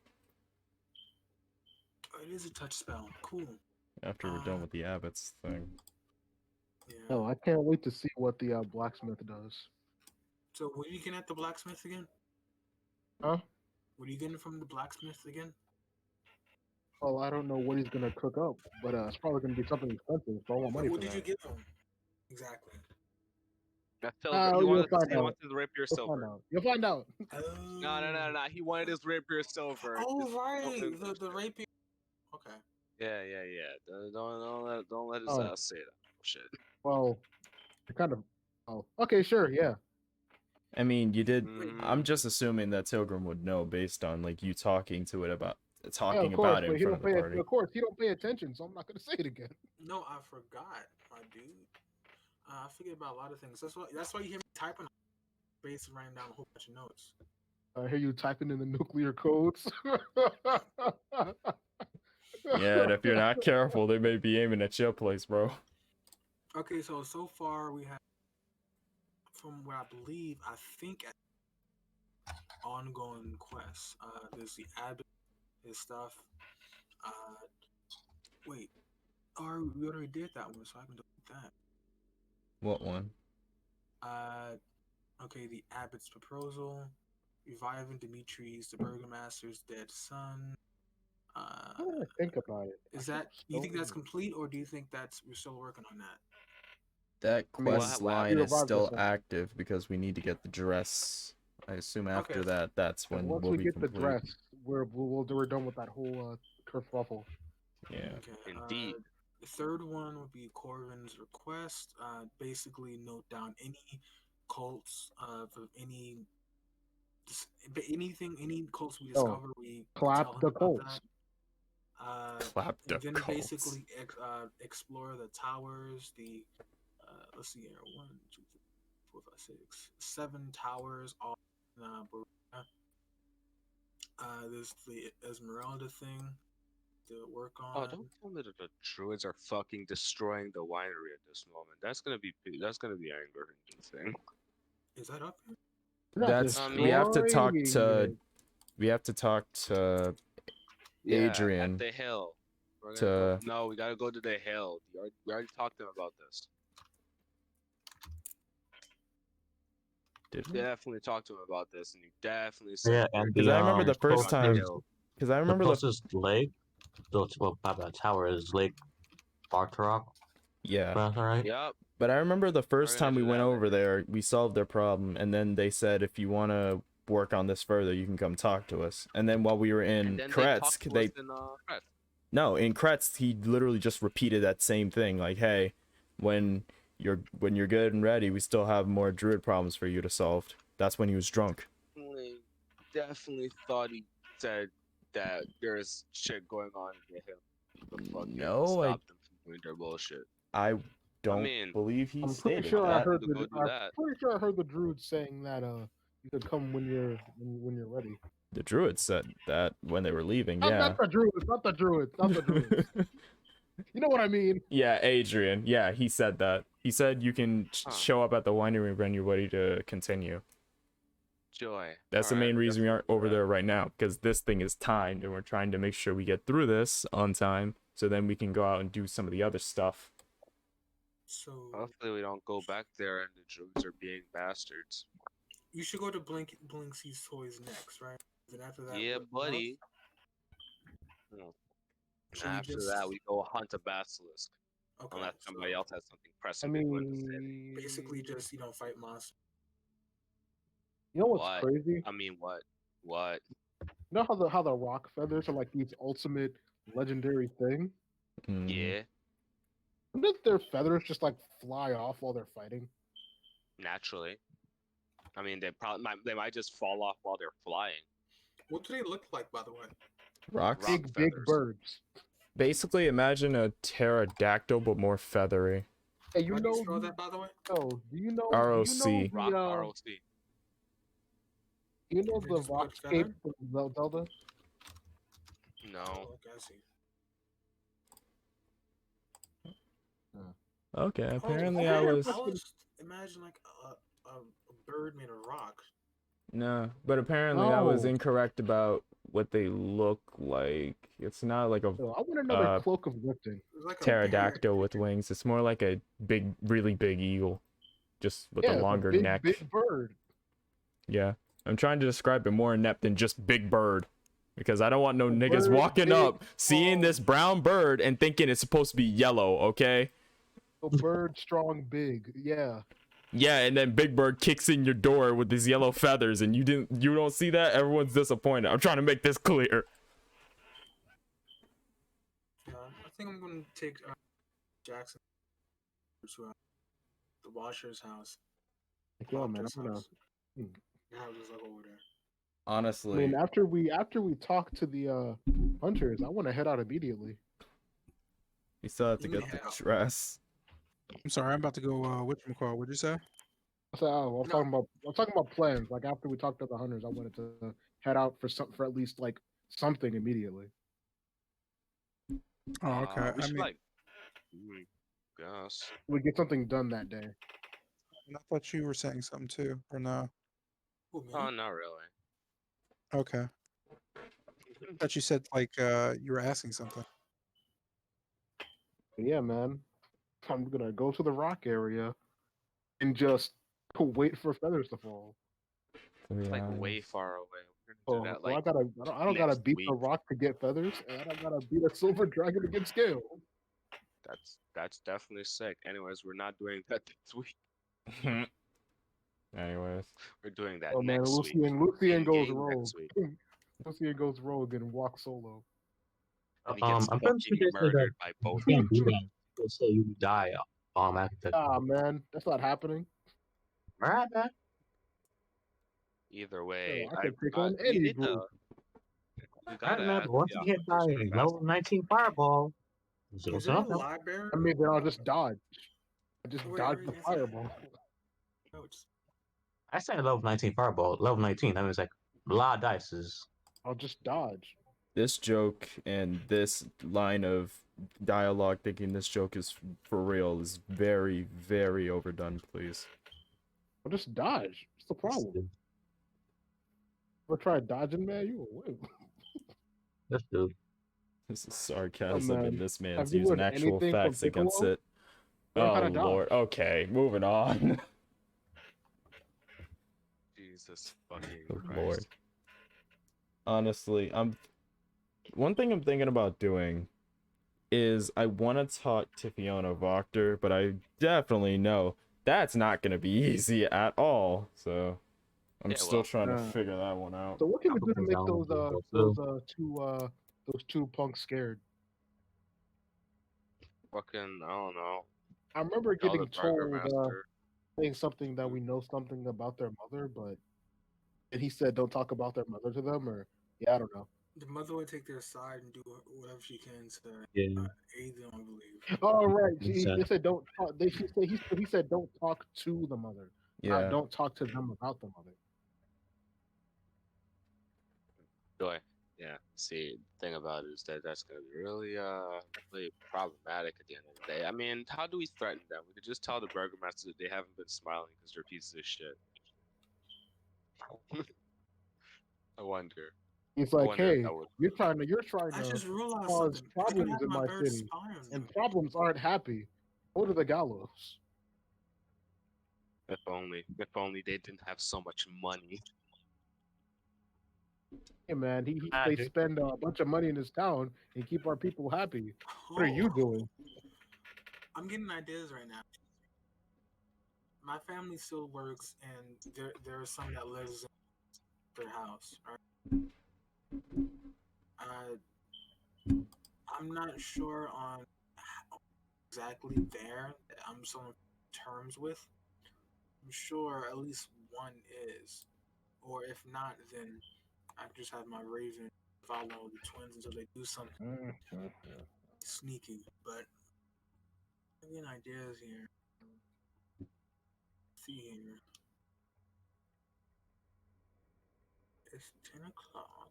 Oh, it is a touch spell. Cool. After we're done with the Abbots thing. Yeah. Oh, I can't wait to see what the blacksmith does. So, what are you getting at the blacksmith again? Huh? What are you getting from the blacksmith again? Well, I don't know what he's gonna cook up, but it's probably gonna be something expensive. So I want money What for did you that. give him? Exactly. That silver. He You'll wanted. find He out. wanted his rapier You'll find silver. out. You'll find out. No. He wanted his rapier silver. Oh, Just right. The rapier. Okay. Yeah. Don't let his Oh. ass say that shit. Well, it kind of. Oh, okay, sure, yeah. I mean, you did. Mm. I'm just assuming that Tilgrim would know based on like you talking to it about Yeah, talking of course, about it but in he front don't of the pay. party. Of course, he don't pay attention, so I'm not gonna say it again. No, I forgot, my dude. I forget about a lot of things. That's why you hear me typing, basically writing down a whole bunch of notes. I hear you typing in the nuclear codes. Yeah, and if you're not careful, they may be aiming at your place, bro. Okay, so far we have, from what I believe, I think ongoing quests. There's the abbot, his stuff. Wait, we already did that one, so I can delete that. What one? Okay, the abbot's proposal, reviving Dimitri's, the burgomaster's dead son. I'm gonna think about it. Is that, you think that's complete, or do you think we're still working on that? That I mean, quest what line is happened? still active because we need to get the dress. I assume after Okay. that, that's when Once we'll we be get complete. the dress, we're done with that whole kerfuffle. Yeah. Okay. Indeed. The third one would be Corvin's request. Basically, note down any cults for any cults we discover. We Clap tell him the about cults. that. Clap the And then cults. basically explore the towers. The let's see here, 1, 2, 3, 4, 5, 6, 7 towers. All in Barovia. There's the Esmeralda thing to work on. Oh, don't tell me that the druids are fucking destroying the winery at this moment. That's gonna be anger-inducing thing. Is that up here? That's we have to talk to Yeah, Adrian at the hill. No, we gotta go to the hill. We already talked to him about this. Did we? Definitely talked to him about this, and he definitely said. Yeah, and Because I remember the first time. Because I remember the closest lake, tower is Lake Bartarok. Yeah. Right? Yep. But I remember the first We're time gonna we do went that over there, we solved their problem, and then they said if you want to work on this further, you can come talk to us. And then while we were in Kretsk, in Kretsk, he literally just repeated that same thing, like, "Hey, when you're good and ready, we still have more druid problems for you to solve." That's when he was drunk. Definitely thought he said that there's shit going on with him. No, stop them from doing their bullshit. I don't believe he I'm stated pretty sure that. I heard the druid saying that you could come when you're ready. The druid said that when they were leaving. Yeah. Not the druids. You know what I mean? Yeah, Adrian. Yeah, he said that. He said you can show up at the winery when you're ready to continue. Joy. That's the main reason we aren't over there right now, because this thing is timed, and we're trying to make sure we get through this on time, so then we can go out and do some of the other stuff. So hopefully we don't go back there and the druids are being bastards. You should go to Blinksy's Toys next, right? Then after that, yeah, buddy. After that, we go hunt a basilisk. Okay, unless somebody else has something pressing. I mean, basically just fight monsters. You know what's crazy? I mean, what? What? You know how the rock feathers are like these ultimate legendary thing? Yeah. Wouldn't their feathers just like fly off while they're fighting? Naturally. I mean, they might just fall off while they're flying. What do they look like, by the way? Rocks? Big birds. Basically, imagine a pterodactyl, but more feathery. Hey, you know spell that, by the way? Oh, do you know ROC. Rock ROC. You know the rockscape from Zelda? No. Oh, okay, I see. Okay, Oh, apparently yeah, I was I was imagine like a bird made of rock. no, but apparently I was No. incorrect about what they look like. It's not like a I want another cloak of lifting. It was like a bear. pterodactyl with wings. It's more like a big, really big eagle, just with a Yeah, it's a longer big, neck. big bird. Yeah, I'm trying to describe it more inept than just big bird, because I don't want no A niggas bird, walking big, up, seeing this strong. brown bird and thinking it's supposed to be yellow. Okay. A bird, strong, big. Yeah. Yeah, and then Big Bird kicks in your door with his yellow feathers, and you don't see that. Everyone's disappointed. I'm trying to make this clear. I think I'm gonna take Jackson to the Washer's house. Like, yo, man, Doctor's I'm gonna. house. Your house is like over there. I Honestly, mean, after we talk to the hunters, I want to head out immediately. you still have to You get the may have- dress. I'm sorry, I'm about to go. Whatchamacallit, what'd you say? So I'm talking about plans. Like after we talked to the hunters, I wanted to head out for at least like something immediately. Oh, okay. We I should mean, like, guess. We get something done that day. I thought you were saying something too, or no? Who, me? Oh, not really. Okay. I thought you said like you were asking something. But yeah, man, I'm gonna go to the rock area and just wait for feathers to fall. To be It's like honest. way far away. We're Oh, gonna do that well, like I don't gotta next beat the week. rock to get feathers, and I don't gotta beat a silver dragon to get scale. That's definitely sick. Anyways, we're not doing that this week. Anyways, We're doing that Oh man, next week. Lucian goes In-game rogue. next week. Lucian goes rogue and walks solo. And he gets I'm pretty sure fucking they say that murdered by both you of can't do you. that. They say you die. After Ah man, that's not happening. right, man. Either Yo, way, I can take I on you any need to group. you All right, gotta man. ask But once the you hit hunters by for level festivals. 19 fireball, so Is there a something. library? I mean, then I'll just dodge. I just Wait, dodge wait, the is it- fireball. No, it's I said level 19 fireball. Level 19. That means like a lot of dices. I'll just dodge. this joke and this line of dialogue, thinking this joke is for real, is very, very overdone. Please. I'll just dodge. What's the problem? Ever tried dodging, man? You will win. Let's do. This is sarcasm, man. and this man's Have you using learned actual anything from facts against Piccolo? it. Learn how Oh to dodge. lord. Okay, moving on. Jesus fucking Oh, Christ. lord. Honestly, one thing I'm thinking about doing is I want to talk to Fiona Voctor, but I definitely know that's not gonna be easy at all. So I'm Yeah, still well, trying to uh, figure that one out. So what can we do to Apple's make down those with those two punks scared? fucking I don't know. I remember Tell the getting burger told master. saying something that we know something about their mother, but and he said don't talk about their mother to them, or yeah, I don't know. the mother would take their side and do whatever she can to Yeah. aid them, I believe. Oh right, Exactly. they said don't talk. He said don't talk to the mother, Yeah. don't talk to them about the mother. Joy. Yeah. See, the thing about it is that that's gonna be really really problematic at the end of the day. I mean, how do we threaten them? We could just tell the burger master that they haven't been smiling because they're pieces of shit. I wonder. He's I like, wonder if hey, that would. you're trying I to just realized cause something. I can problems have in my my bird city, spy on them. and problems aren't happy. Go to the gallows. If only they didn't have so much money. Hey man, they Magic. spend a bunch of money in his town and keep our people happy. What are you doing? I'm getting ideas right now. My family still works, and there are some that lives in their house. Right? I'm not sure on how exactly there that I'm so on terms with. I'm sure at least one is, or if not, then I can just have my raven follow the twins until they do something sneaky. But I'm getting ideas here. See here. It's 10 o'clock.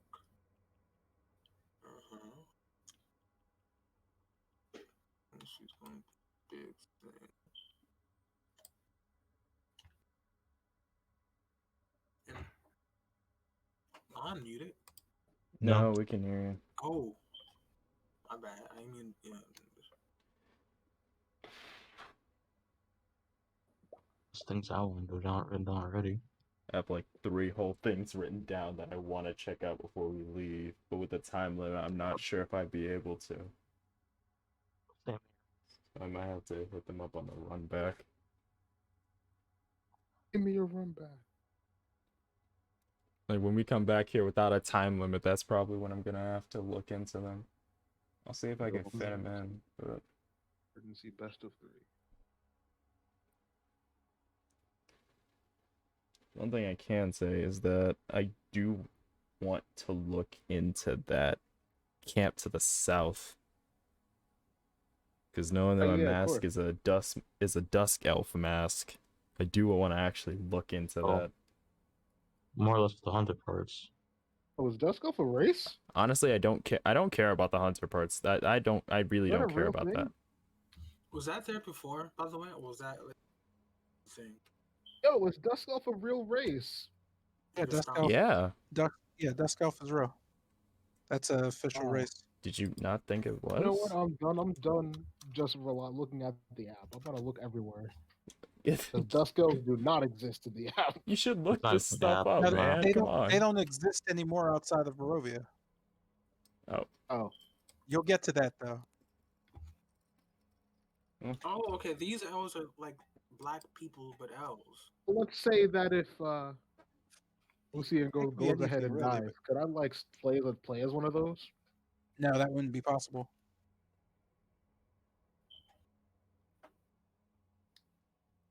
Uh-huh. And she's going to big thing. No, we can hear you. Oh, my bad. I mean, yeah. There's things I want to do down written down already. I have like 3 whole things written down that I want to check out before we leave, but with the time limit, I'm not sure if I'd be able to. Same. I might have to hit them up on the run back. Give me your run back. Like when we come back here without a time limit, that's probably when I'm gonna have to look into them. I'll see if I can fit them in. But Emergency best of 3. one thing I can say is that I do want to look into that camp to the south. Because knowing that my yeah, mask is a dusk elf mask, I do want to actually look into that. More or less the hunter parts. Oh, is Dusk Elf a race? Honestly, I don't care. I don't care about the hunter parts. I really Is that don't a care real about thing? that. Was that there before, by the way, or was that like a thing? Yo, is Dusk Elf a real race? Yeah, Just Dusk stop. Elf. Yeah. Dusk Elf is real. That's an official Oh. race. Did you not think it was? You know what? I'm done. I'm done just looking at the app. I'm gonna look everywhere. Because Dusk Elves do not exist in the app. You should look Not this the stuff app, up, no. man. They Come don't. on. They don't exist anymore outside of Barovia. Oh, You'll get to that though. Oh, okay. These elves are like black people, but elves. well, let's say that if Lucian It could be goes ahead anything, and really, dies, could I like play as one of those? No, that wouldn't be possible.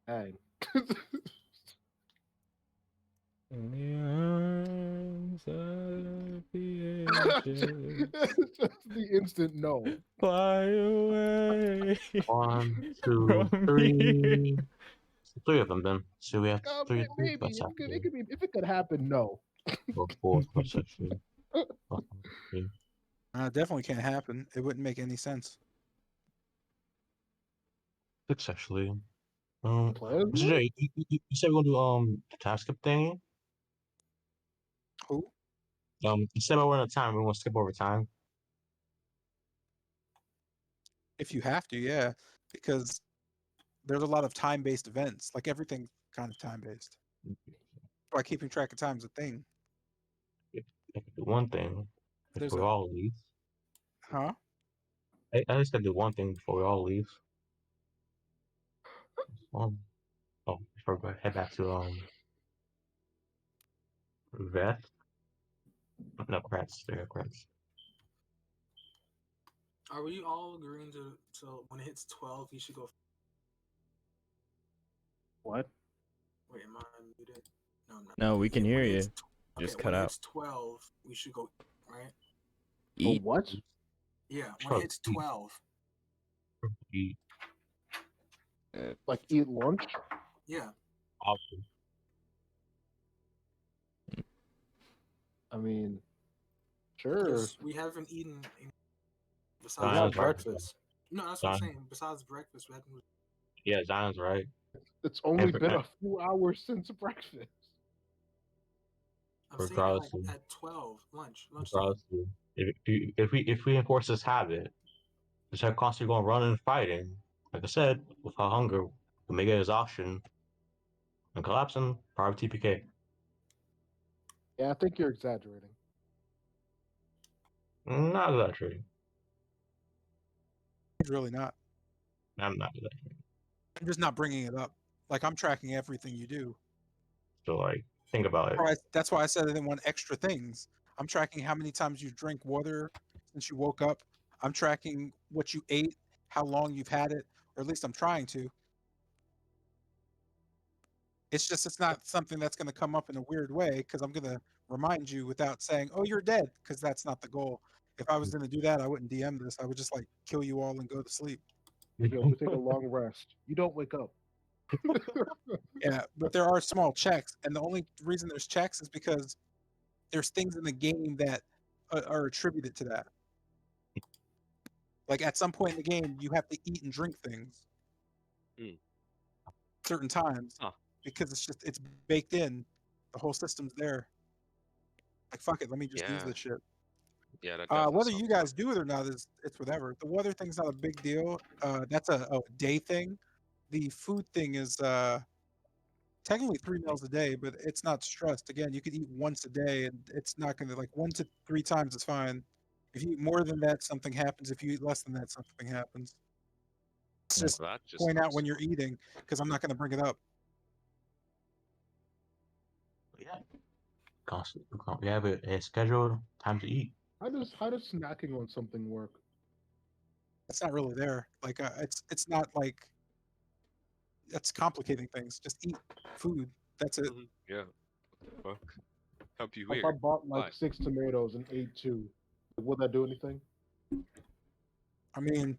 Dang. In the arms of the angels, Just the instant no. fly away 1, 2, from 3. here. 3 of them then. So we have 3 Maybe that's happening. it could be if it could happen. No. Or 4 plus actually. Definitely can't happen. It wouldn't make any sense. 6 actually. Play as Mr. one? J, you said we're gonna do the time skip thing. Who? You said we're on a time. We want to skip over time. If you have to, yeah, because there's a lot of time-based events. Like everything's kind of time-based. Why keeping track of time is a thing, I could do one thing There's before we all leave. huh? I just gotta do one thing before we all leave. Before we head back to Veth. No, Kratz. There, Kratz. Are we all agreeing to so when it hits 12, you should go? What? Wait, am I muted? No, I'm not. No, we can When hear it you. hits- Just okay, cut when it out. hits 12, we should go, right? Eat. What? Yeah, when it hits 12. Eat. Like eat lunch? Yeah. Awesome. I mean, sure. Because we haven't eaten besides Zion's right. breakfast. No, that's what I'm Zion. saying. Besides breakfast, we haven't. Yeah, Zion's right. It's only And- been a few hours since breakfast. I'm saying Regardless like of- at 12, lunchtime. Regardless, if we enforce this habit, instead of constantly going running and fighting, like I said, without hunger, we may get exhaustion and collapsing. Probably TPK. Yeah, I think you're exaggerating. Not exaggerating. It's really not. I'm not exaggerating. I'm just not bringing it up. Like I'm tracking everything you do. So like, think about it. That's why I said I didn't want extra things. I'm tracking how many times you drink water since you woke up. I'm tracking what you ate, how long you've had it, or at least I'm trying to. It's not something that's going to come up in a weird way because I'm going to remind you without saying, "Oh, you're dead," because that's not the goal. If I was going to do that, I wouldn't DM this. I would just like kill you all and go to sleep. Yo, we take a long rest. You don't wake up. Yeah, but there are small checks, and the only reason there's checks is because there's things in the game that are attributed to that. Like at some point in the game, you have to eat and drink things certain times because it's baked in. The whole system's there. Like fuck it, let me just use this shit. Yeah, that definitely Whether you sounds guys do it or not it's whatever. The weather thing's not a big deal. That's a day thing. The food thing is technically 3 meals a day, but it's not stressed. Again, you could eat once a day, and it's not gonna like 1 to 3 times is fine. If you eat more than that, something happens. If you eat less than that, something happens. It's Yeah. just Well, that just point out sounds when you're fun. eating because I'm not gonna bring it up. Yeah. We have a scheduled time to eat. How does snacking on something work? It's not really there. Like it's not like that's complicating things. Just eat food. That's it. Yeah. What the fuck? That'd be If I weird. bought like Why? 6 tomatoes and ate 2, would that do anything? I mean,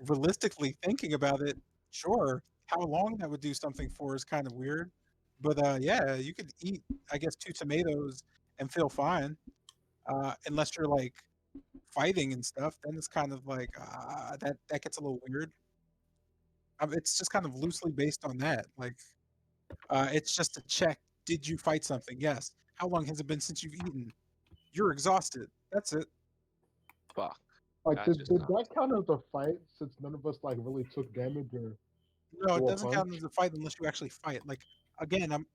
realistically thinking about it, sure. How long that would do something for is kind of weird. But yeah, you could eat, I guess, 2 tomatoes and feel fine. Unless you're like fighting and stuff, then it's kind of like that gets a little weird. It's just kind of loosely based on that. Like, it's just to check: did you fight something? Yes. How long has it been since you've eaten? You're exhausted. That's it. Fuck. Like, That did, just did sounds that count as a fight since none of us like really took damage No, it or doesn't punch? count as a fight unless you actually fight. Like again, I'm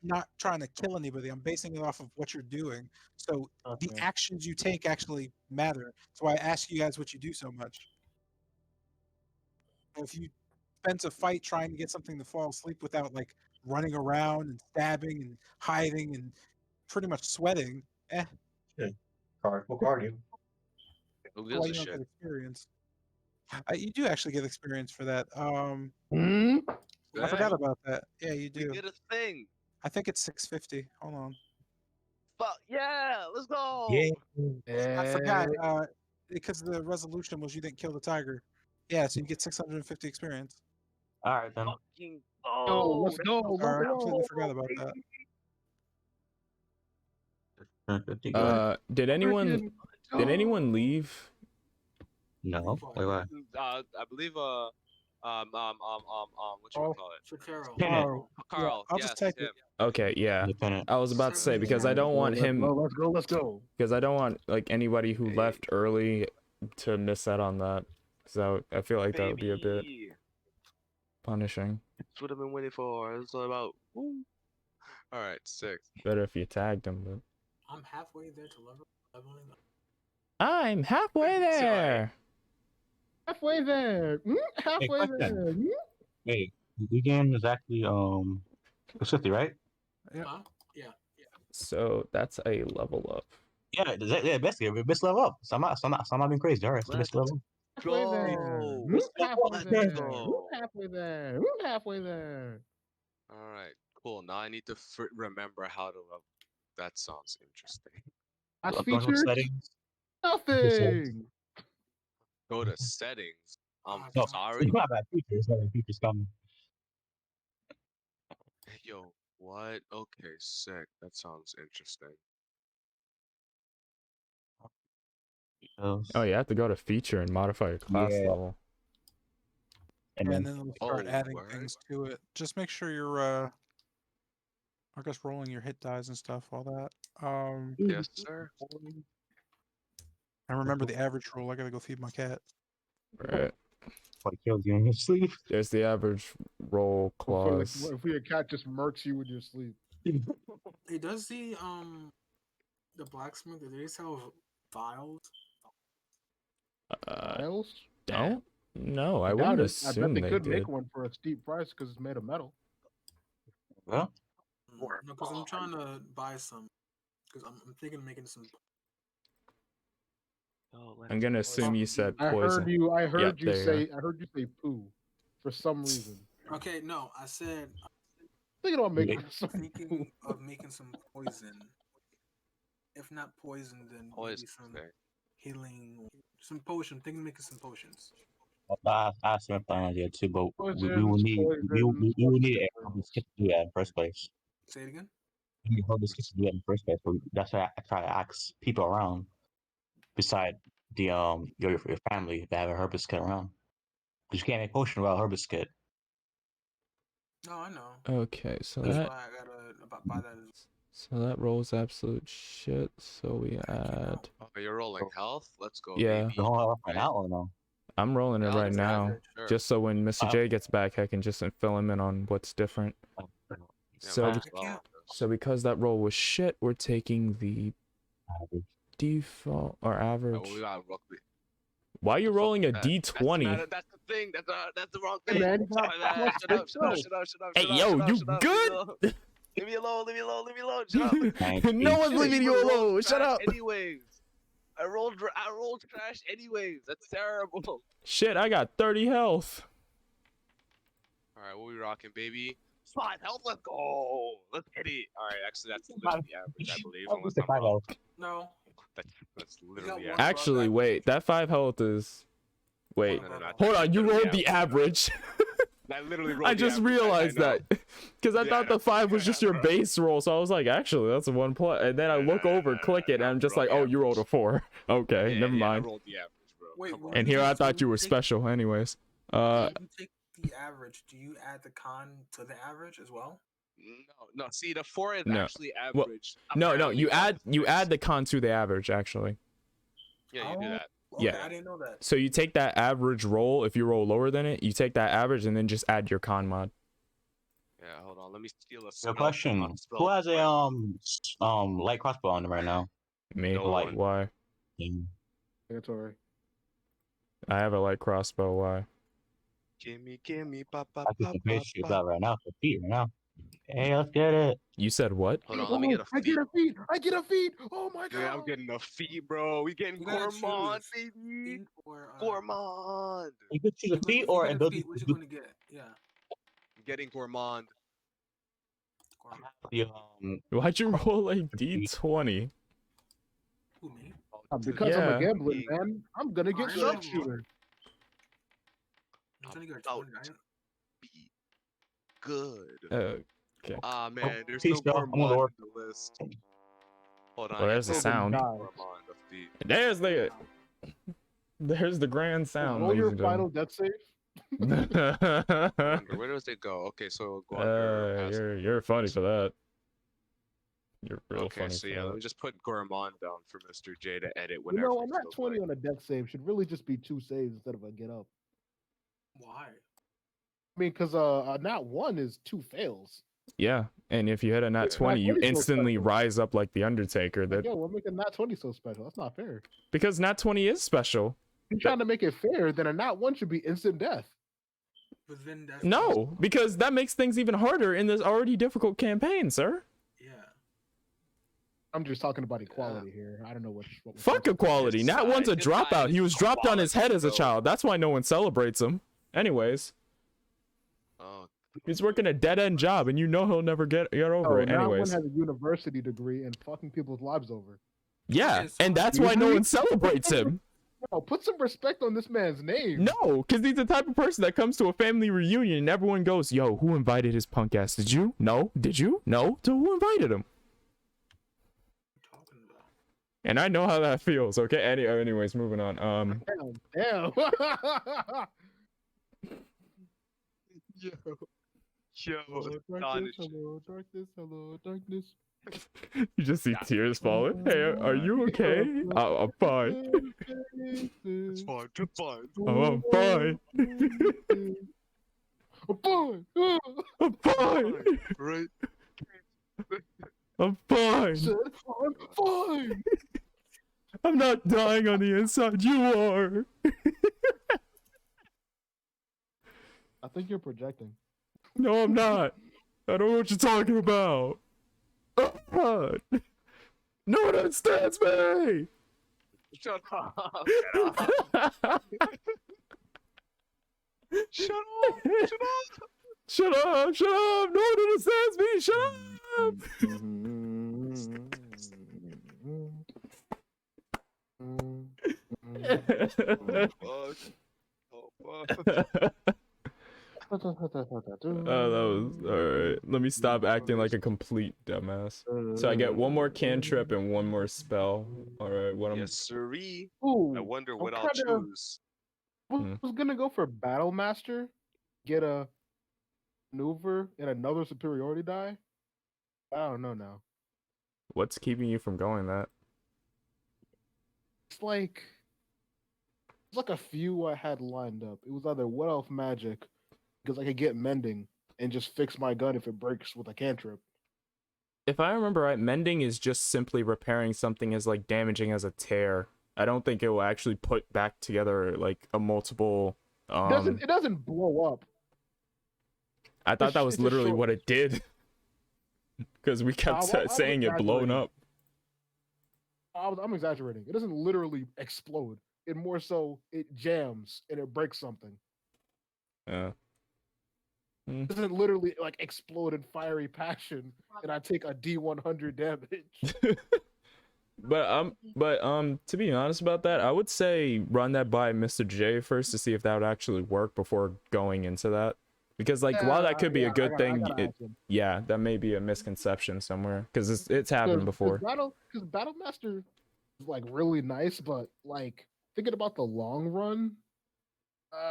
not trying to kill anybody. I'm basing it off of what you're doing. So the Okay. actions you take actually matter. That's why I ask you guys what you do so much. If you spend a fight trying to get something to fall asleep without like running around and stabbing and hiding and pretty much sweating, Yeah. For cardio. who that's why gives you a don't get shit? experience. You do actually get experience for that. Hmm? I forgot Dang, about that. Yeah, you we do. get a thing. I think it's 650. Hold on. Fuck yeah, let's Yeah. go. I forgot, Eh, because the resolution was you didn't kill the tiger. Yeah, so you get 650 experience. All right then. Fucking Yo, go. let's go. Let's Sorry, I completely go. forgot about that. 50, go ahead. Did anyone Freaking leave? No. Wait, what? I believe what you Oh, call it? Shakiro. Lieutenant. Oh, yeah, Carl. I'll just Yes, type it. him. Okay, yeah. Lieutenant. I was about to say because I let's don't go. want Let's him go. Let's go. Let's go. because I don't want like anybody who Hey, left early to miss out on that. So I feel like that would be a bit baby. punishing. That's what I've been waiting for. It's all about. Woo. All right, 6. Better if you tagged him, but I'm halfway there to leveling up. I'm halfway there. Halfway there. Hey, Halfway question. there. Hey, the game is actually 50, right? Yeah. Huh? Yeah. So that's a level up. Yeah, basically, best level up. So I'm not being crazy. All right, it's the Let's best level. Halfway there. go. Halfway Let's there. go. Halfway there. Halfway there. All right, cool. Now I need to remember how to level. That sounds interesting. Last Up on features? settings. Nothing. Go to settings. I'm Ah, No, God. sorry. it's not bad features. Not bad features coming. Yo, what? Okay, sick. That sounds interesting. Oh, you have to go to feature and modify your class Yeah, level. and And then then it'll start Oh, adding word? things to it. Just make sure you're, I guess rolling your hit dies and stuff, all that. Yes, sir. And remember the average roll. I gotta go feed my cat. Right. what kills you in your sleep. There's the average roll clause. If your cat just murks you in your sleep. Hey, does the blacksmith, do they sell vials? Miles? Don't? No, I doubt wouldn't it. I bet assume they they could did. make one for a steep price because it's made of metal. Well, No, because I'm trying to buy some. Because I'm thinking of making some. Oh, I'm gonna assume you said I poison. heard you. I heard you there you say. I heard you say poo, for some reason. Okay, no, I said Thinking about making Yeah. some poo. thinking of making some poison. If not poison, then maybe poison. some healing, some potion. Thinking of making some potions. I have some plan idea too, but we will Poisons, need poisons, we will need a poisons. skip to do that in the first place. Say it again. We need a skip to do that in the first place. So that's why I try to ask people around, beside the your family, if they have a herbis kit around. Because you can't make potion without a herbis kit. No, I know. Okay, so That's that why I gotta buy that. So that rolls absolute shit. So we add. Oh, you're rolling health. Let's go, Yeah. baby. The whole right Right. now or no? I'm rolling it Yeah, right let's now, average, sure. just so when Mr. Uh, J gets back, I can just fill him in on what's different. Oh, Yeah, So, might be- as well. so because that roll was shit, we're taking the default or average. Well, we got rugby. Why are you The fuck rolling a is that? D20? That's the thing. That's the wrong Hey, thing. man, you got My bad. plus Shut up. Shut up. yourself. Shut up. Shut up. Hey, shut up, yo, shut up, you shut up, good? Leave me alone. Leave me alone. Leave me alone. Leave me alone. Shut up. No one's Shit. leaving you rolled alone. Shut trash up. Anyways, I rolled trash. Anyways, that's terrible. Shit, I got 30 health. All right, what we rocking, baby? 5 health. Let's go. Let's hit it. All right, actually, that's literally the average, I believe, Oh, unless Mr. I'm Five wrong. Health. No. That's literally one average. Actually, wait, that 5 health is. Wait, No, no, no, hold that's on, you literally rolled the average. I literally rolled I the just average. realized I know. that. Because I Yeah, thought the 5 was just your bro. base roll, so I was like, actually, that's a 1 plus. And then I look over, click it, and I'm just like, oh, you rolled a 4. Okay, Yeah, never I mind. rolled the average, bro. Wait, Come when on. And you here I take- thought when you were take- special, anyways. When you take the average, do you add the con to the average as well? No. See, the 4 is No. actually Well, average. no, apparently, you by add the you six. add the con to the average, actually. Yeah, you do that. Okay, Yeah. I didn't know that. So you take that average roll, if you roll lower than it, you take that average and then just add your con mod. Yeah, hold on. Let me steal a Your spell. question: Spell Who has a quick. light crossbow on them right now? Me. No Like- one. Why? That's alright. I have a light crossbow. Why? Gimme, papa, I think the base shit out right now for Pete right now. Hey, let's get it. You said what? Hold on, let me get a I feed. get a feed. I get a feed. Oh my god. Yeah, I'm getting a feet, bro. We getting You gotta gourmand, choose. baby. Feet or Gourmand. You could choose a if feet you or get a ability feet, what to you gonna get? Yeah. I'm getting gourmand. the Why'd you roll like D20? Who, me? Because I'm Yeah. a gambling man, I'm gonna get I know. sharpshooter. I'm trying to get a About 20, right? be good. Okay. Ah man, there's Peace, no bro. I'm on gourmand door. in the list. Hold on. Well, there's the yeah, sound. gourmand, the feet. There's the grand sound. Roll your ladies and final death save. gentlemen. Where does it go? Okay, so go under. You're funny for that. You're real Okay, funny so for yeah, let that. me just put gourmand down for Mr. J to edit You whenever. know, he I'm not feels 20 like. on a death save. Should really just be 2 saves instead of a get up. Why? I mean, because not 1 is 2 fails. Yeah, and if you hit a nat 20, you 20 so instantly special. rise up like the Undertaker. Like, That yo, we're making nat 20 so special. That's not fair. because nat 20 is special. If you're trying to make it fair, then a nat 1 should be instant death. But then that's No, because that makes things even harder in this already difficult campaign, sir. Yeah. I'm just talking about equality here. I don't know what. we're Fuck talking about. equality. Nat one's a It's dropout. He was dropped on his head as a bro. child. That's why no one celebrates him. Anyways, Oh, he's working a dead end job, and you know he'll never get over Oh, it. nat 1 Anyways, has a university degree and fucking people's lives over. yeah, Okay, so and that's why no usually- one celebrates him. No, put some respect on this man's name. No, because he's the type of person that comes to a family reunion and everyone goes, "Yo, who invited his punk ass? Did you? No. Did you? No. So who invited him?" Talking about. And I know how that feels. Okay. Anyways, moving on. Damn. yo, darkness, astonishing. hello, darkness, hello, darkness. You just see tears falling. Hey, are you okay? I'm fine. It's fine, it's fine. I'm fine. I'm fine. I'm fine. Right? I'm fine. Said, I'm fine. I'm not dying on the inside. You are. I think you're projecting. No, I'm not. I don't know what you're talking about. No one understands me. Shut up. Shut up. Shut up. Shut up. Shut up. No one understands me. Shut up. Fuck. Oh, fuck. That was alright. Let me stop acting like a complete dumbass. So I get one more cantrip and one more spell. Alright, what I'm Yes, sirree. Ooh, I wonder I'm what I'll kinda- choose. was gonna go for Battle Master, get a maneuver and another superiority die. I don't know now. What's keeping you from going that? It's like a few I had lined up. It was either What Elf Magic, because I could get mending and just fix my gun if it breaks with a cantrip. If I remember right, mending is just simply repairing something as like damaging as a tear. I don't think it will actually put back together like a multiple. It doesn't blow up. I thought that was It just literally what shortens. it did. Because we kept I was saying it blown exaggerating. up. I'm exaggerating. It doesn't literally explode. It more so it jams and it breaks something. Yeah. It doesn't literally like explode in fiery passion and I take a D100 damage. But to be honest about that, I would say run that by Mr. J first to see if that would actually work before going into that. Because like while that could be a good thing, yeah, that may be a misconception somewhere because it's happened before. Because Battlemaster is like really nice, but like thinking about the long run,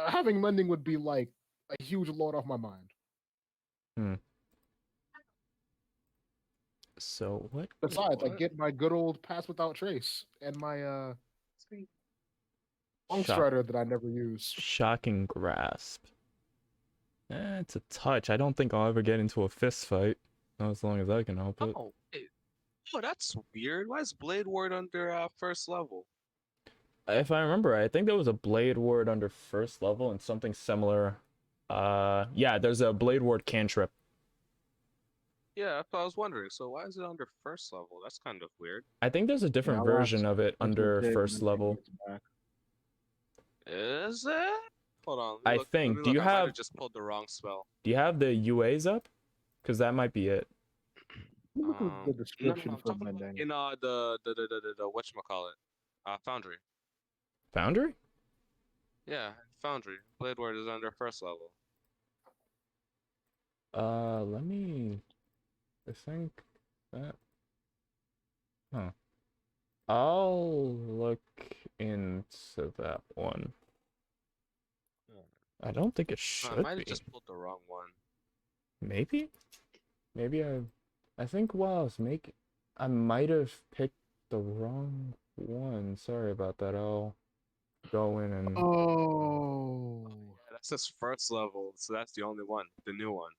having mending would be like a huge load off my mind. So what? Besides, I get my good old pass without trace and my long strider that I never use. Shocking grasp. It's a touch. I don't think I'll ever get into a fist fight. Not as long as I can help it. Oh, that's weird. Why is Blade Ward under first level? If I remember right, I think there was a Blade Ward under first level and something similar. Yeah, there's a Blade Ward cantrip. Yeah, that's what I was wondering. So why is it under first level? That's kind of weird. I think there's a different version of it under first level. Is it? Hold on. I think. Do you have? I might have just pulled the wrong spell. Do you have the UAs up? Because that might be it. Look at the description for mending. In the whatchamacallit, Foundry. Foundry? Yeah, Foundry. Blade Ward is under first level. Let me. I think that. Huh. I'll look into that one. I don't think it should I might have be. just pulled the wrong one. Maybe I think while I was making, I might have picked the wrong one. Sorry about that. I'll go in and. Oh. Yeah, that's just first level, so that's the only one, the new one.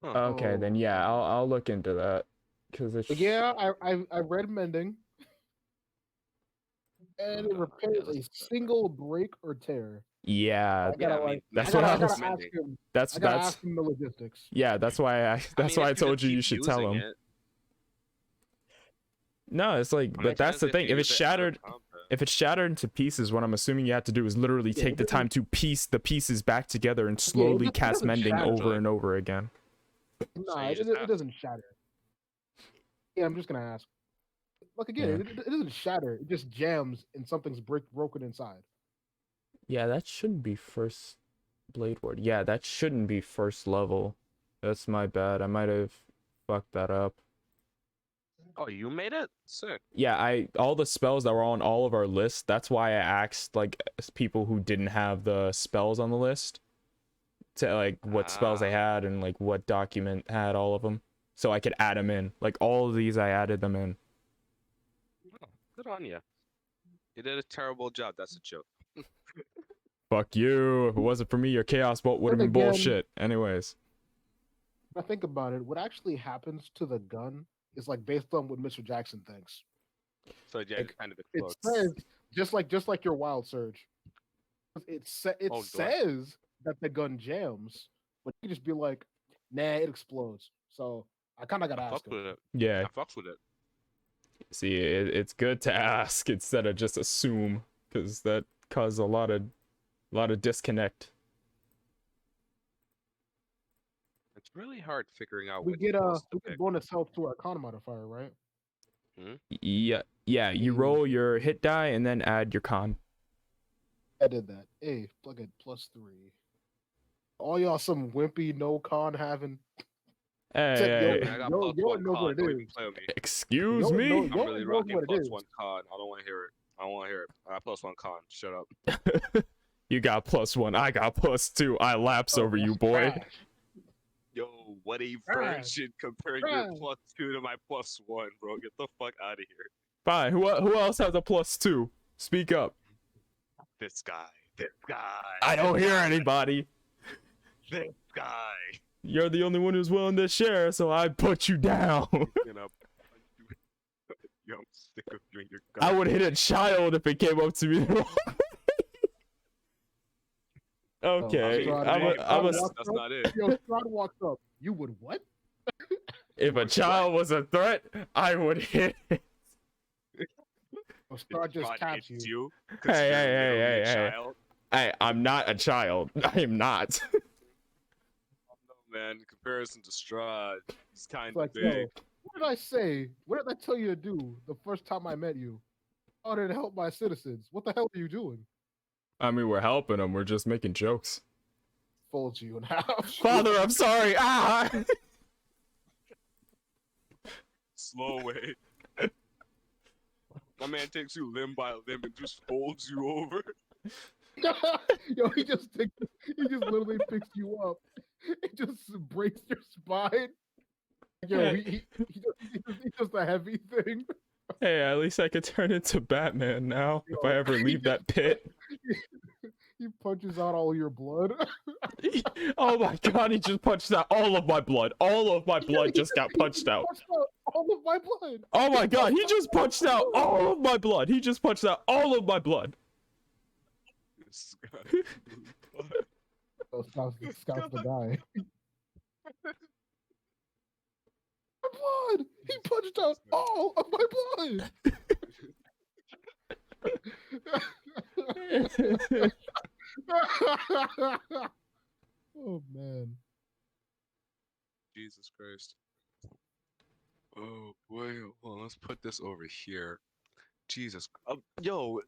Huh. Okay, then yeah, I'll look into that because it's. Yeah, I read mending, and it repairs a single break or tear. Yeah, that's what I was. That's ask him the logistics. Yeah, that's why I told you should tell him. No, it's like, but that's the thing. If it's shattered into pieces, what I'm assuming you have to do is literally take the time to piece the pieces back together and slowly cast mending over and over again. No, it doesn't shatter. Yeah, I'm just gonna ask. Look again, it doesn't shatter. It just jams and something's broken inside. Yeah, that shouldn't be first Blade Ward. Yeah, that shouldn't be first level. That's my bad. I might have fucked that up. Oh, you made it? Sick. Yeah, all the spells that were on all of our lists, that's why I asked like people who didn't have the spells on the list to like what spells they had and like what document had all of them so I could add them in. Like all of these I added them in. Oh, good on you. You did a terrible job. That's a joke. Fuck you. If it wasn't for me, your chaos bolt would have been bullshit. Anyways. If I think about it, what actually happens to the gun is like based on what Mr. Jackson thinks. So yeah, it kind of explodes. It says just like your Wild Surge. It says that the gun jams, but you just be like, nah, it explodes. So I kind of gotta ask him. Yeah, I fucks with it. See, it's good to ask instead of just assume, because that causes a lot of disconnect. It's really hard figuring out. We get bonus health to our con modifier, right? Yeah. You roll your hit die and then add your con. I did that. Hey, plug it +3. All y'all some wimpy no con having. Hey, I got plus one con. Don't even play with me. Excuse me. I'm really rocking plus one con. I don't want to hear it. I got plus one con. Shut up. You got +1. I got +2. I lapse over you, boy. Yo, What a Strahd. virgin comparing your Strahd. +2 to my +1, bro. Get the fuck out of here. Fine. Who else has a +2? Speak up. This guy. This guy. I don't hear anybody. This guy. You're the only one who's willing to share, so I put you down. You know. Yo, I'm sick of you and your I would hit a child if it came up to me. Okay, That's not it. Yo, Strahd walks up. You would what? if a child was a threat, I would hit it. Or Strahd just God taps hits you. you. 'Cause Hey, you're hey, hey, literally a hey, hey. child. Hey, I'm not a child. I am not. No, man. In comparison to Strahd, he's kind It's of like, big. yo, what did I say? What did I tell you to do the first time I met you? I wanted to help my citizens. What the hell are you doing? I mean, we're helping them. We're just making jokes. Folds you in half. Father, I'm sorry. Ah! Slow way. My man takes you limb by limb and just folds you over. Yo, he just literally picks you up. He just breaks your spine. Yo, he's just a heavy thing. Hey, at least I could turn into Batman now if I ever leave that pit. He punches out all your blood. Oh my god, he just punched out all of my blood. All of my blood just got punched out. All of my blood. Oh my god, he just punched out all of my blood. He just punched out all of my blood. This guy. Oh, Scout's the guy. My blood! He punched out all of my blood! Oh man. Jesus Christ. Oh boy, well, let's put this over here. Jesus, yo,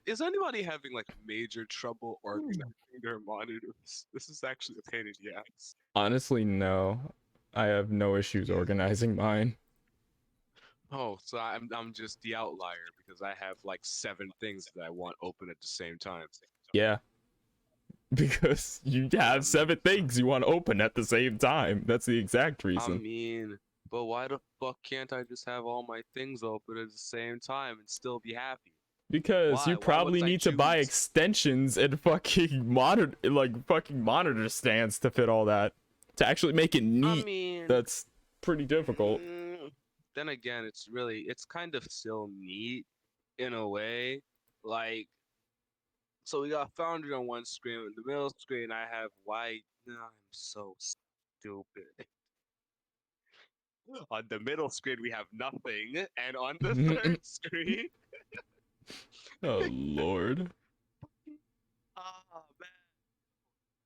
is anybody having like major trouble organizing their monitors? This is actually a pain in the ass. Honestly, no. I have no issues organizing mine. Oh, so I'm just the outlier because I have like 7 things that I want open at the same time. Yeah. Because you have 7 things you want to open at the same time. That's the exact I reason. mean, but why the fuck can't I just have all my things open at the same time and still be happy? Because Why? you Why probably wouldn't I need to buy choose? extensions and fucking monitor stands to fit all that. To actually make it neat, I mean, that's pretty difficult. then again, it's kind of still neat in a way. Like, so we got Foundry on one screen. In the middle screen, I have white. No, I'm so stupid. On the middle screen, we have nothing, and on the third screen, Oh lord. ah man,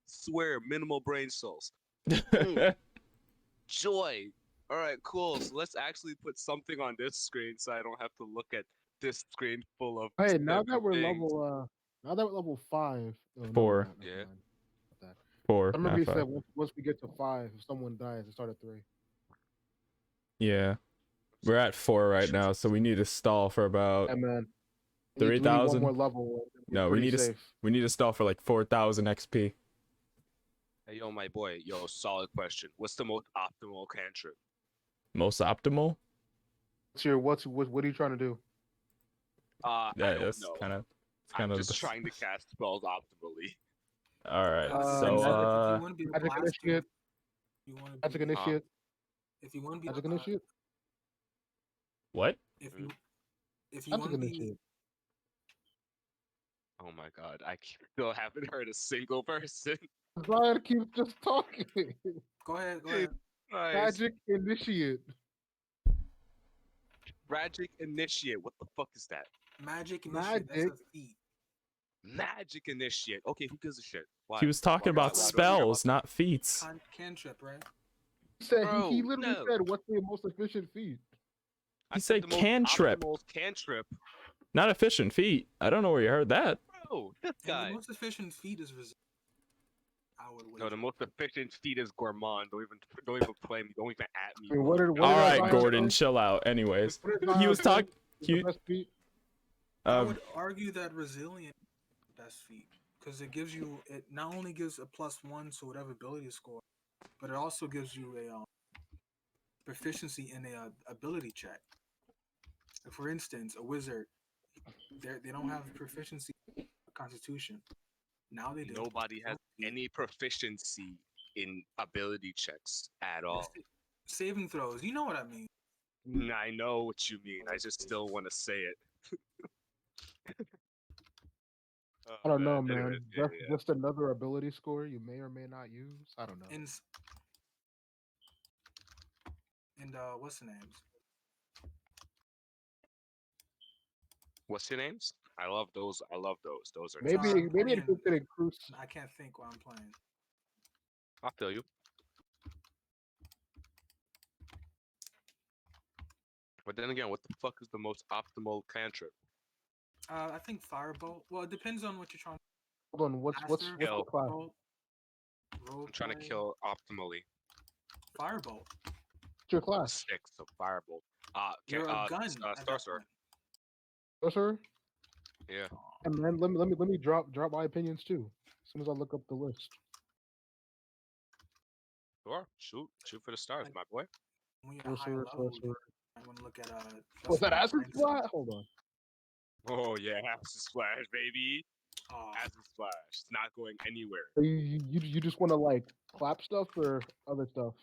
swear minimal brain cells. Joy. All right, cool. So let's actually put something on this screen, so I don't have to look at this screen full of. Hey, now that we're things. level 5. Oh, no, 4. we're not, never Yeah. mind. Not that. 4. I remember not you 5. said once we get to 5, if someone dies, it start at 3. Yeah. We're at 4 right now, so we need to stall for about Hey man, we need 3,000. one more level. No, we need to stall for like 4,000 XP. Hey, yo, my boy. Yo, solid question. What's the most optimal cantrip? Most optimal? What are you trying to do? I Yeah, don't that's know. kind of. I'm just trying to cast spells optimally. All right. Magic Initiate. Magic Initiate. If you want to be Magic Initiate. What? If you Magic want to be Initiate. Oh my god, I still haven't heard a single person. Brian keeps just talking. go ahead. Nice. Magic Initiate. Magic Initiate. What the fuck is that? Magic Initiate. That's a feat. Magic Initiate. Okay, who gives a shit? Why? He was talking about Why do I care spells, not feats. Cantrip, right? He said Bro, he literally no. said, "What's the most efficient feat?" He said the most cantrip. optimal cantrip. Not efficient feat. I don't know where you heard that. Bro, this And guy. the most efficient feat is resist. No, the most efficient feat is gourmand. Don't even play me. Don't even at me. I mean, what did All right, Zion Gordon, say? chill out. Anyways, What did he Zion was say talking. is the best feat? I would argue that resilient is the best feat because it not only gives a +1 to whatever ability score, but it also gives you a proficiency in a ability check. For instance, a wizard, they don't have proficiency in Constitution. Now they do. Nobody has any proficiency in ability checks at all. Saving throws. You know what I mean. I know what you mean. I just still want to say it. Oh, I don't know, man. man. Anyways, That's just another ability score you may or may not use. I don't know. And what's the names? What's your names? I love those. I love those. Those are Maybe nice. maybe it could increase. I can't think while I'm playing. I feel you. But then again, what the fuck is the most optimal cantrip? I think Firebolt. Well, it depends on what you're trying. Hold on, what's the class? I'm trying to kill optimally. Firebolt. What's your class? 6, so Firebolt. You're a gun. Sorcerer. Sorcerer? Yeah. And then let me drop my opinions too. As soon as I look up the list. Sure. Shoot for the stars, my boy. When you're higher level, I'm gonna look at Was that acid splash? Hold on. Oh yeah, acid splash, baby. Acid splash. It's not going anywhere. So you just want to like clap stuff or other stuff?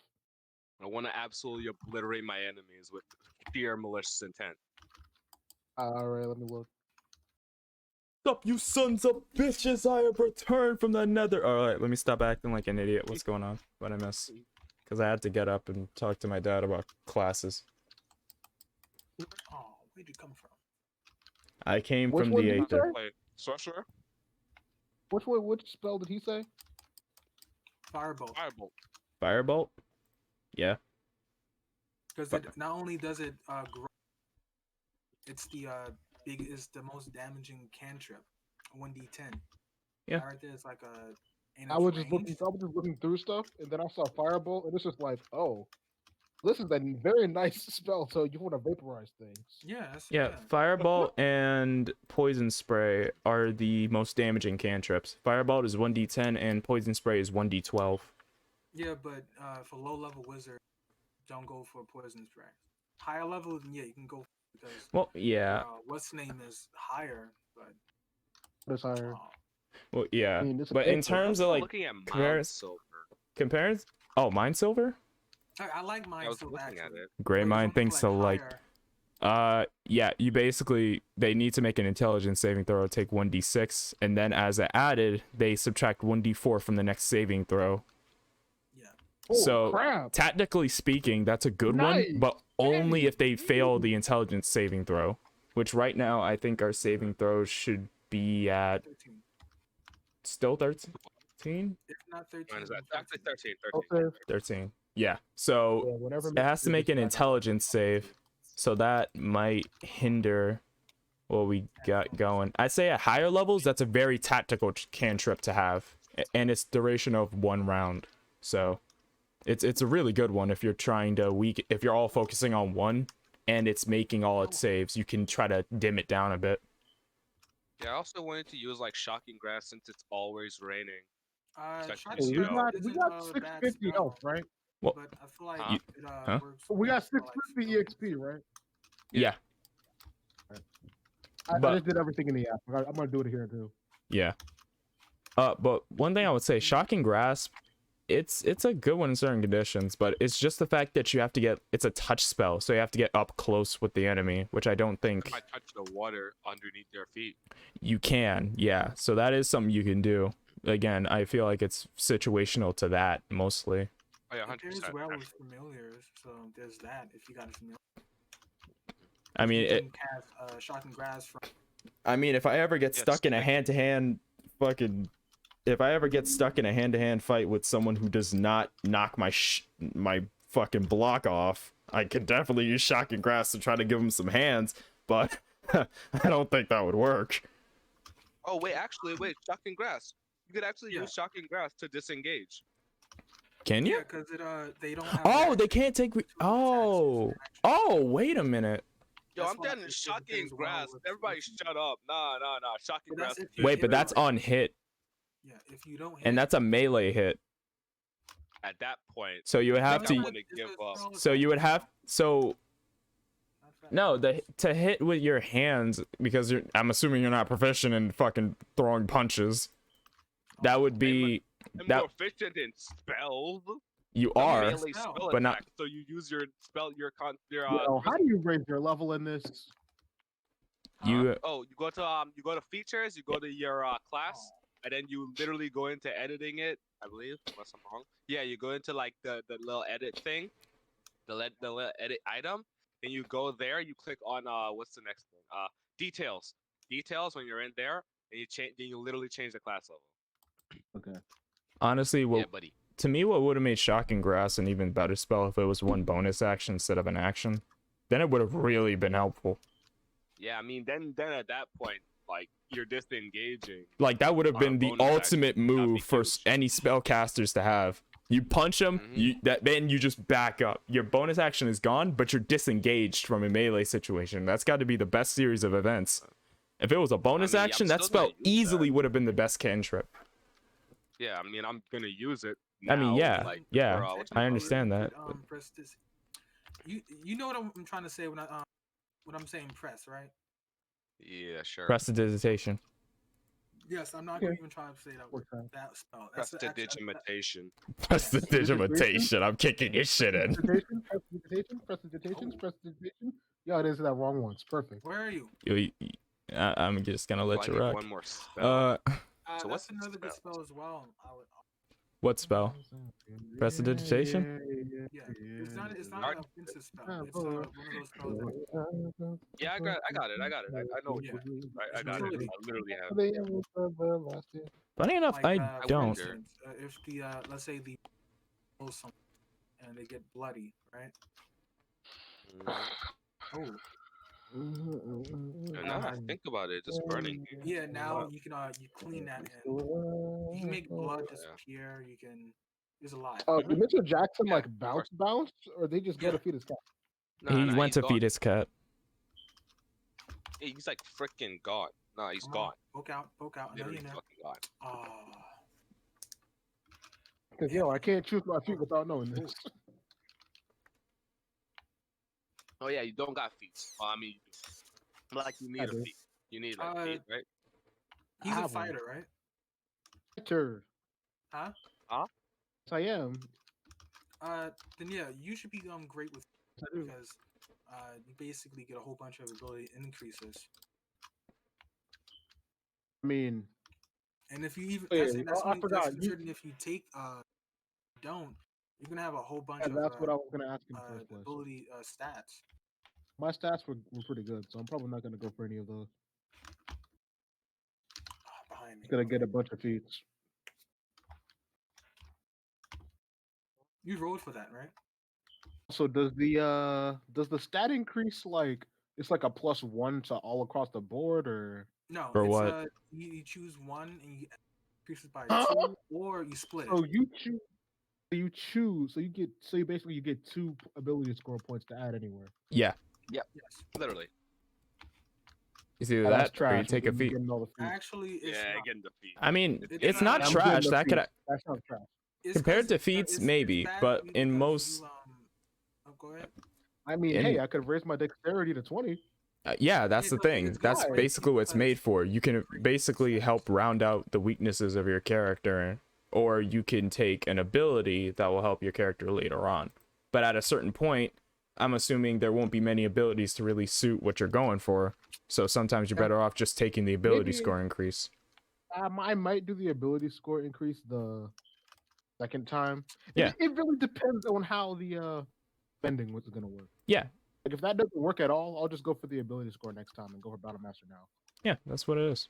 I want to absolutely obliterate my enemies with sheer malicious intent. All right, let me look. Up, you sons of bitches! I have returned from the nether. All right, let me stop acting like an idiot. What's going on? What I miss? Because I had to get up and talk to my dad about classes. Oh, where'd you come from? I came from the Aether. Sorcerer? Which spell did he say? Firebolt. Firebolt? Yeah. Because it not only does it grow, it's the the most damaging cantrip. 1d10. Yeah. Right there is like a. I was just looking through stuff, and then I saw Firebolt, and it's just like, oh, this is a very nice spell. So you want to vaporize things? Yeah. Firebolt and Poison Spray are the most damaging cantrips. Firebolt is 1d10, and Poison Spray is 1d12. Yeah, but for low level wizard, don't go for poison spray. Higher level, yeah, you can go because. Well, yeah. What's name is higher, but. What's higher? Well, yeah. I mean, but in terms of like looking at compares. Oh, Mind Silver. I like Mind I was Silver. looking at it. Gray Mind thinks so. Like, yeah. You basically they need to make an intelligence saving throw, take 1d6, and then as it added, they subtract 1d4 from the next saving throw. So, technically speaking, that's a good one, but only if they fail the intelligence saving throw, which right now I think our saving throws should be at 13. Still 13? If not 13. Mine is actually 13. 13. Yeah. So it has to make an intelligence save, so that might hinder what we got going. I say at higher levels, that's a very tactical cantrip to have, and it's duration of 1 round. So it's a really good one if you're trying to if you're all focusing on one and it's making all its saves, you can try to dim it down a bit. Yeah, I also wanted to use like Shocking Grass since it's always raining. We got 650 health, right? Well, but I feel like works. We got 650 EXP, right? Yeah. I just did everything in the app. I'm gonna do it here too. Yeah. But one thing I would say, Shocking Grasp, it's a good one in certain conditions, but it's just the fact that you have to get, it's a touch spell, so you have to get up close with the enemy, which I don't think. If I touch the water underneath their feet. You can, yeah. So that is something you can do. Again, I feel like it's situational to that mostly. Oh yeah, 100%. There's well with familiars, so there's that. If you got a familiar. I mean, you can cast Shocking Grass from. I mean, if I ever get stuck in a hand-to-hand if I ever get stuck in a hand-to-hand fight with someone who does not knock my fucking block off, I could definitely use Shocking Grass to try to give him some hands, but I don't think that would work. Oh wait, Shocking Grass. You could actually use Shocking Grass to disengage. Can you? Yeah, because they don't have they can't take. Oh, wait a minute. Yo, I'm done with Shocking Grass. Everybody shut up. Nah. Shocking Grass. Wait, but that's on hit. Yeah, if you don't hit. And that's a melee hit. at that point, So you would have I to. wouldn't give up. So you would have. So no, to hit with your hands because I'm assuming you're not proficient in fucking throwing punches. That would be I'm that proficient in spells. you A are, melee spell but not. attack. So you use your spell, your Yo, how do you raise your level in this? You Oh, you go to features, you go to your class, and then you literally go into editing it. I believe, unless I'm wrong. Yeah, you go into like the little edit thing, the little edit item, and you go there. You click on what's the next thing? Details. Details. When you're in there, and you change, then you literally change the class level. Okay. honestly, Yeah, what buddy. to me, what would have made Shocking Grass an even better spell if it was one bonus action instead of an action. Then it would have really been helpful. Yeah, I mean, then at that point, like you're disengaging. Like that would have On a been the bonus ultimate action, that'd be move for huge. any spellcasters to have. You punch them, then you just back up. Your bonus action is gone, but you're disengaged from a melee situation. That's got to be the best series of events. If it was a bonus I mean, I'm action, that still gonna spell use easily that. would have been the best cantrip. Yeah, I mean, I'm gonna use it. Now, I mean, yeah, like, yeah, for, I whatchamacallit. understand that. but- Press this. You know what I'm trying to say when I'm saying press, right? Yeah, sure. Prestidigitation. Yes, I'm not Okay. even trying to say that Works out. that spell. That's Prestidigitation. Prestidigitation. I'm kicking your shit in. Prestidigitation. Yeah, it is that wrong one. It's perfect. Where are you? I'm just gonna So let I you need rock. one more spell. So That's what's the another good spell? spell as well. What spell? Prestidigitation? Yeah, it's not Art- an offensive spell. It's one of those spells that Yeah, I got it. I know what you Yeah. mean. I got it. Utility. I literally have it. Funny enough, like, I for don't. instance, if the let's say the kill someone and they get bloody, right? Oh. And now that I think about it, just burning. Yeah, now you can you clean that and you can make blood disappear. You can. There's a lot. Did Mitchell Jackson Yeah, like of course. bounce, or they just go to feed his cat? He went he's to gone. feed his cat. He's like freaking gone. No, he's Come gone. on, poke out. I know Literally you know. fucking gone. Because yo, I can't choose my feet without knowing this. Oh yeah, you don't got feet. Well, I mean, you do. Like you need I a do. feet. You need like feet, right? He's I a have one. fighter, right? Fighter. Huh? Yes, I am. Then yeah, you should be great with I do. because you basically get a whole bunch of ability increases. I mean, And if you even Oh, yeah, that's, yeah. that's, Oh, I only- that's forgot. considering if you take don't, you're gonna have a whole bunch and of that's what I was gonna ask in the first place. ability stats. My stats were pretty good, so I'm probably not gonna go for any of those. Behind me. Just gonna get a bunch of feats. You rolled for that, right? So does the stat increase like it's like a +1 to all across the board, or No, For it's what? you choose one and you increase it by Huh? 2, or you split it. so you choose, so you basically get 2 ability score points to add anywhere. Yeah. Yes. Literally. It's either Oh, that's that or you trash. take a I'm feet. getting all the feats. Actually, it's Yeah, not. getting the feet. I mean, It's it's not- not I'm trash. getting the That could feats. That's not trash. It's compared 'cause, to feats, it's maybe, bad but for you in because most, you, go ahead. I mean, In- hey, I could raise my dexterity to 20. yeah, that's the But thing. it's That's good for basically you what it's because made for. You can basically help round out the weaknesses of your character, or you can take an ability that will help your character later on. But at a certain point, I'm assuming there won't be many abilities to really suit what you're going for. So sometimes you're better off just taking the ability Maybe- score increase. I might do the ability score increase the second time. Yeah. It really depends on how the bending was gonna work. Yeah. Like if that doesn't work at all, I'll just go for the ability score next time and go for Battle Master now. Yeah, that's what it is.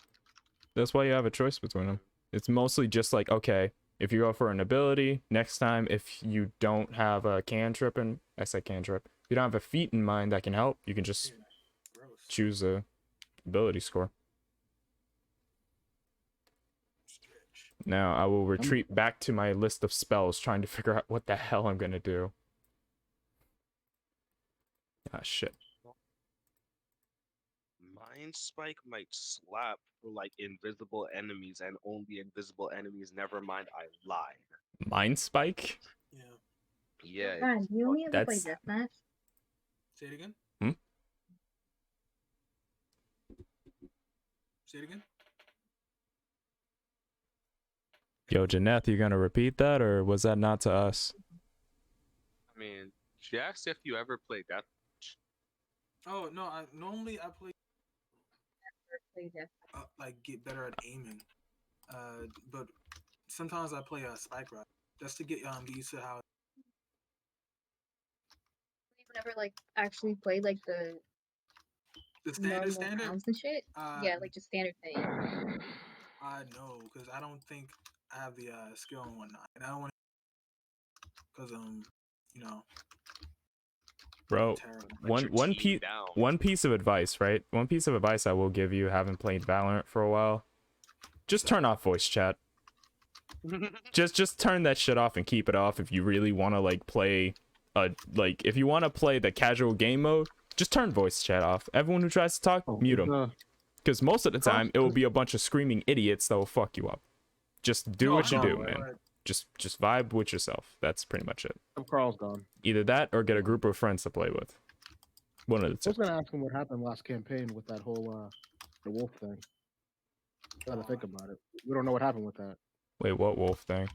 That's why you have a choice between them. It's mostly just like, okay, if you go for an ability, next time, if you don't have a cantrip, and I say cantrip, if you don't have a feat in mind that can help, you can just Gross. choose a ability score. Stretch. Now I will retreat back to my list of spells, trying to figure out what the hell I'm gonna do. Ah, shit. Mind Spike might slap for like invisible enemies and only invisible enemies. Never mind, I lied. Mind Spike? Yeah. Yeah. God, you only ever play That's deathmatch? Say it again. Hmm? Say it again. Yo, Janeth, you gonna repeat that, or was that not to us? I mean, she asked if you ever played that. Oh no, I normally I play Play deathmatch. like get better at aiming. But sometimes I play a spike ride just to get used to how. You never like actually played like the The standard normal rounds and shit? Yeah, like just standard thing. I know because I don't think I have the skill and whatnot, and I don't want because you know, Bro, terrible. Let your team down. one piece of advice, right? One piece of advice I will give you, haven't played Valorant for a while. Just turn off voice chat. just turn that shit off and keep it off if you really want to like play like if you want to play the casual game mode, just turn voice chat off. Everyone who tries to talk, mute them. Because most of the time it will be a bunch of screaming idiots that will fuck you up. Just do what you do, man. Just vibe with yourself. That's pretty much it. Carl's gone. Either that or get a group of friends to play with. One of the two. I was gonna ask him what happened last campaign with that whole the wolf thing. Gotta think about it. We don't know what happened with that. Wait, what wolf thing?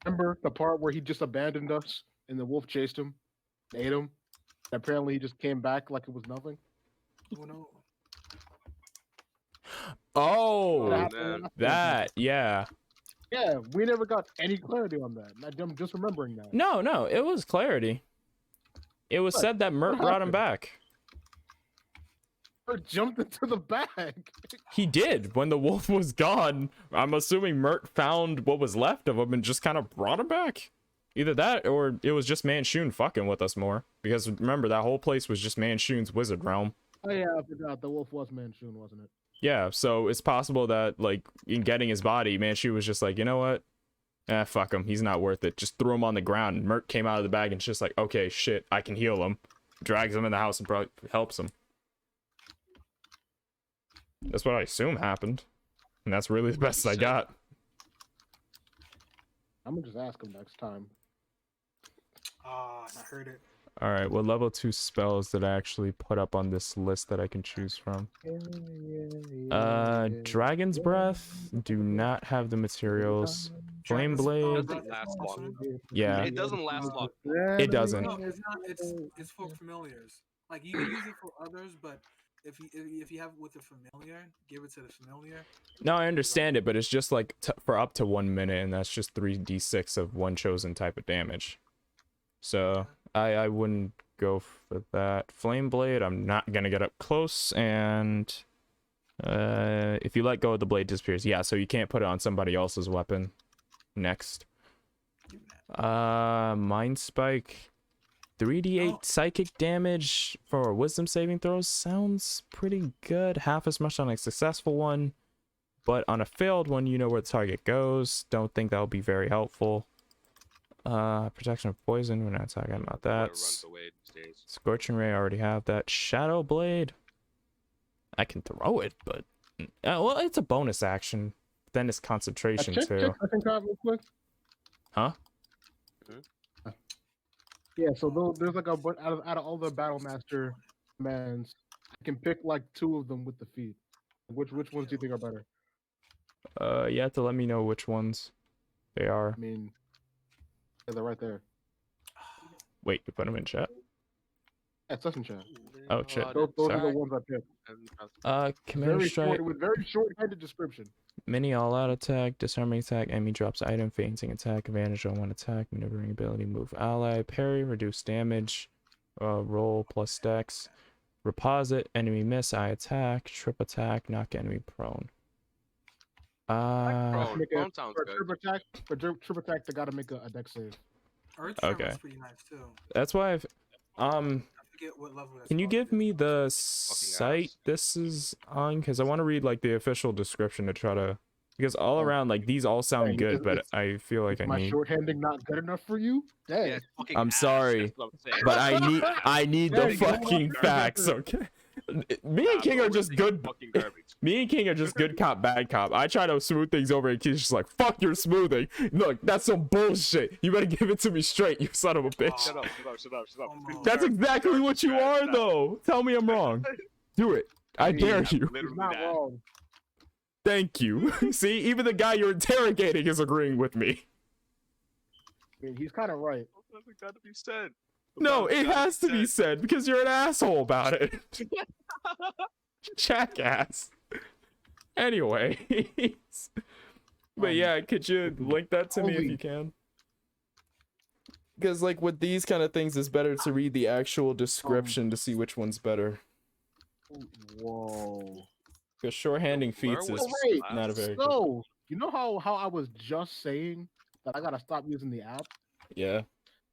Remember the part where he just abandoned us and the wolf chased him, ate him? Apparently he just came back like it was nothing. Oh no. Oh, man. that, yeah. Yeah, we never got any clarity on that. I'm just remembering that. No, it was clarity. It was said that Mert brought him back. Mert jumped into the bag. He did. When the wolf was gone, I'm assuming Mert found what was left of him and just kind of brought him back. Either that or it was just Manchun fucking with us more. Because remember, that whole place was just Manchun's wizard realm. Oh yeah, I forgot. The wolf was Manchun, wasn't it? Yeah, so it's possible that, like, in getting his body, Manchu was just like, you know what? Fuck him. He's not worth it. Just threw him on the ground. And Mert came out of the bag and just like, okay, shit, I can heal him. Drags him in the house and helps him. That's what I assume happened. And that's really the best I got. I'm gonna just ask him next time. I heard it. Alright, what level 2 spells did I actually put up on this list that I can choose from? Dragon's Breath, do not have the materials. Flame Blade, Doesn't last long. yeah. It doesn't last long. It doesn't. No, it's not. It's for familiars. Like you can use it for others, but if you have it with a familiar, give it to the familiar. No, I understand it, but it's just like for up to 1 minute, and that's just 3d6 of one chosen type of damage. So I wouldn't go for that. Flame Blade, I'm not gonna get up close, and if you let go of the blade, it disappears. Yeah, so you can't put it on somebody else's weapon. Next. Mind Spike. 3d8 psychic damage for wisdom saving throws sounds pretty good. Half as much on a successful one, but on a failed one, you know where the target goes. Don't think that'll be very helpful. Protection of poison, we're not talking about that. Scorching Ray, I already have that. Shadow Blade, I can throw it, but well, it's a bonus action. Then it's concentration too. Check real quick. Huh? Yeah, so there's like a bunch out of all the Battle Master commands, I can pick like 2 of them with the feet. Which ones do you think are better? You have to let me know which ones they are. I mean, yeah, they're right there. Wait, you put them in chat? Yeah, it's us in chat. Oh shit. Those are the Sorry. ones I picked. Commander Strike. With very short-headed description. Mini all-out attack, disarming attack, enemy drops item, fainting attack, advantage on one attack, maneuvering ability, move ally, parry, reduce damage, roll plus dex, reposit, enemy miss, I attack, trip attack, knock enemy prone. Prone sounds good. For trip attack, they gotta make a dex save. Okay. Pretty nice too. That's why I've I forget what level that's can you called. give me the site this is on? Because I want to read like the official description to try to, because all around like these all sound good, but I feel like I My need. shorthanding not good enough for you? Dang. I'm sorry, but I need the fucking facts. Okay. Me and King are just good. Fucking garbage. Me and King are just good cop, bad cop. I try to smooth things over, and King's just like, "Fuck your smoothing." Look, that's some bullshit. You better give it to me straight, you son of a bitch. Shut up. That's exactly what you are, though. Tell me I'm wrong. Do it. I dare you. He's not wrong. Thank you. See, even the guy you're interrogating is agreeing with me. I mean, he's kind of right. That's got to be said. No, it has to be said because you're an asshole about it. Jackass. Anyways. But yeah, could you link that to me if you can? Because like with these kind of things, it's better to read the actual description to see which one's better. Whoa. Because shorthanding feats is not a very good. So, you know how I was just saying that I gotta stop using the app? Yeah.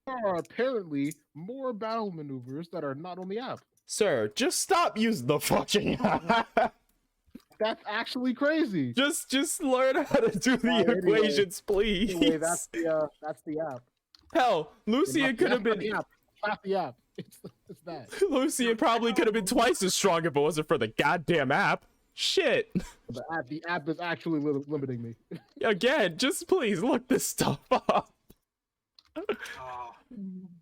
There are apparently more battle maneuvers that are not on the app. Sir, just stop using the fucking app. That's actually crazy. Just learn how to do the Anyway. equations, please. Anyway, that's the app. Hell, Lucian could have been. The app. Not the app. It's that. Lucian probably could have been twice as strong if it wasn't for the goddamn app. Shit. The app is actually limiting me. Again, just please look this stuff up.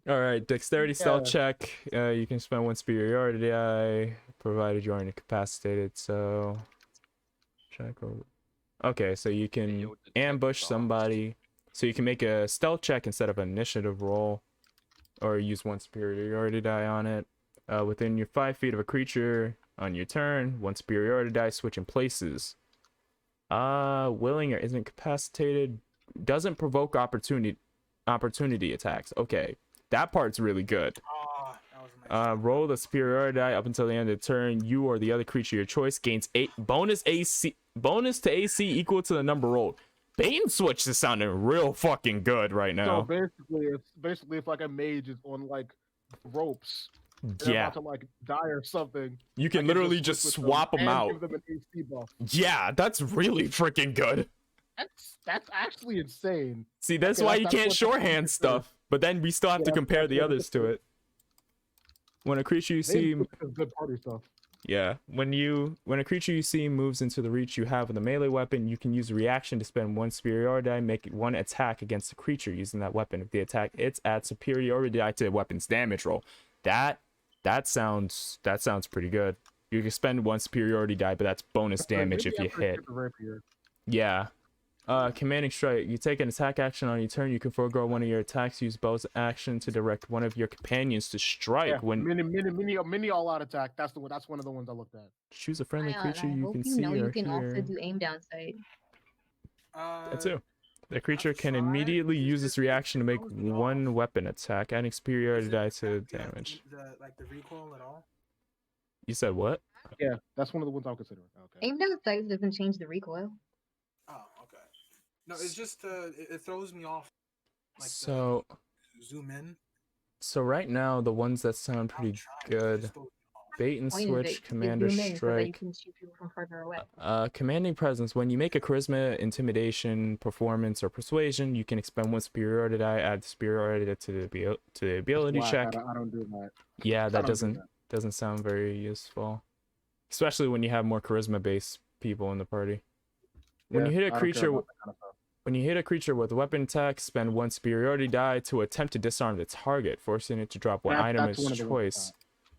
All right, dexterity stealth check. You can spend 1 superiority die, provided you aren't incapacitated. So, check. Okay, so you can ambush somebody. So you can make a stealth check instead of an initiative roll, or use 1 superiority die on it. Within your 5 feet of a creature on your turn, 1 superiority die, switching places. Willing or isn't incapacitated, doesn't provoke opportunity attacks. Okay, that part's really good. Roll the superiority die up until the end of the turn. You or the other creature of your choice gains 8 bonus to AC equal to the number rolled. Bait and switch is sounding real fucking good right now. So basically if like a mage is on like ropes, Yeah, about to like die or something, you can literally just swap them out. Give them an AC buff. Yeah, that's really freaking good. That's actually insane. See, that's why you can't shorthand stuff, but then we still have to compare the others to it. When a creature you see, good party stuff. yeah, when a creature you see moves into the reach you have with a melee weapon, you can use a reaction to spend 1 superiority die, make 1 attack against the creature using that weapon. If the attack hits, add superiority die to the weapon's damage roll. That sounds pretty good. You can spend 1 superiority die, but that's bonus damage if you hit. Yeah. Commanding strike. You take an attack action on your turn. You can forego 1 of your attacks. Use bonus action to direct 1 of your companions to strike. Yeah, when mini all out attack. That's the one. That's one of the ones I looked at. Choose a friendly creature I you hope can you see know or you can hear. also do aim down sight. That too. The creature can immediately use this reaction to make 1 weapon attack, adding superiority die to damage. The recoil at all? You said what? Yeah, that's one of the ones I'm considering. Okay. Aim down sight doesn't change the recoil. Oh, okay. No, it's just it throws me off. Like So zoom in. So right now the ones that sound pretty good: bait and switch, commander zoom in so that you strike, can shoot people from further away. commanding presence. When you make a charisma, intimidation, performance, or persuasion, you can expend 1 superiority die, add superiority to the ability check. I don't do that. Yeah, that doesn't sound very useful, especially when you have more charisma based people in the party. When you hit a creature with a weapon attack, spend 1 superiority die to attempt to disarm the target, forcing it to drop 1 item of its choice.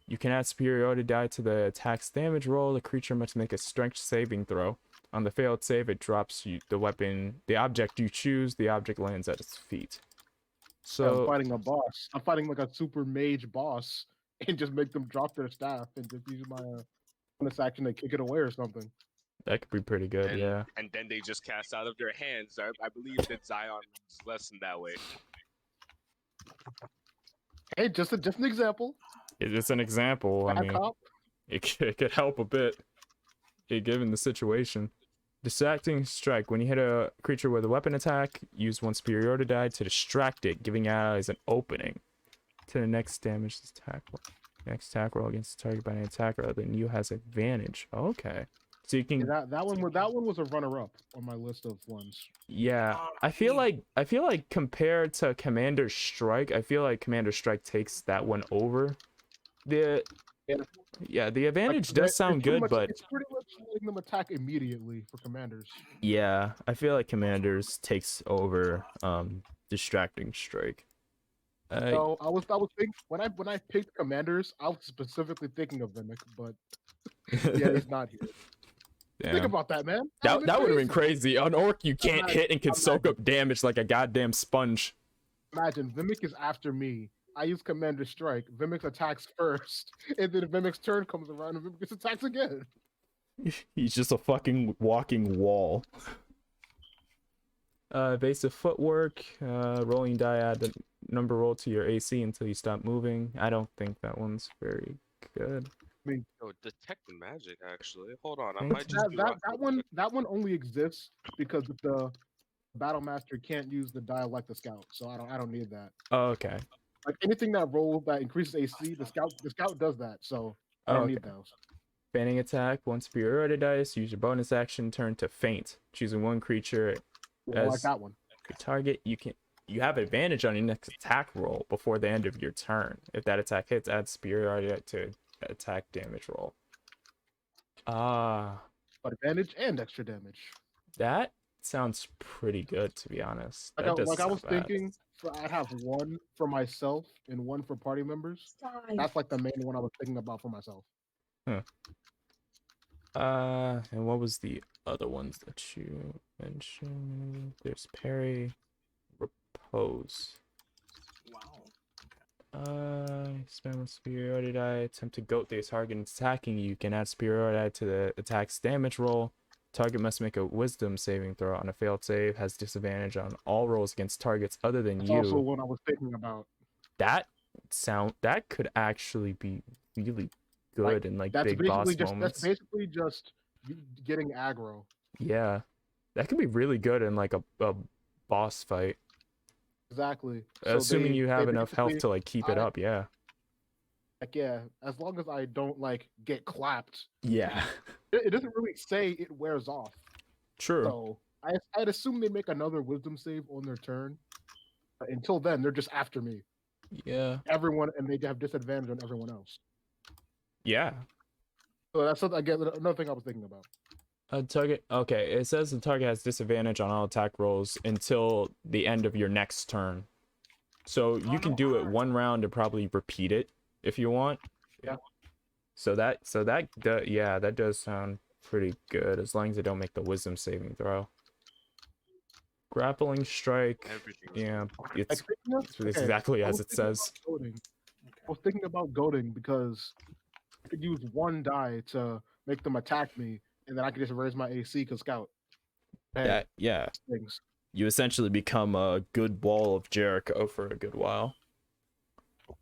You can add superiority die to the attack's damage roll. The creature must make a strength saving throw. On the failed save, it drops the object you choose. The object lands at its feet. So I'm fighting a boss. I'm fighting like a super mage boss, and just make them drop their staff and just use my bonus action to kick it away or something. that could be pretty good, yeah. And then they just cast out of their hands. I believe that Zion is less than that way. Hey, just an example. It's an example. I mean, it could help a bit, given the situation. Distracting strike. When you hit a creature with a weapon attack, use 1 superiority die to distract it, giving allies an opening to the next damage attack. Next attack roll against the target by an attacker other than you has advantage. Okay, so you can. Yeah, that one was a runner-up on my list of ones. Yeah, I feel like compared to Commander Strike, I feel like Commander Strike takes that one over. Yeah, the advantage Like, does sound good, but it's pretty much letting them attack immediately for commanders. yeah, I feel like commanders takes over distracting strike. So I was thinking when I picked commanders, I was specifically thinking of Vimic, but yeah, he's not here. Think Damn. about that, man. That would have been crazy. On Orc, you can't Imagine- hit and can soak up damage like a goddamn sponge. Imagine Vimic is after me. I use Commander Strike. Vimic attacks first, and then Vimic's turn comes around, and Vimic attacks again. He's just a fucking walking wall. Basic footwork, rolling die, add the number roll to your AC until you stop moving. I don't think that one's very good. Oh, detect the magic. Actually, hold on. I Thank might you. just do That one only exists because the Battle Master can't use the die like the Scout, so I don't need that. Oh, okay. Like anything that rolls that increases AC, the Scout does that, so I don't need those. Fanning attack. Once superiority dice, use your bonus action turn to feint. Choosing one creature I like as that one. your target. You have advantage on your next attack roll before the end of your turn. If that attack hits, add superiority to attack damage roll. But advantage and extra damage. That sounds pretty good, to be honest. Like, I was thinking, I'd have one for myself and one for party members. That's like the main one I was thinking about for myself. Huh. And what was the other ones that you mentioned? There's parry, repose. Wow. Spend one superiority die. Attempt to goat the target attacking you. Can add superiority die to the attack's damage roll. Target must make a wisdom saving throw. On a failed save, has disadvantage on all rolls against targets other than That's you. also what I was thinking about. That could actually be really good in like big boss moments. That's basically just getting aggro. Yeah, that could be really good in like a boss fight. Exactly. Assuming you have enough health to like keep it up. Yeah. Like, yeah, as long as I don't like get clapped. Yeah. It doesn't really say it wears off. True. So I'd assume they make another wisdom save on their turn. But until then, they're just after me. Yeah. Everyone, and they have disadvantage on everyone else. Yeah. So that's another thing I was thinking about. A target. Okay, it says the target has disadvantage on all attack rolls until the end of your next turn. So you can do it one round and probably repeat it if you want. Yeah. That does sound pretty good as long as they don't make the wisdom saving throw. Grappling strike. Yeah, it's exactly as it says. I was thinking about goading because I could use one die to make them attack me, and then I could just raise my AC because Scout. Yeah. Things. You essentially become a good wall of Jericho for a good while. I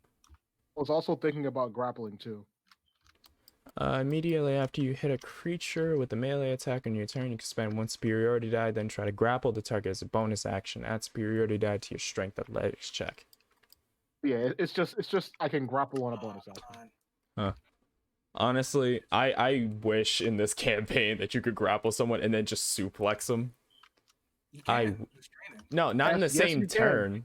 was also thinking about grappling too. Immediately after you hit a creature with a melee attack on your turn, you can spend one superiority die, then try to grapple the target as a bonus action. Add superiority die to your strength athletics check. Yeah, it's just I can grapple on a bonus action. Huh. Honestly, I wish in this campaign that you could grapple someone and then just suplex them. No, not in the same turn.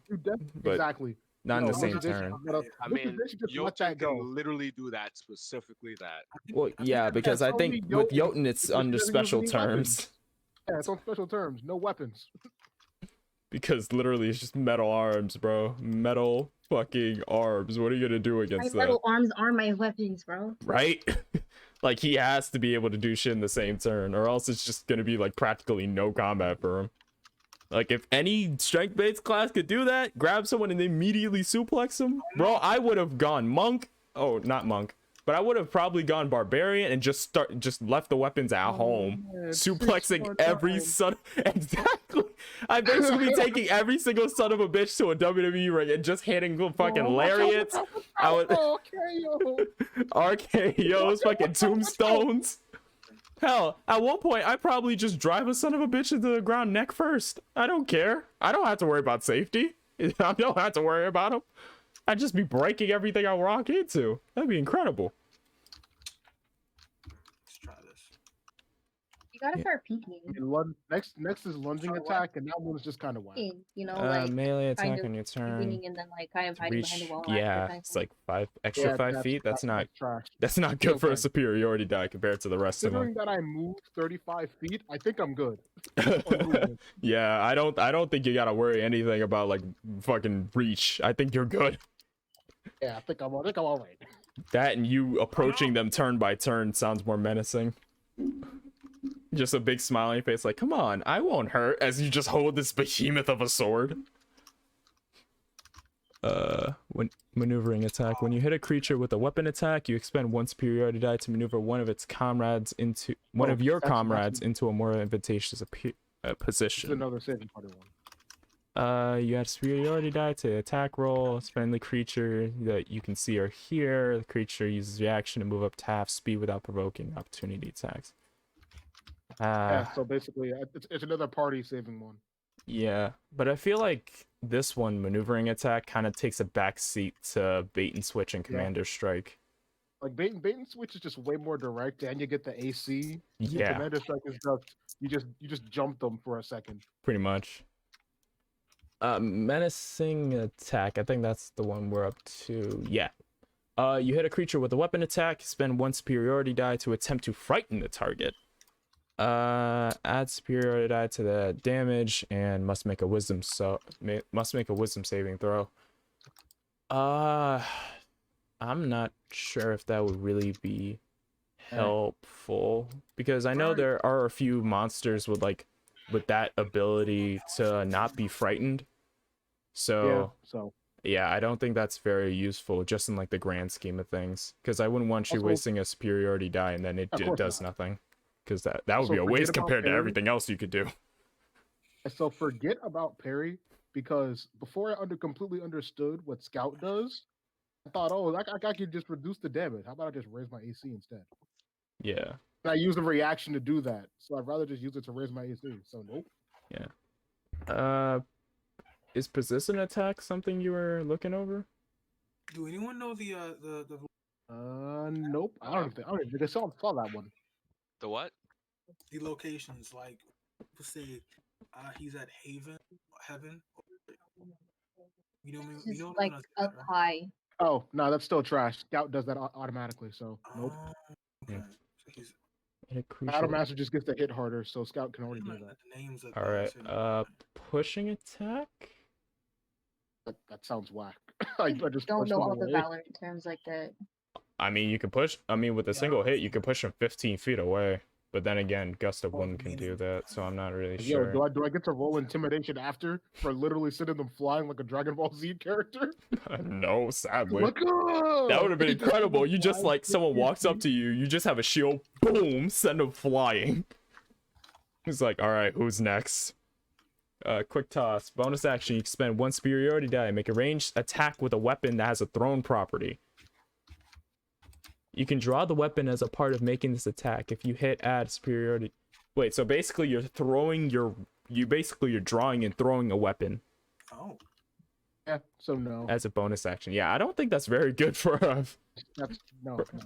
But exactly. Not in the same turn. I mean, Jotun can literally do that, specifically that. Well, yeah, because I think with Jotun it's under special terms. Yeah, it's on special terms. No weapons. Because literally it's just metal arms, bro. Metal fucking arms. What are you gonna do against that? My metal arms are my weapons, bro. Right? Like, he has to be able to do shit in the same turn, or else it's just gonna be like practically no combat for him. Like, if any strength-based class could do that, grab someone and immediately suplex them, bro, I would have gone monk. Oh, not monk, but I would have probably gone barbarian and just left the weapons at home, suplexing every son. Exactly. I'm basically taking every single son of a bitch to a WWE ring and just hitting fucking lariats. I would RKOs, fucking tombstones. Hell, at one point, I probably just drive a son of a bitch into the ground neck first. I don't care. I don't have to worry about safety. I don't have to worry about him. I'd just be breaking everything I walk into. That'd be incredible. Let's try this. gotta Yeah. start peeking. Next is lunging Or what? attack, and that one's just kind of whack. You know, like Melee kind attack of on your turn. beginning and then like kind of hiding behind the Reach, wall after yeah, kind of it's thing. like extra 5 feet. That's not trash. that's not good for a Okay. superiority die compared to the rest of them. Considering that I moved 35 feet, I think I'm good. on movement. Yeah, I don't think you gotta worry anything about like fucking reach. I think you're good. Yeah, I think I'm all right. That and you approaching them turn by turn sounds more menacing. Just a big smile on your face, like, come on, I won't hurt, as you just hold this behemoth of a sword. When maneuvering attack. When you hit a creature with a weapon attack, you expend 1 superiority die to maneuver one of your comrades into a more advantageous position. This is another saving party one. You add superiority die to attack roll. A friendly creature that you can see are here. The creature uses reaction to move up to half speed without provoking opportunity attacks. Yeah, so basically, it's another party saving one. Yeah, but I feel like this one, maneuvering attack, kind of takes a back seat to bait and switch and commander strike. Like bait and switch is just way more direct, and you get the AC. Yeah, commander strike is just you just jump them for a second. pretty much. Menacing attack. I think that's the one we're up to. Yeah. You hit a creature with a weapon attack. Spend 1 superiority die to attempt to frighten the target. Add superiority die to the damage and must make a wisdom saving throw. I'm not sure if that would really be helpful because I know there are a few monsters with that ability to not be frightened. So yeah, I don't think that's very useful just in like the grand scheme of things because I wouldn't want you Also, wasting a superiority die and then it does nothing. Because that would Also, be a forget waste about compared to parry. everything else you could do. So forget about parry because before I completely understood what Scout does, I thought, oh, I could just reduce the damage. How about I just raise my AC instead? Yeah. And I use a reaction to do that, so I'd rather just use it to raise my AC. So nope. Yeah. Is persistent attack something you were looking over? Do anyone know the Nope. I don't even think I saw that one. The what? the locations? Like, let's say, he's at Heaven. You know me. This You know is what I'm like gonna up say, right? high. Oh no, that's still trash. Scout does that automatically, so nope. Okay. Yeah. So he's Hit a creature. Battle Master just gets to hit harder, so Scout can already do that. the names of Alright. Pushing attack? That sounds whack. I just Don't pushed know him all the away. Valorant terms like that. I mean, you can push. I mean, with a single hit, you can push them 15 feet away. But then again, Gust of Wind can do that, so I'm not really Yo, sure. do I get to roll intimidation after for literally sending them flying like a Dragon Ball Z character? No, sadly. Look up! That would have been He just incredible. sends You them just flying like someone 50 walks up feet. to you, you just have a shield, boom, send them flying. He's like, all right, who's next? Quick toss. Bonus action. You can spend 1 superiority die. Make a ranged attack with a weapon that has a thrown property. You can draw the weapon as a part of making this attack. If you hit, add superiority. Wait, so basically you're drawing and throwing a weapon. Oh. Yeah, so no. As a bonus action. Yeah, I don't think that's very good for a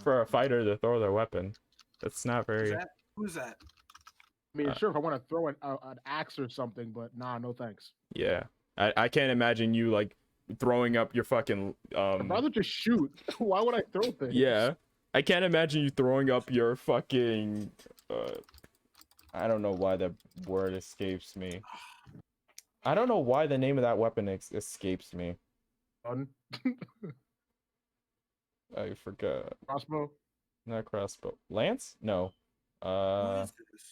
for a fighter to throw their weapon. That's not very. Who's that? I mean, sure, if I want to throw an axe or something, but nah, no thanks. Yeah, I can't imagine you like throwing up your fucking. I'd rather just shoot. Why would I throw things? Yeah, I can't imagine you throwing up your fucking. I don't know why the word escapes me. I don't know why the name of that weapon escapes me. Gun? I forgot. Crossbow? Not crossbow. Lance? No.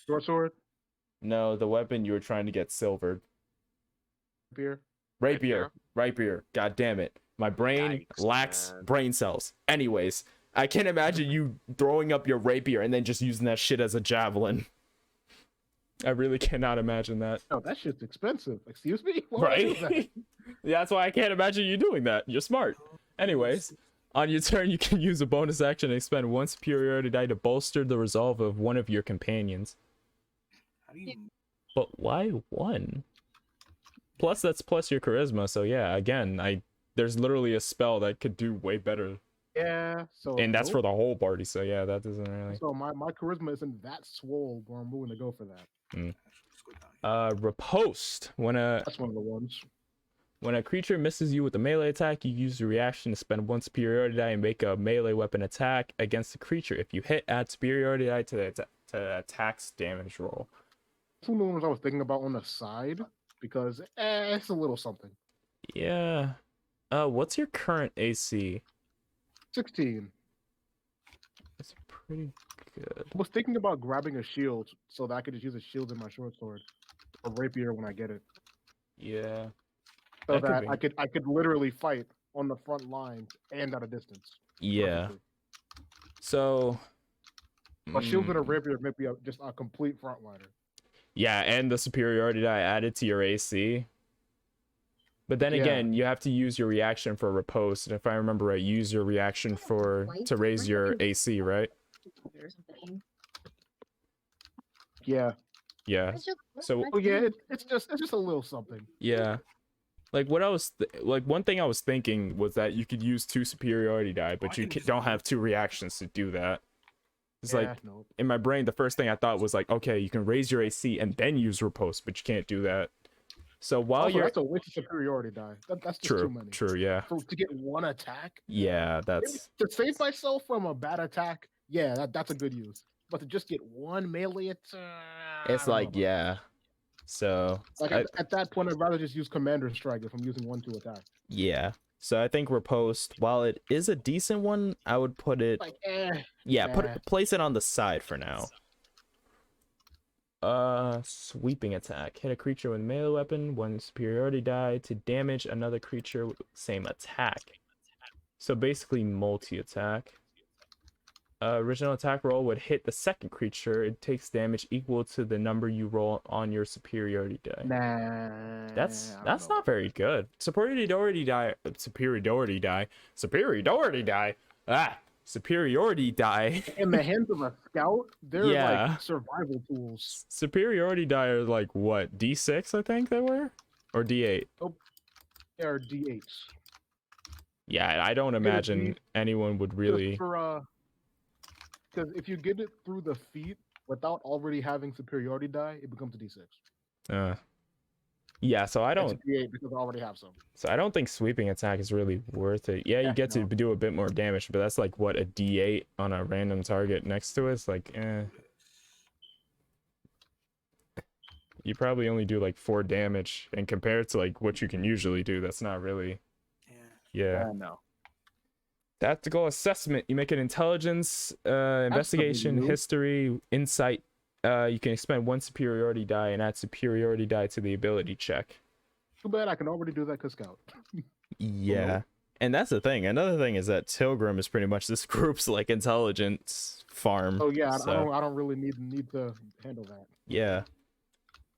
Short sword? No, the weapon you were trying to get silvered. Rapier? Rapier. God damn it. My brain Yikes, lacks man. brain cells. Anyways, I can't imagine you throwing up your rapier and then just using that shit as a javelin. I really cannot imagine that. No, that shit's expensive. Excuse me? Why would I do that? Right? That's why I can't imagine you doing that. You're smart. Anyways, on your turn, you can use a bonus action and expend 1 superiority die to bolster the resolve of one of your companions. How do you? But why 1? Plus, that's plus your charisma. So yeah, again, there's literally a spell that could do way better Yeah, so And that's for nope. the whole party. So yeah, that doesn't really. So my charisma isn't that swole where I'm willing to go for that. Let's go down here. Riposte. That's one of the ones. When a creature misses you with a melee attack, you use the reaction to spend 1 superiority die and make a melee weapon attack against the creature. If you hit, add superiority die to the attack's damage roll. Two new ones I was thinking about on the side because it's a little something. Yeah. What's your current AC? 16. That's pretty good. I was thinking about grabbing a shield so that I could just use a shield in my short sword or rapier when I get it, Yeah. so That could that be. I could literally fight on the front lines and at a distance. Yeah. Perfectly. So. A shield and a rapier make me just a complete frontliner. Yeah, and the superiority die added to your AC. But then Yeah. again, you have to use your reaction for riposte, and if I remember right, use your reaction to raise your AC, right? Or something. Yeah. Yeah. So Oh yeah, it's just a little something. yeah, like what I was like one thing I was thinking was that you could use 2 superiority die, but you don't have 2 reactions to do that. It's like nope. in my brain, the first thing I thought was like, okay, you can raise your AC and then use riposte, but you can't do that. So while Also, you're that's a waste of superiority die. That's just too many. true, yeah, To get one attack. yeah, Maybe that's to save myself from a bad attack. Yeah, that's a good use. But to just get one melee attack. it's like yeah. So Like at that point, I'd rather just use Commander Strike if I'm using 1-2 attack. yeah. So I think riposte, while it is a decent one, I would put it Like place it on the side for now. Sweeping attack. Hit a creature with a melee weapon, 1 superiority die to damage another creature with same attack. So basically multi-attack. Original attack roll would hit the second creature. It takes damage equal to the number you roll on your superiority die. Nah. That's not very good. Superiority die. Superiority die. In the hands of a scout, they're Yeah. like survival tools. Superiority die are like what? D6, I think they were, or D8. They're D8s. Yeah, I don't imagine anyone would really. Because if you get it through the feet without already having superiority die, it becomes a D6. Yeah, so I don't. It's D8 because I already have some. So I don't think sweeping attack is really worth it. Yeah, you get to do a bit more damage, but that's like what, a D8 on a random target next to us. Like, you probably only do like 4 damage, and compared to like what you can usually do, that's not really. Yeah. No. Tactical assessment. You make an intelligence, investigation, history, insight. You can expend 1 superiority die and add superiority die to the ability check. Too bad I can already do that because Scout. Yeah. And that's the thing. Another thing is that Tilgrim is pretty much this group's like intelligence farm. Oh yeah, so. I don't really need to handle that. Yeah.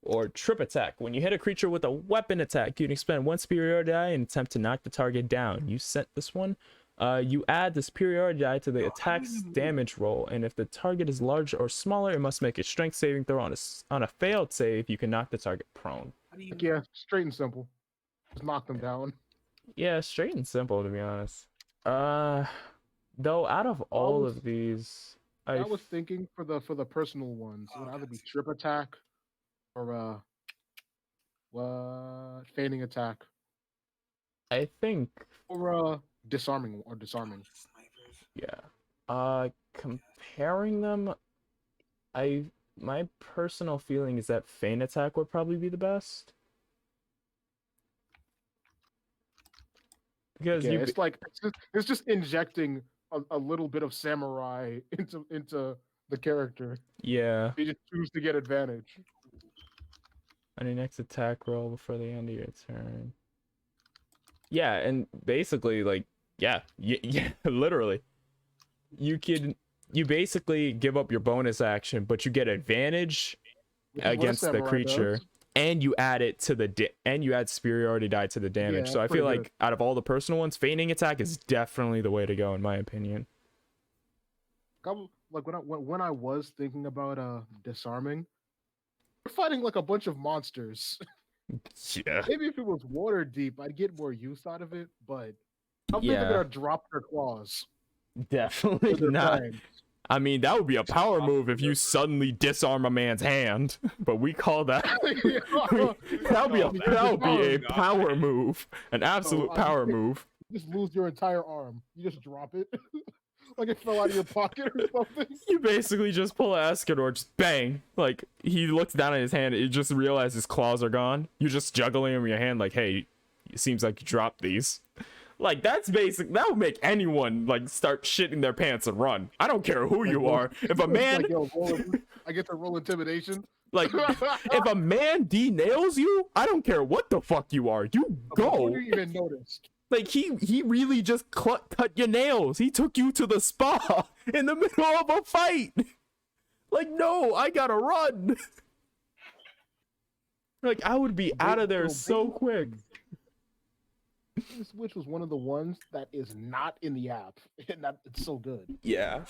Or trip attack. When you hit a creature with a weapon attack, you can expend 1 superiority die and attempt to knock the target down. You set this one. You add the superiority die to the attack's damage roll, and if the target is larger or smaller, it must make a strength saving throw. On a failed save, you can knock the target prone. Yeah, straight and simple. Just knock them down. Yeah, straight and simple, to be honest. Though out of all of these, I was thinking for the personal ones, it would either be trip attack or feigning attack. I think or disarming. Yeah. Comparing them, my personal feeling is that feign attack would probably be the best. Because it's like it's just injecting a little bit of samurai into the character. Yeah. You just choose to get advantage. On your next attack roll before the end of your turn. Yeah, and basically, like, yeah, literally. You basically give up your bonus action, but you get advantage against the creature, and you add it to and you add superiority die to the damage. So I feel like out of all the personal ones, feigning attack is definitely the way to go, in my opinion. Like when I was thinking about disarming, we're fighting like a bunch of monsters. Yeah. Maybe if it was water deep, I'd get more use out of it, but I think they're gonna drop their claws. Definitely with their not. fangs. I mean, that would be a power move if you suddenly disarm a man's hand, but we call that that would be a power move, an absolute power move. You just lose your entire arm. You just drop it, like it fell out of your pocket or something. You basically just pull an Escanor, just bang. Like he looks down at his hand, you just realize his claws are gone. You're just juggling them in your hand, like, hey, it seems like you dropped these. Like that's basic. That would make anyone like start shitting their pants and run. I don't care who you are. If a man, like, yo, I get to roll intimidation. like, if a man nails you, I don't care what the fuck you are. You go. You even noticed. Like he really just cut your nails. He took you to the spa in the middle of a fight. Like, no, I gotta run. Like I would be out of there so quick. Which was one of the ones that is not in the app, and it's so good. Yeah,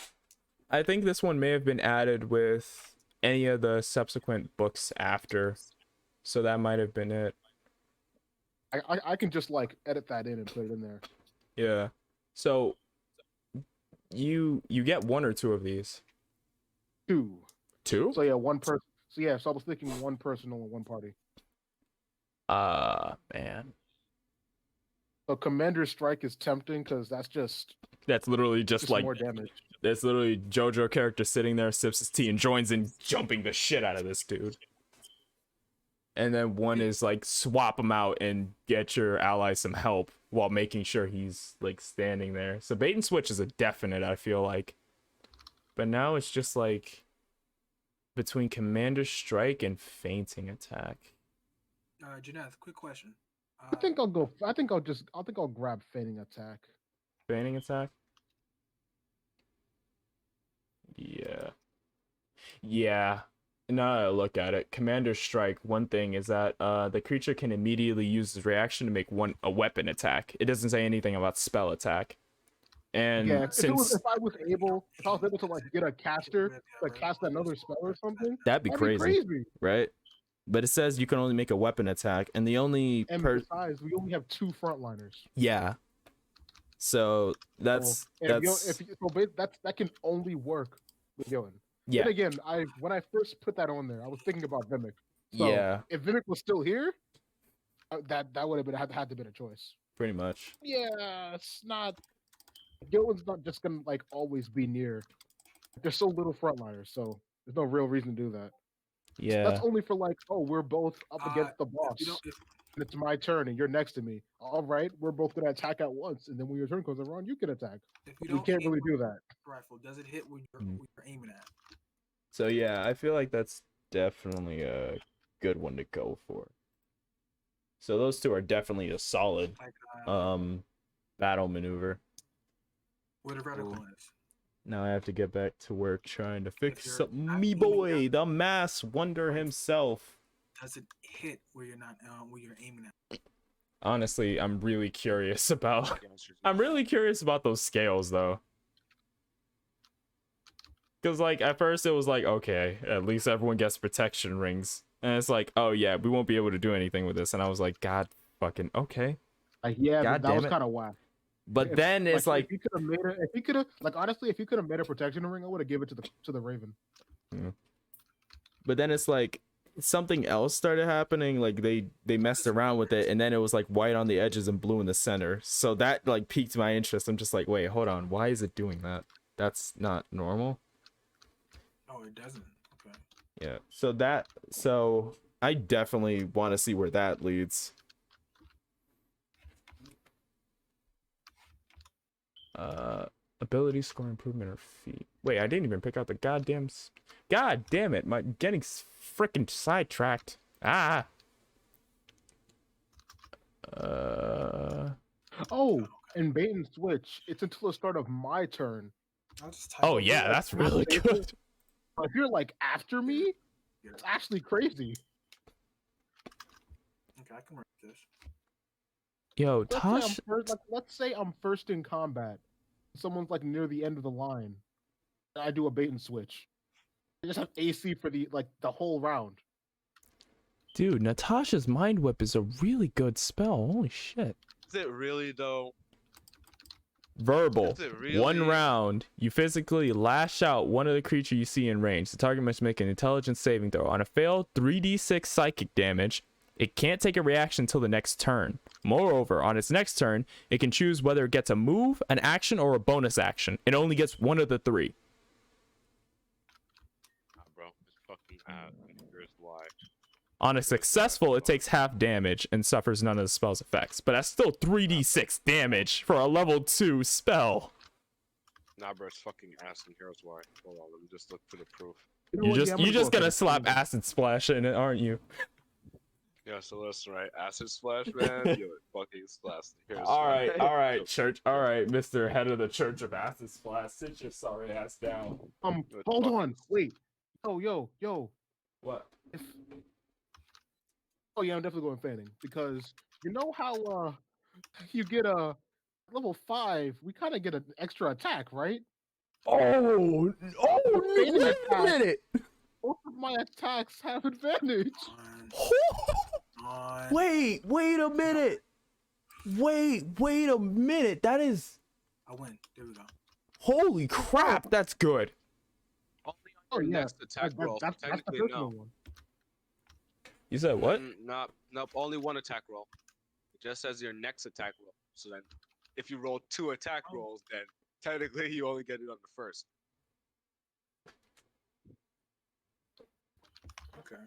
I think this one may have been added with any of the subsequent books after, so that might have been it. I can just like edit that in and put it in there. Yeah, so you get one or two of these. Two. So yeah, one person. So I was thinking one person on one party. Man. So Commander's Strike is tempting because that's literally just like more damage. That's literally JoJo character sitting there, sips his tea, and joins in jumping the shit out of this dude. And then one is like swap him out and get your ally some help while making sure he's like standing there. So bait and switch is a definite, I feel like. But now it's just like between Commander's Strike and fainting attack. Janeth, quick question. I think I'll grab feigning attack. Feigning attack? Yeah. Now I look at it. Commander's Strike, one thing is that the creature can immediately use his reaction to make a weapon attack. It doesn't say anything about spell attack. And yeah, if I was able to like get a caster to cast another spell or something, that'd be crazy, right? But it says you can only make a weapon attack, and the only besides, we only have 2 frontliners. Yeah. So that can only work with Yoan. Yeah. And again, when I first put that on there, I was thinking about Vimic. So yeah. If Vimic was still here, that would have had to be a choice. Pretty much. Yeah, it's not. Yoan's not just gonna like always be near. There's so little frontliners, so there's no real reason to do that. Yeah. That's only for like, oh, we're both up against the boss. It's my turn and you're next to me. All right, we're both gonna attack at once, and then when your turn comes around, you can attack. You can't really do that. Rifle, does it hit when you're aiming at? So yeah, I feel like that's definitely a good one to go for. So those two are definitely a solid battle maneuver. What a reticle is. Now I have to get back to work trying to fix something. Me boy, the mass wonder himself. Does it hit where you're not where you're aiming at? Honestly, I'm really curious about those scales though. Cause like at first it was like, okay, at least everyone gets protection rings. And it's like, oh yeah, we won't be able to do anything with this. And I was like, God fucking okay. Yeah, God that was kind of whack. But then it's like if you could have honestly, if you could have made a protection ring, I would have given it to the Raven. Yeah. But then it's like something else started happening. Like they messed around with it, and then it was like white on the edges and blue in the center. So that like piqued my interest. I'm just like, wait, hold on, why is it doing that? That's not normal. Oh, it doesn't. Okay. Yeah. So I definitely want to see where that leads. Ability score improvement or feat. Wait, I didn't even pick out the goddamn. God damn it! My getting freaking sidetracked. Oh, and bait and switch. It's until the start of my turn. Oh yeah, that's really good. If you're like after me, it's actually crazy. Okay, I can work this. Yo, Tosh. Let's say I'm first in combat. Someone's like near the end of the line. I do a bait and switch. I just have AC for the whole round. Dude, Natasha's Mind Whip is a really good spell. Holy shit. Is it really though? Verbal. Is it really? 1 round, you physically lash out one of the creature you see in range. The target must make an intelligence saving throw. On a failed 3d6 psychic damage, it can't take a reaction until the next turn. Moreover, on its next turn, it can choose whether it gets a move, an action, or a bonus action. It only gets one of the 3. Nah, bro. It's fucking here's why. On a successful, it takes half damage and suffers none of the spell's effects. But that's still 3d6 damage for a level 2 spell. Nah, bro, it's fucking ass, and here's why. Hold on, let me just look for the proof. You know You what? just Yeah, I'm you gonna just go gonna with it. slap acid splash in it, aren't you? Yeah, so listen, right? Acid splash, man. Yo, it fucking splash. Here's All why. right, church. All right, Mr. Head of the Church of Acid Splash, sit your sorry ass down. Hold on, wait. Yo. What? Oh yeah, I'm definitely going fanning because you know how you get a level 5, we kind of get an extra attack, right? Oh, Fanning wait a attack. minute. Both of my attacks have advantage. Wait a minute. Wait a minute. That is. I win. There we go. Holy crap, that's good. Only Oh on your yeah, next attack roll. So that's the technically, personal no. one. You said what? Nope. Only one attack roll. It just says your next attack roll. So then, if you roll 2 attack rolls, then technically you only get it on the first. Okay.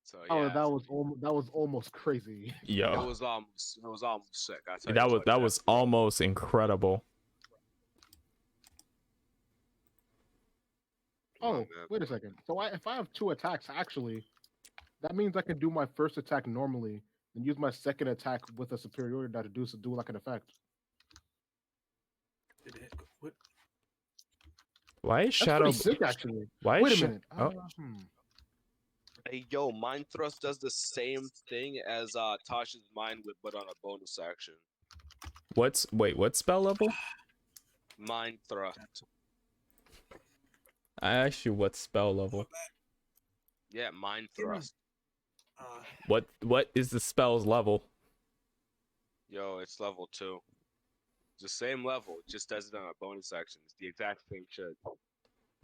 So Oh, yeah. that was almost crazy. Yo. It was almost sick. I tell you That was what, that was almost incredible. Oh, man. wait a second. So if I have 2 attacks, actually, that means I can do my first attack normally and use my second attack with a superiority die to do like an effect. Did it? What? Why is That's Shadow? pretty sick, actually. Why Wait is a minute. Oh. Hey, yo, Mind Thrust does the same thing as Tasha's Mind Whip, but on a bonus action. What spell level? Mind Thrust. I asked you what spell level. Yeah, Mind Thrust. What is the spell's level? Yo, it's level 2. It's the same level, it just does it on a bonus action. It's the exact same shit.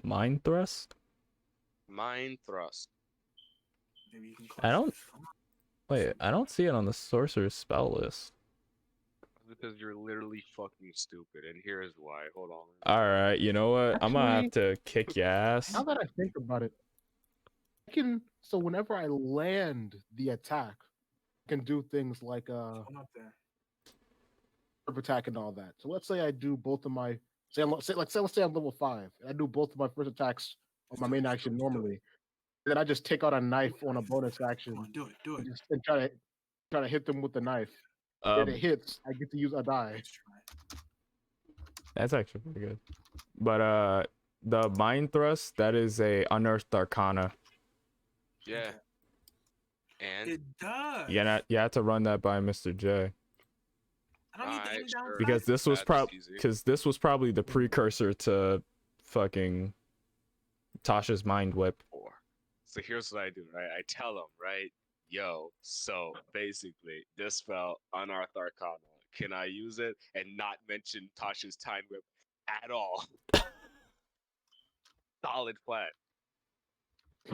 Mind thrust? Mind Thrust. Maybe you can I don't. Wait, I don't see it on the sorcerer's spell list. Because you're literally fucking stupid, and here's why. Hold on. All right, you know what? I'm gonna have Actually, to kick your ass. Now that I think about it, I can. So whenever I land the attack, I can do things like I'm up there. attack and all that. So let's say I do both of my let's say I'm level 5. And I do both of my first attacks on my main action normally. Then I just take out a knife on a bonus action. Come on, do it. And try to hit them with the knife. If it hits, I get to use a die. Let's try. That's actually pretty good. But the mind thrust, that is a unearthed arcana. Yeah. And It does. You have to run that by Mr. J. I don't need the any down Because five. this was probably the precursor to fucking Tasha's mind whip. So here's what I do, right? I tell them, right? Yo, so basically, this spell, Unearthed Arcana, can I use it and not mention Tasha's time whip at all? Solid plan.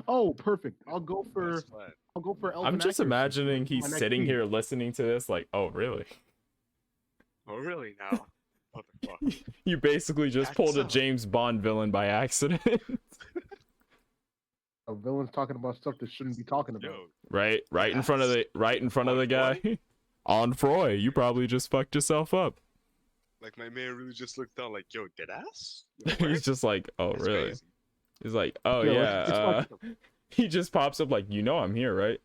Oh, perfect. I'll go for Elven I'm just accuracy. imagining he's My next sitting feat. here listening to this like, oh, really? Oh, really now? What the fuck? You basically just That's pulled a so. James Bond villain by accident. A villain's talking about stuff that shouldn't be talking about. Yo, right in front of the guy. On Froy, you probably just fucked yourself up. like my man really just looked down like, yo, dead ass? He's just like, oh, That's really? crazy. He's like, oh, Yo, yeah. it's like- He just pops up like, you know I'm here, right?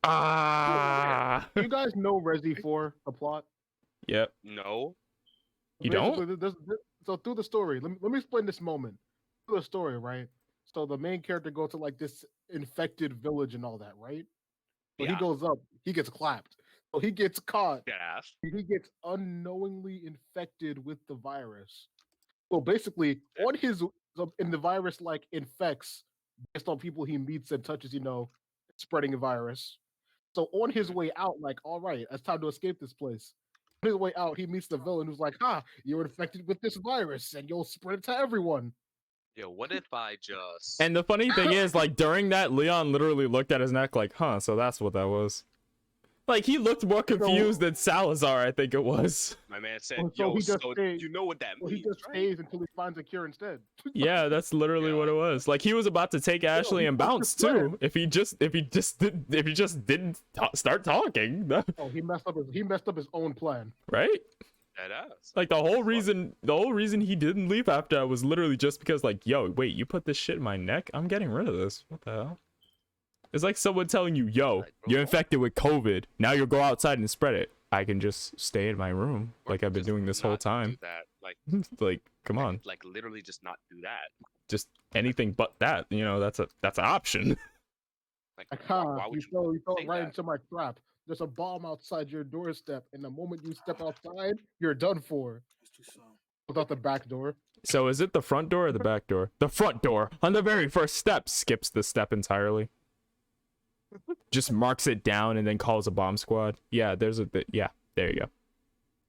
Ah. You guys know Resi 4, the plot? Yep. No. You Basically, don't? So through the story, let me explain this moment. Through the story, right? So the main character goes to like this infected village and all that, right? So he Yeah. goes up, he gets clapped. So he gets caught. Dead ass. He gets unknowingly infected with the virus. So basically, and the virus like infects based on people he meets and touches, spreading a virus. So on his way out, like, all right, it's time to escape this place. On his way out, he meets the villain who's like, "Ha, you're infected with this virus, and you'll spread it to everyone." Yo, what if I just And the funny thing is, like, during that, Leon literally looked at his neck like, huh, so that's what that was. Like, he looked more confused than Salazar, I think it was. my man said, So yo, he just so stays- you know what that Well, he means, just right? stays until he finds a cure instead. Yeah, that's literally what it was. Like, he was about to take Ashley he and fucked bounce his plan. too, if he just didn't start talking, Oh, he messed up his own plan. right? That ass. Like, the whole reason he didn't leave after that was literally just because, like, yo, wait, you put this shit in my neck? I'm getting rid of this. What the hell? It's like someone telling you, yo, you're infected with COVID. Now you'll go outside and spread it. I can just stay in my room like I've been Just doing this whole not do time. that. Like, Like, come on. like literally just not do that. Just anything but that. You know, that's an option. Like, Like, why would you fell say right that? into my trap. There's a bomb outside your doorstep, and the moment you step outside, you're done for. It's too slow. Without the back door. So is it the front door or the back door? The front door. On the very first step, skips the step entirely. Just marks it down and then calls a bomb squad. Yeah, yeah, there you go.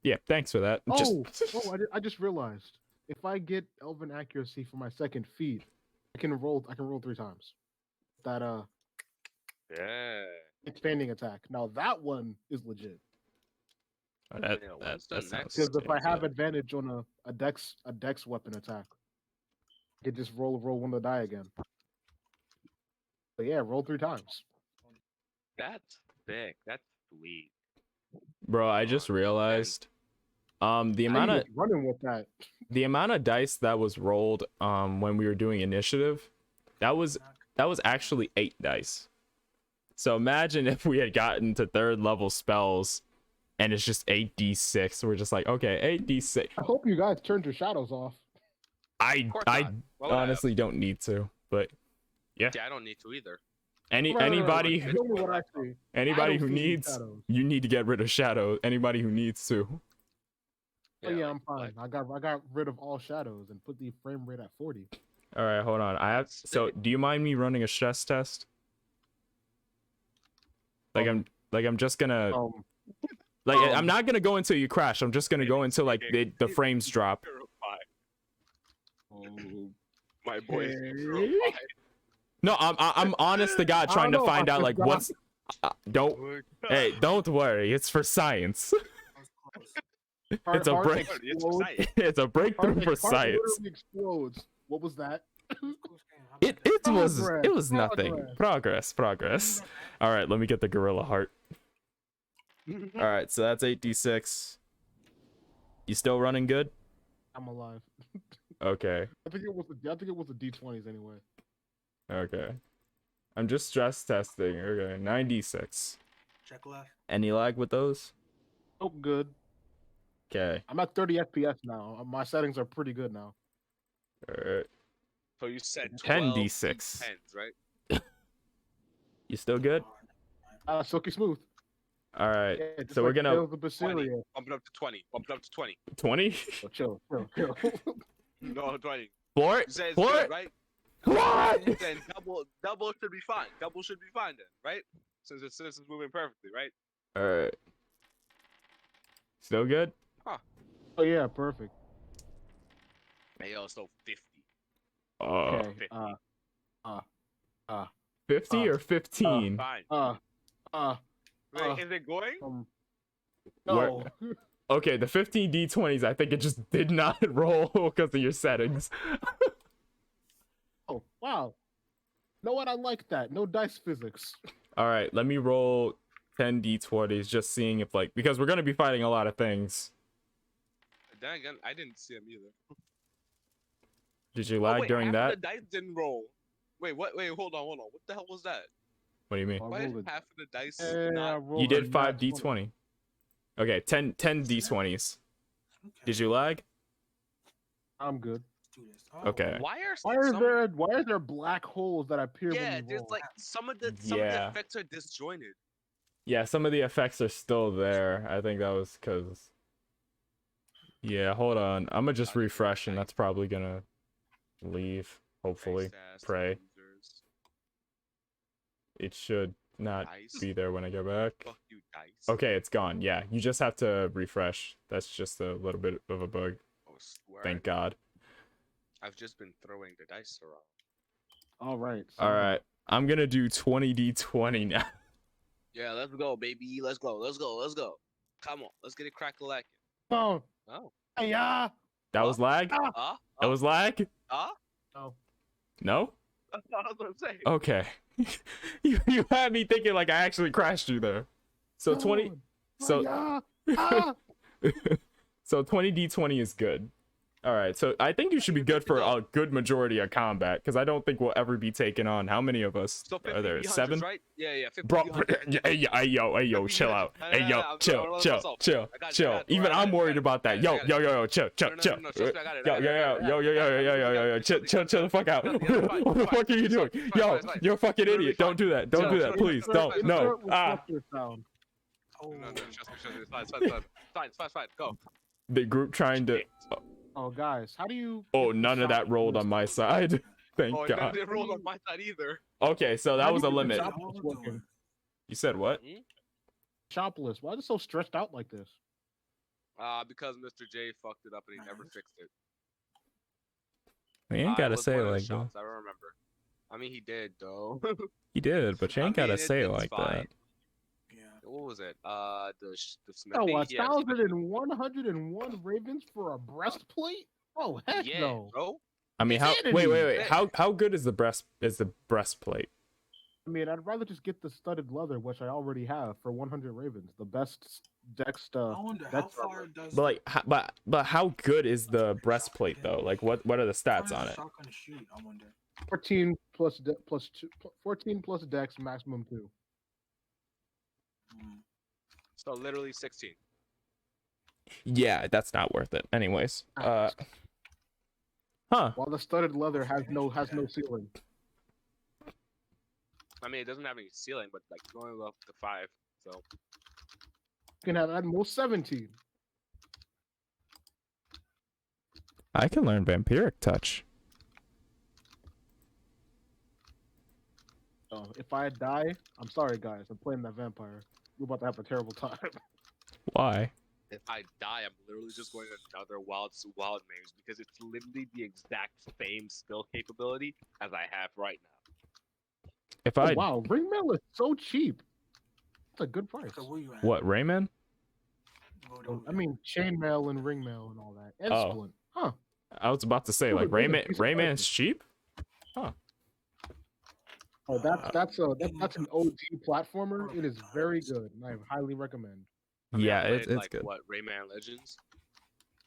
Yeah, thanks for that. I just realized if I get Elven accuracy for my second feat, I can roll 3 times. That Yeah. expanding attack. Now that one is legit. That what's the sounds next- Because if I have good. advantage on a dex weapon attack, I can just roll one of the die again. But yeah, roll 3 times. That's big. That's sweet. Bro, I just realized the How amount you of was running with that. the amount of dice that was rolled when we were doing initiative, that was actually 8 dice. So imagine if we had gotten to 3rd level spells and it's just 8d6. We're just like, okay, 8d6. I hope you guys turned your shadows off. I course I not. Well, honestly don't need to, but yeah, I don't need to either. anybody Show me what I see. anybody I who don't see any needs, shadows. you need to get rid of shadow. Anybody who needs to. Oh yeah, like- I'm fine. I got rid of all shadows and put the frame rate at 40. All right, hold on. So do you mind me running a stress test? Like I'm just gonna I'm not gonna go until you crash. I'm just gonna go until like the frames drop. My boy. Okay. No, I'm honest to God I trying don't to know, find I out like forgot. what's don't hey, don't worry. It's for science. That was close. It's a Heart break. It's exciting. It's a breakthrough for science. Literally explodes. What was that? Close game. How about that? It was nothing. Progress. All right, let me get the gorilla heart. All right, so that's 8d6. You still running good? I'm alive. Okay. I think it was the D20s anyway. Okay. I'm just stress testing. Okay, 9d6. Check left. Any lag with those? Oh, good. Okay. I'm at 30 FPS now. My settings are pretty good now. All right. So you said 10d6. 10s, right? You still good? Silky smooth. All right. Yeah, just So we're like gonna Tales of Basilia. Bump it up to 20. Bump it up to 20. 20. Oh, chill. No, 20. Floor You it. say it's Floor good, it. right? What? Then double should be fine. Double should be fine then, right? Since it's moving perfectly, right? All right. Still good? Oh yeah, perfect. Hey, yo, so 50. Okay. 50 or 15? Fine. Wait, is it going? No. Okay, the 15 d20s, I think it just did not roll because of your settings. Oh wow. Know what? I like that. No dice physics. All right, let me roll 10 d20s, just seeing if like, because we're gonna be fighting a lot of things. Then again, I didn't see him either. Did you Oh, lag wait, during half that? of the dice didn't roll. Wait, what? Wait, hold on. What the hell was that? What do you mean? I Why did rolled half of the dice I not? rolled You a did 5 nat 20. d20. Okay, 10 d20s. Okay. Did you lag? I'm good. Let's do this. Oh, Okay. Why are Why are there black holes that appear Yeah, when you there's roll? like some of the effects are disjointed. Yeah, some of the effects are still there. I think that was because. Yeah, hold on. I'm gonna just refresh, and that's probably gonna leave. Hopefully, Nice ass pray. losers. It should not Dice? be there when I get back. Fuck you, dice. Okay, it's gone. Yeah, you just have to refresh. That's just a little bit of a bug. Oh, swear. Thank God. I've just been throwing the dice around. All right. All right, I'm gonna do 20d20 now. Yeah, let's go, baby. Let's go. Let's go. Let's go. Come on. Let's get it crack a lack. Oh, Oh. yeah. That was lag. That was lag. No. No. That's what I'm saying. Okay. you had me thinking like I actually crashed you there. So 20. So so 20d20 is good. All right, so I think you should be good for a good majority of combat because I don't think we'll ever be taken on. How many of us So 50 are there? V100s, 7? right? Yeah, 50 Bro, V100s. hey yo, chill out. Hey yo, chill. Even I'm worried about that. Yo, chill. No, trust me, I got it. Yo, chill the fuck out. What the fuck are you doing? Yo, you're a fucking idiot. Don't do that. Don't do that, please. Don't. No. No, trust me. It's fine. Go. The group trying to. Oh, guys, how do you? Oh, none of that rolled on my side. Thank Oh, God. it didn't roll on my side either. Okay, so that was a limit. Shopless working? You said what? Shopless. Why is it so stretched out like this? Because Mr. J fucked it up and he never fixed it. You ain't gotta was say one it of the like that. shots, I remember. I mean, he did though. He did, but you ain't gotta say it it's like fine. that. Yeah. What was it? The Oh, smithy. 1,101 ravens for a breastplate? Oh, heck Yeah, no. bro. I mean, how? Insanity. Wait. How good is the breastplate? I mean, I'd rather just get the studded leather, which I already have, for 100 ravens. The best dex I wonder how dex far armor. does. But like, but how good is the breastplate though? Like, what are the stats on it? Shotgun shoot. I wonder. 14 plus 14 plus dex, maximum 2. So literally 16. Yeah, that's not worth it. Anyways, huh? While the studded leather has no ceiling. I mean, it doesn't have any ceiling, but like going up to 5. So You can have at most 17. I can learn vampiric touch. Oh, if I die, I'm sorry, guys. I'm playing that vampire. We're about to have a terrible time. Why? if I die, I'm literally just going to another wild maze because it's literally the exact same skill capability as I have right now. If Oh, I wow, ringmail is so cheap. It's a good price. So where you at? what Rayman? I mean, chainmail and ringmail and all that, and Oh. splint. Huh? I was about to say like Those are Rayman's prices. cheap. Oh, that's an OG platformer. It is very good, and I highly recommend. I mean, Yeah, I it's played, like, good. What, Rayman Legends?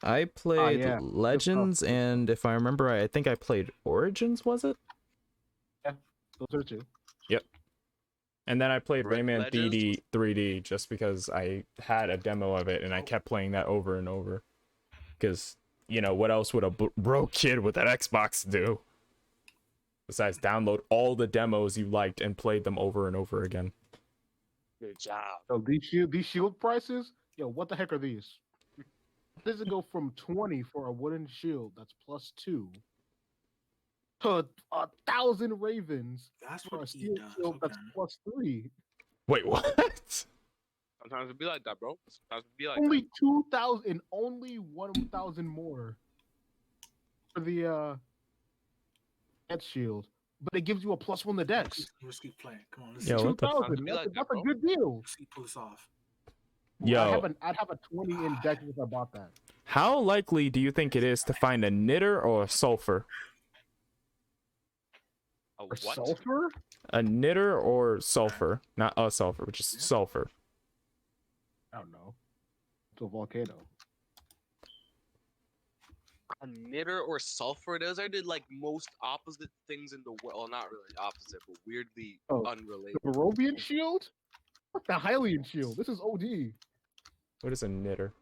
I played yeah. Legends, and if I remember right, I think I played Origins. Was it? Those are 2. And then I played Red Rayman Legends? 3D just because I had a demo of it and I kept playing that over and over. Because, you know, what else would a broke kid with an Xbox do? Besides download all the demos you liked and played them over and over again. Good job. So these shield prices, yo, what the heck are these? Does it go from 20 for a wooden shield that's +2 to 1,000 ravens That's for a what he steel does. shield that's +3? Wait, what? Sometimes it be like that, bro. Sometimes it be like Only 2,000, only 1,000 more for the head shield, but it gives you a +1 to dex. Let's keep playing. Come on, let's Yo, see. what the 2,000. be That's, like that, that's a bro. good deal. Let's see, pull this off. Yo, I'd have a 20 in dex if I bought that. how likely do you think it is to find a knitter or a sulfur? a For what? sulfur? A knitter or sulfur? Not a sulfur, just sulfur. I don't know. It's a volcano. A knitter or sulfur? Those are the like most opposite things in the world. Well, not really opposite, but weirdly Oh, unrelated. The Barovian shield? What's the Hylian shield? This is OD. What is a knitter?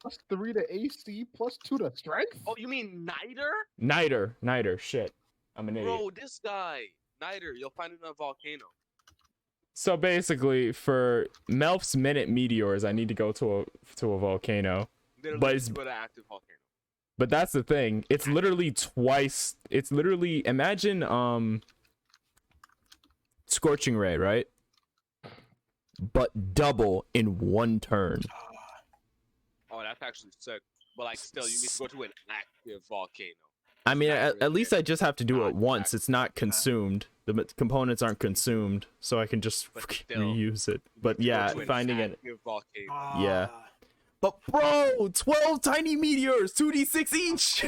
+3 to AC, +2 to strength? Oh, you mean Niter? Niter, shit. I'm an idiot. Bro, this guy. Niter, you'll find it in a volcano. So basically, for Melf's minute meteors, I need to go to a volcano. Literally, But it's- go to active volcano. But that's the thing. It's literally twice. It's literally imagine Scorching Ray, right? but double in one turn. Oh, that's actually sick. But like, still, you need to go to an active volcano. I mean, Not at really least I just have to do it not once. active It's not volcano. consumed. The components aren't consumed, so I can just But still, reuse it. But You go yeah, to an finding it. active volcano. Yeah. But bro, 12 tiny meteors, 2d6 each.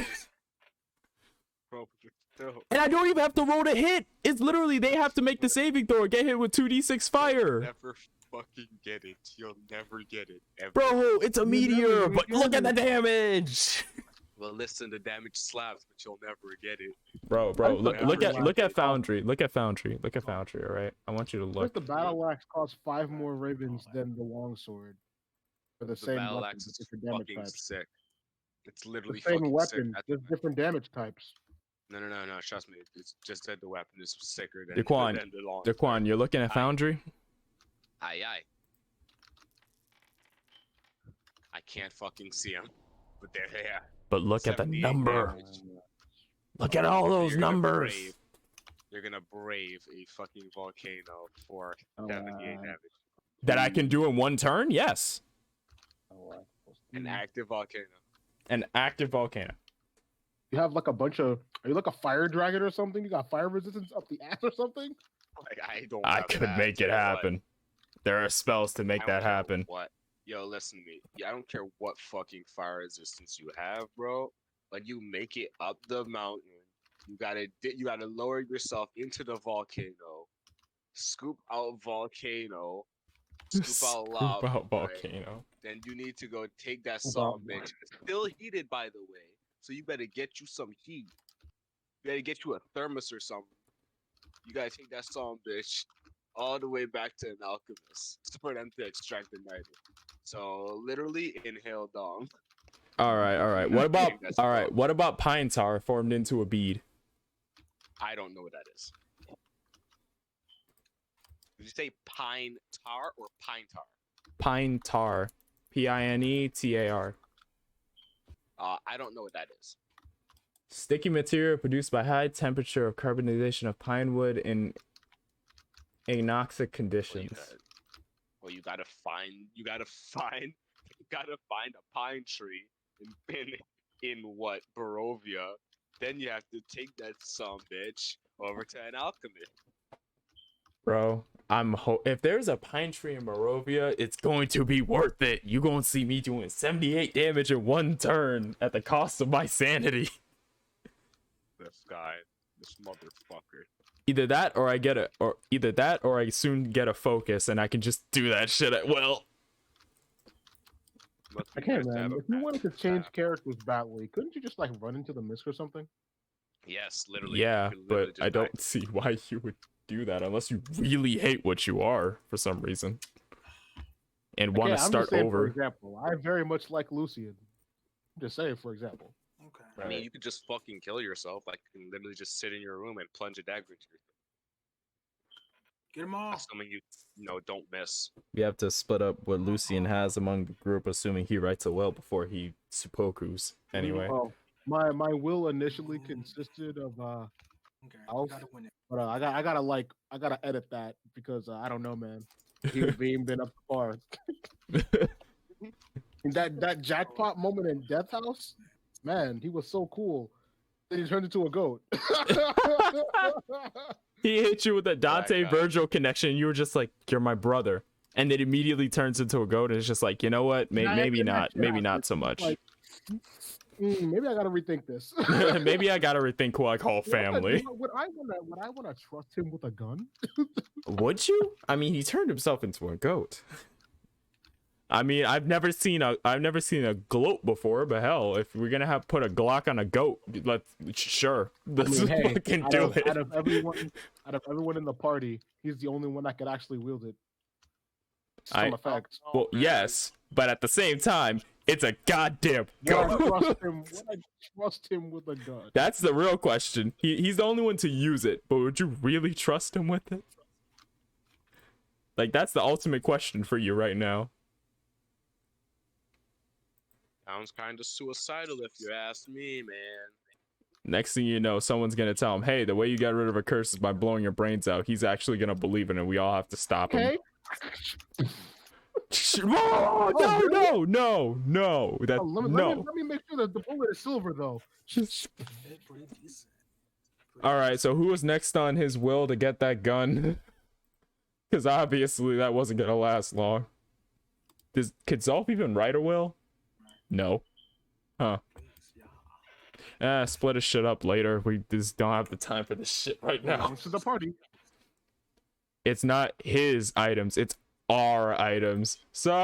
Bro, but still, And I don't even have to roll to hit. It's literally they have to make the saving throw or get hit with 2d6 fire. never fucking get it. You'll never get it. Ever. Bro, it's a meteor, but look at the damage. Well, listen, the damage slaps, but you'll never get it. Bro, look at Foundry. Look at Foundry. All right. I want you to What if look. the battle axe costs 5 more ravens than the longsword for the The same battle weapon, axe is different damage fucking types? sick. It's The literally same fucking weapon, sick. just different damage types. No. Trust me. It's just that the weapon is sicker than, Daquan, than the long. Daquan, you're looking at Foundry? Aye. I can't fucking see them, but they're there. But look at the 78 number. damage. Look at all those You're gonna numbers. You're gonna brave a fucking volcano for 78 damage. That I can do in one turn? Yes. An active volcano. An active volcano. You have like a bunch of. Are you like a fire dragon or something? You got fire resistance up the ass or something? Like I don't. I have could that, make it you know what? happen. There are spells to make I that don't care happen. What? Yo, listen to me. Yeah, I don't care what fucking fire resistance you have, bro. Like you make it up the mountain. You gotta lower yourself into the volcano. Scoop out volcano. Scoop out lava. out right? volcano. Then you need to go take that saw, bitch. It's still heated, by the way. So you better get you some heat. You better get you a thermos or something. You gotta take that saw, bitch, all the way back to an alchemist for them to extract the nitrogen. So literally inhale dong. All right. What about pine tar formed into a bead? I don't know what that is. Did you say pine tar or pine tar? Pine tar. PINETAR. I don't know what that is. Sticky material produced by high temperature of carbonization of pine wood in anoxic conditions. You gotta find a pine tree in what, Barovia. Then you have to take that some bitch over to an alchemist. Bro, if there's a pine tree in Barovia, it's going to be worth it. You gonna see me doing 78 damage in one turn at the cost of my sanity. This motherfucker. Either that or I soon get a focus and I can just do that shit at will. I can't, man. If you wanted to change characters badly, couldn't you just like run into the mist or something? Yes, literally. Yeah, you could literally but just I don't die. see why you would do that unless you really hate what you are for some reason and want to I'm start just saying, For over. example, I very much like Lucian. I'm just saying, for example. Okay. I mean, you could just fucking kill yourself. Like, you can literally just sit in your room and plunge a dagger into your Get them all. assuming you don't miss. We have to split up what Lucian has among the group, assuming he writes a will before he seppukus. Anyway, Well, my will initially consisted of Okay. Alf, Gotta win it. but I gotta edit that because I don't know, man. He ain't been up to par. And that jackpot moment in Death House, man, he was so cool. Then he turned into a goat. he hit you with a Dante Virgil connection. You were just like, "You're my brother," and it immediately turns into a goat. And it's just like, you know what? Maybe not so much. Like, maybe I gotta rethink this. Maybe I gotta rethink who I call family. Would I wanna trust him with a gun? Would you? I mean, he turned himself into a goat. I mean, I've never seen a gloat before, but hell, if we're gonna put a Glock on a goat, let's fucking do it. Out of everyone in the party, he's the only one that could actually wield it. Some effect. Well, yes, but at the same time, it's a goddamn goat. Would I trust him with a gun? That's the real question. He's the only one to use it, but would you really trust him with it? Like, that's the ultimate question for you right now. Sounds kind of suicidal if you ask me, man. Next thing you know, someone's gonna tell him, "Hey, the way you got rid of a curse is by blowing your brains out." He's actually gonna believe it, and we all have to stop him. Okay, Oh, Oh, really? no. That Oh, let no. me make sure that the bullet is silver though. Pretty decent. All right, so who was next on his will to get that gun? Because obviously that wasn't gonna last long. Could Zolf even write a will? No. Huh. Split his shit up later. We just don't have the time for this shit right now. Belongs to the party. It's not his items, it's our items. So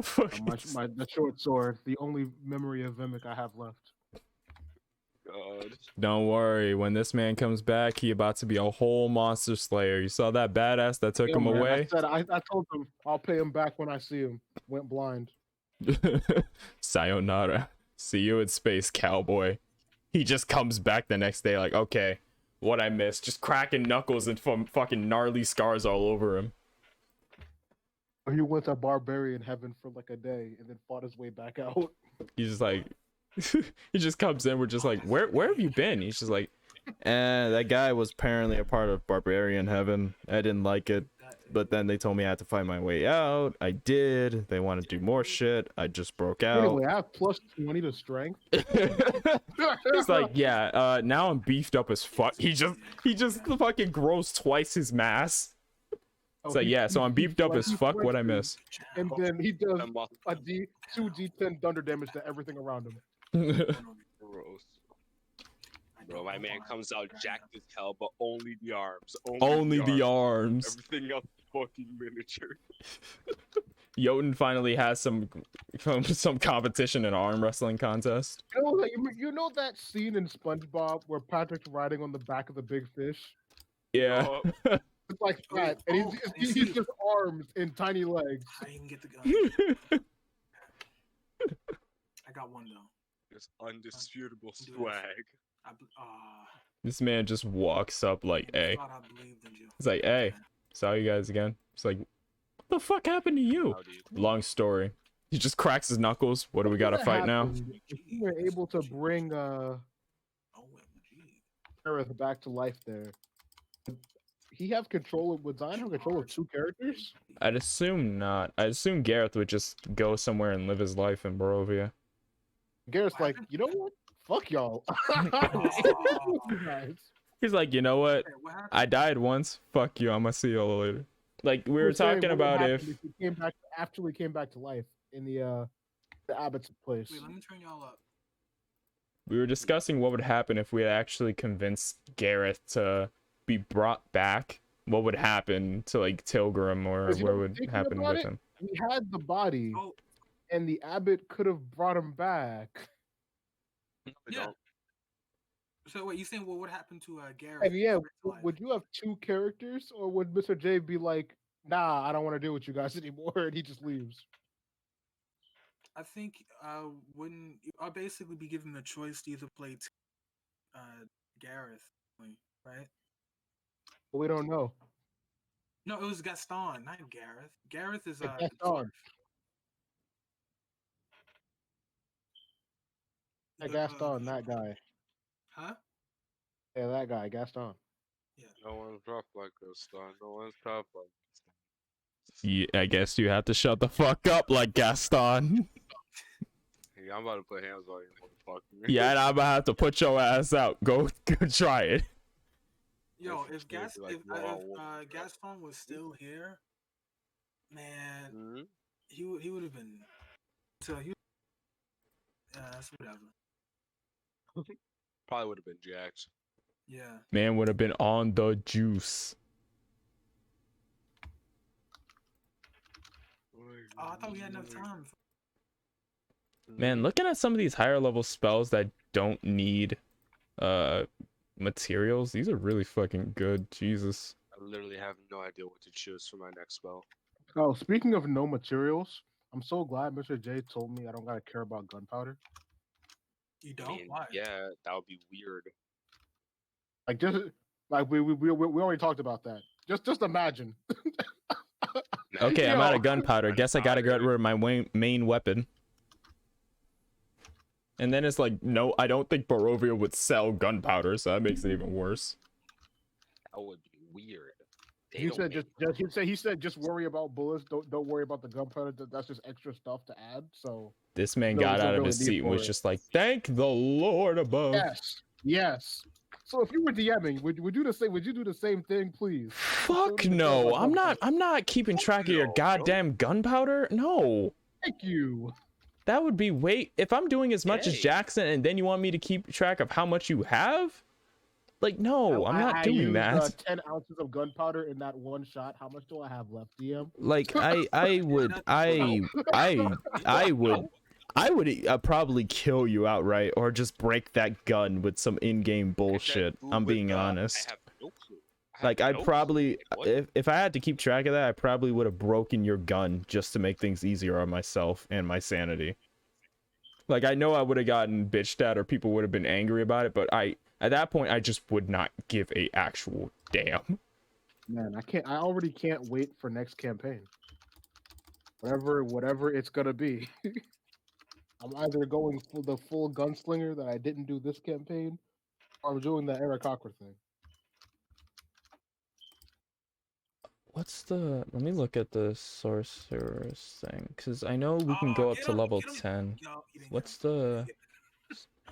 fucking. The short sword, the only memory of Vimic I have left. God. Don't worry, when this man comes back, he about to be a whole monster slayer. You saw that badass that took him Man, away? I told him I'll pay him back when I see him. Went blind. Sayonara. See you in space, cowboy. He just comes back the next day like, okay, what I missed? Just cracking knuckles and fucking gnarly scars all over him. He went to barbarian heaven for like a day and then fought his way back out. He's just like, he just comes in. We're just like, where have you been? He's just like, that guy was apparently a part of barbarian heaven. I didn't like it, but then they told me I had to find my way out. I did. They want to do more shit. I just broke out. Anyway, I have plus 20 to strength. He's like, yeah, now I'm beefed up as fuck. He just fucking grows twice his mass. It's like, yeah, so I'm beefed up as fuck. What I miss? And then he does a 2d10 thunder damage to everything around him. Gross. Bro, my man comes out jacked as hell, but only the arms. Only the arms. Everything else is fucking miniature. Jotun finally has some competition in arm wrestling contest. You know that scene in SpongeBob where Patrick's riding on the back of the big fish? Yeah. It's like that, and he's just arms and tiny legs. I didn't get the gun. I got one though. It's undisputable swag. This man just walks up like, hey. I believed in you. He's like, hey, saw you guys again. It's like, what the fuck happened to you? Long story. He just cracks his knuckles. What do we gotta fight now? If you were able to bring Gareth back to life there, he have control would Zion have control of 2 characters? I'd assume not. I'd assume Gareth would just go somewhere and live his life in Barovia. Gareth's like, you know what? Fuck y'all. He's like, you know what? I died once. Fuck you. I'm gonna see y'all later. Like we were talking about if he came back after he came back to life in the Abbott's place. Wait, let me turn y'all up. We were discussing what would happen if we had actually convinced Gareth to be brought back. What would happen to like Tilgrim, or what would happen with him? He had the body, and the Abbot could have brought him back. Yeah. So what you saying? What would happen to Gareth? And yeah, would you have 2 characters, or would Mr. J be like, "Nah, I don't want to deal with you guys anymore," and he just leaves? I think wouldn't I'll basically be given the choice to either play Gareth, right? But we don't know. No, it was Gaston, not Gareth. Gareth is Gaston. Gaston, that guy. Huh? Yeah, that guy, Gaston. Yeah. No one's tough like Gaston. No one's tough like Gaston. Yeah, I guess you have to shut the fuck up like Gaston. Hey, I'm about to put hands on you, motherfucker. Yeah, and I'm gonna have to put your ass out. Go try it. Yo, if Gaston was still here, man, he would have been. So he. That's whatever. Probably would have been jacked. Yeah. Man would have been on the juice. Oh, I thought we had enough time. Man, looking at some of these higher level spells that don't need materials, these are really fucking good. Jesus. I literally have no idea what to choose for my next spell. Oh, speaking of no materials, I'm so glad Mr. J told me I don't gotta care about gunpowder. You don't? I mean, Why? yeah, that would be weird. Like just like we already talked about that. Just imagine. Okay, I'm out of gunpowder. Guess I gotta get rid of my main weapon. And then it's like, no, I don't think Barovia would sell gunpowder, so that makes it even worse. That would be weird. They He don't said make he said just worry about bullets. Don't worry about the gunpowder. That's just extra stuff to add. So This man no, got there's no out of really his need seat and for was it. just like, thank the Lord above. Yes. So if you were DMing, would you do the same? Would you do the same thing, please? Fuck no. I'm not keeping track of your goddamn gunpowder. No. Thank you. That would be if I'm doing as much as Hey. Jackson and then you want me to keep track of how much you have? Like, no, I'm not doing used, that. 10 ounces of gunpowder in that one shot. How much do I have left, DM? Like, I would probably kill you outright or just break that gun with some in-game bullshit. I'm being honest. I have no clue. Like, I'd probably, if I had to keep track of that, I probably would have broken your gun just to make things easier on myself and my sanity. Like, I know I would have gotten bitched at or people would have been angry about it, but at that point, I just would not give a actual damn. Man, I already can't wait for next campaign. Whatever it's gonna be. I'm either going for the full gunslinger that I didn't do this campaign, or I'm doing the Eric Cocker thing. Let me look at the sorcerer's thing, because I know we can go up to level 10. What's the...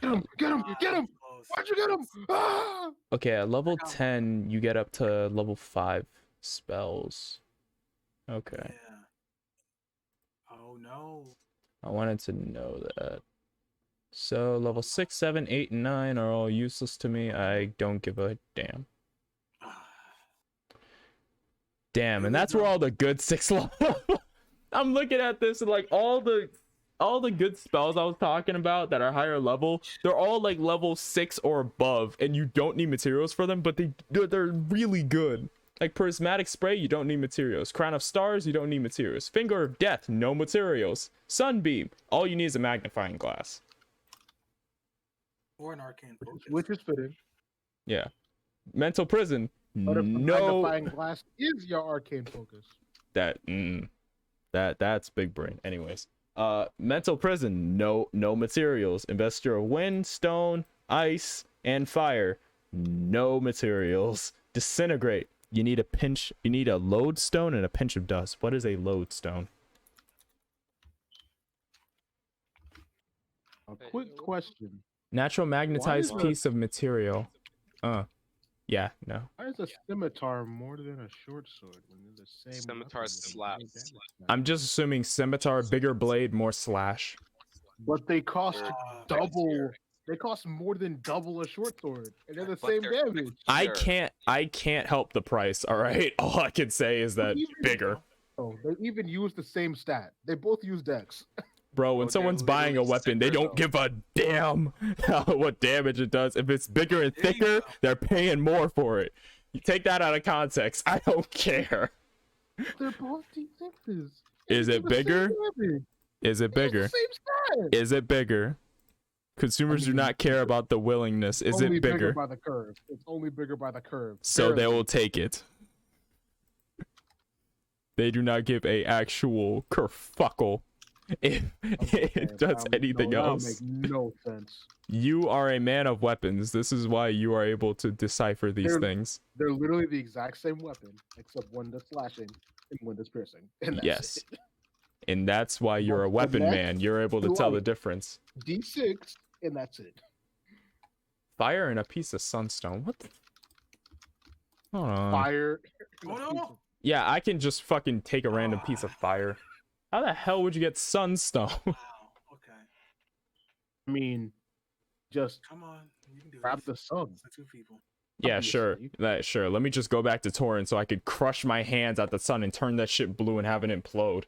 Get him! Why'd you get him? Ah! Okay, at level 10, you get up to level 5 spells. Okay. Yeah. Oh no. I wanted to know that. So, level 6, 7, 8, and 9 are all useless to me. I don't give a damn. Damn, and that's where all the good 6 level... I'm looking at this and like all the good spells I was talking about that are higher level, they're all like level 6 or above, and you don't need materials for them, but they're really good. Like Prismatic Spray, you don't need materials. Crown of Stars, you don't need materials. Finger of Death, no materials. Sunbeam, all you need is a magnifying glass. Or an arcane focus. Which is fitting. Yeah. Mental Prison, But if the no. magnifying glass is your arcane focus. That's big brain. Anyways. Mental Prison, no materials. Investor of Wind, Stone, Ice, and Fire, no materials. Disintegrate, you need a lodestone and a pinch of dust. What is a lodestone? A quick question. Natural magnetized piece of material. Yeah, no. Why is a scimitar more than a short sword when they're the same? Scimitar weapon? slaps. I'm just assuming scimitar, bigger blade, more slash. But they cost double. fancier. They cost more than double a short sword, and they're the But same they're damage. I can't help the price, all right? All I can say is that bigger. Oh, they even use the same stat. They both use dex. Bro, when they're someone's buying a literally weapon, they stickers, don't give a damn what damage it does. If it's bigger and thicker, they're paying more for it. You take that out of context. I don't care. They're both D6s. Is it bigger? Is it bigger? Same stat. Is it bigger? Consumers do not care about the willingness. Is Only it bigger? by the curve. It's only bigger by the curve. So they Barely. will take it. They do not give a actual kerfuckle if it does anything else. That make no sense. You are a man of weapons. This is why you are able to decipher these things. They're literally the exact same weapon, except one does slashing and one does piercing. And that's Yes. it. And that's why you're a The weapon next man. You're able to tell the difference. D6, and that's it. Fire and a piece of sunstone. What the? Hold on. Fire. Oh no! Yeah, I can just fucking take a random piece of fire. How the hell would you get sunstone? Wow. Okay. I mean, just Come on. You can do grab this. the sun. It's like 2 people. Yeah, sure. Obviously. Sure. Let me just go back to Torrent so I could crush my hands at the sun and turn that shit blue and have it implode.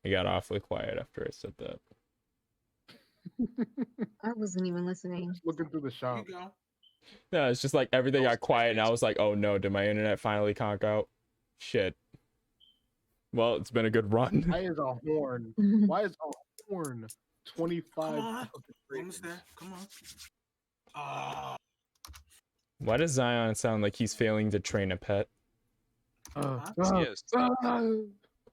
I got awfully quiet after I said that. I wasn't even listening. Just looking through the shop. You go. No, it's just like everything got quiet and I was like, oh no, did my internet finally conk out? Shit. Well, it's been a good run. Why is a horn? Why is a horn 25? Come on. fucking Almost ratings? there. Come on. Ah. Why does Zion sound like he's failing to train a pet? Uh, Yes.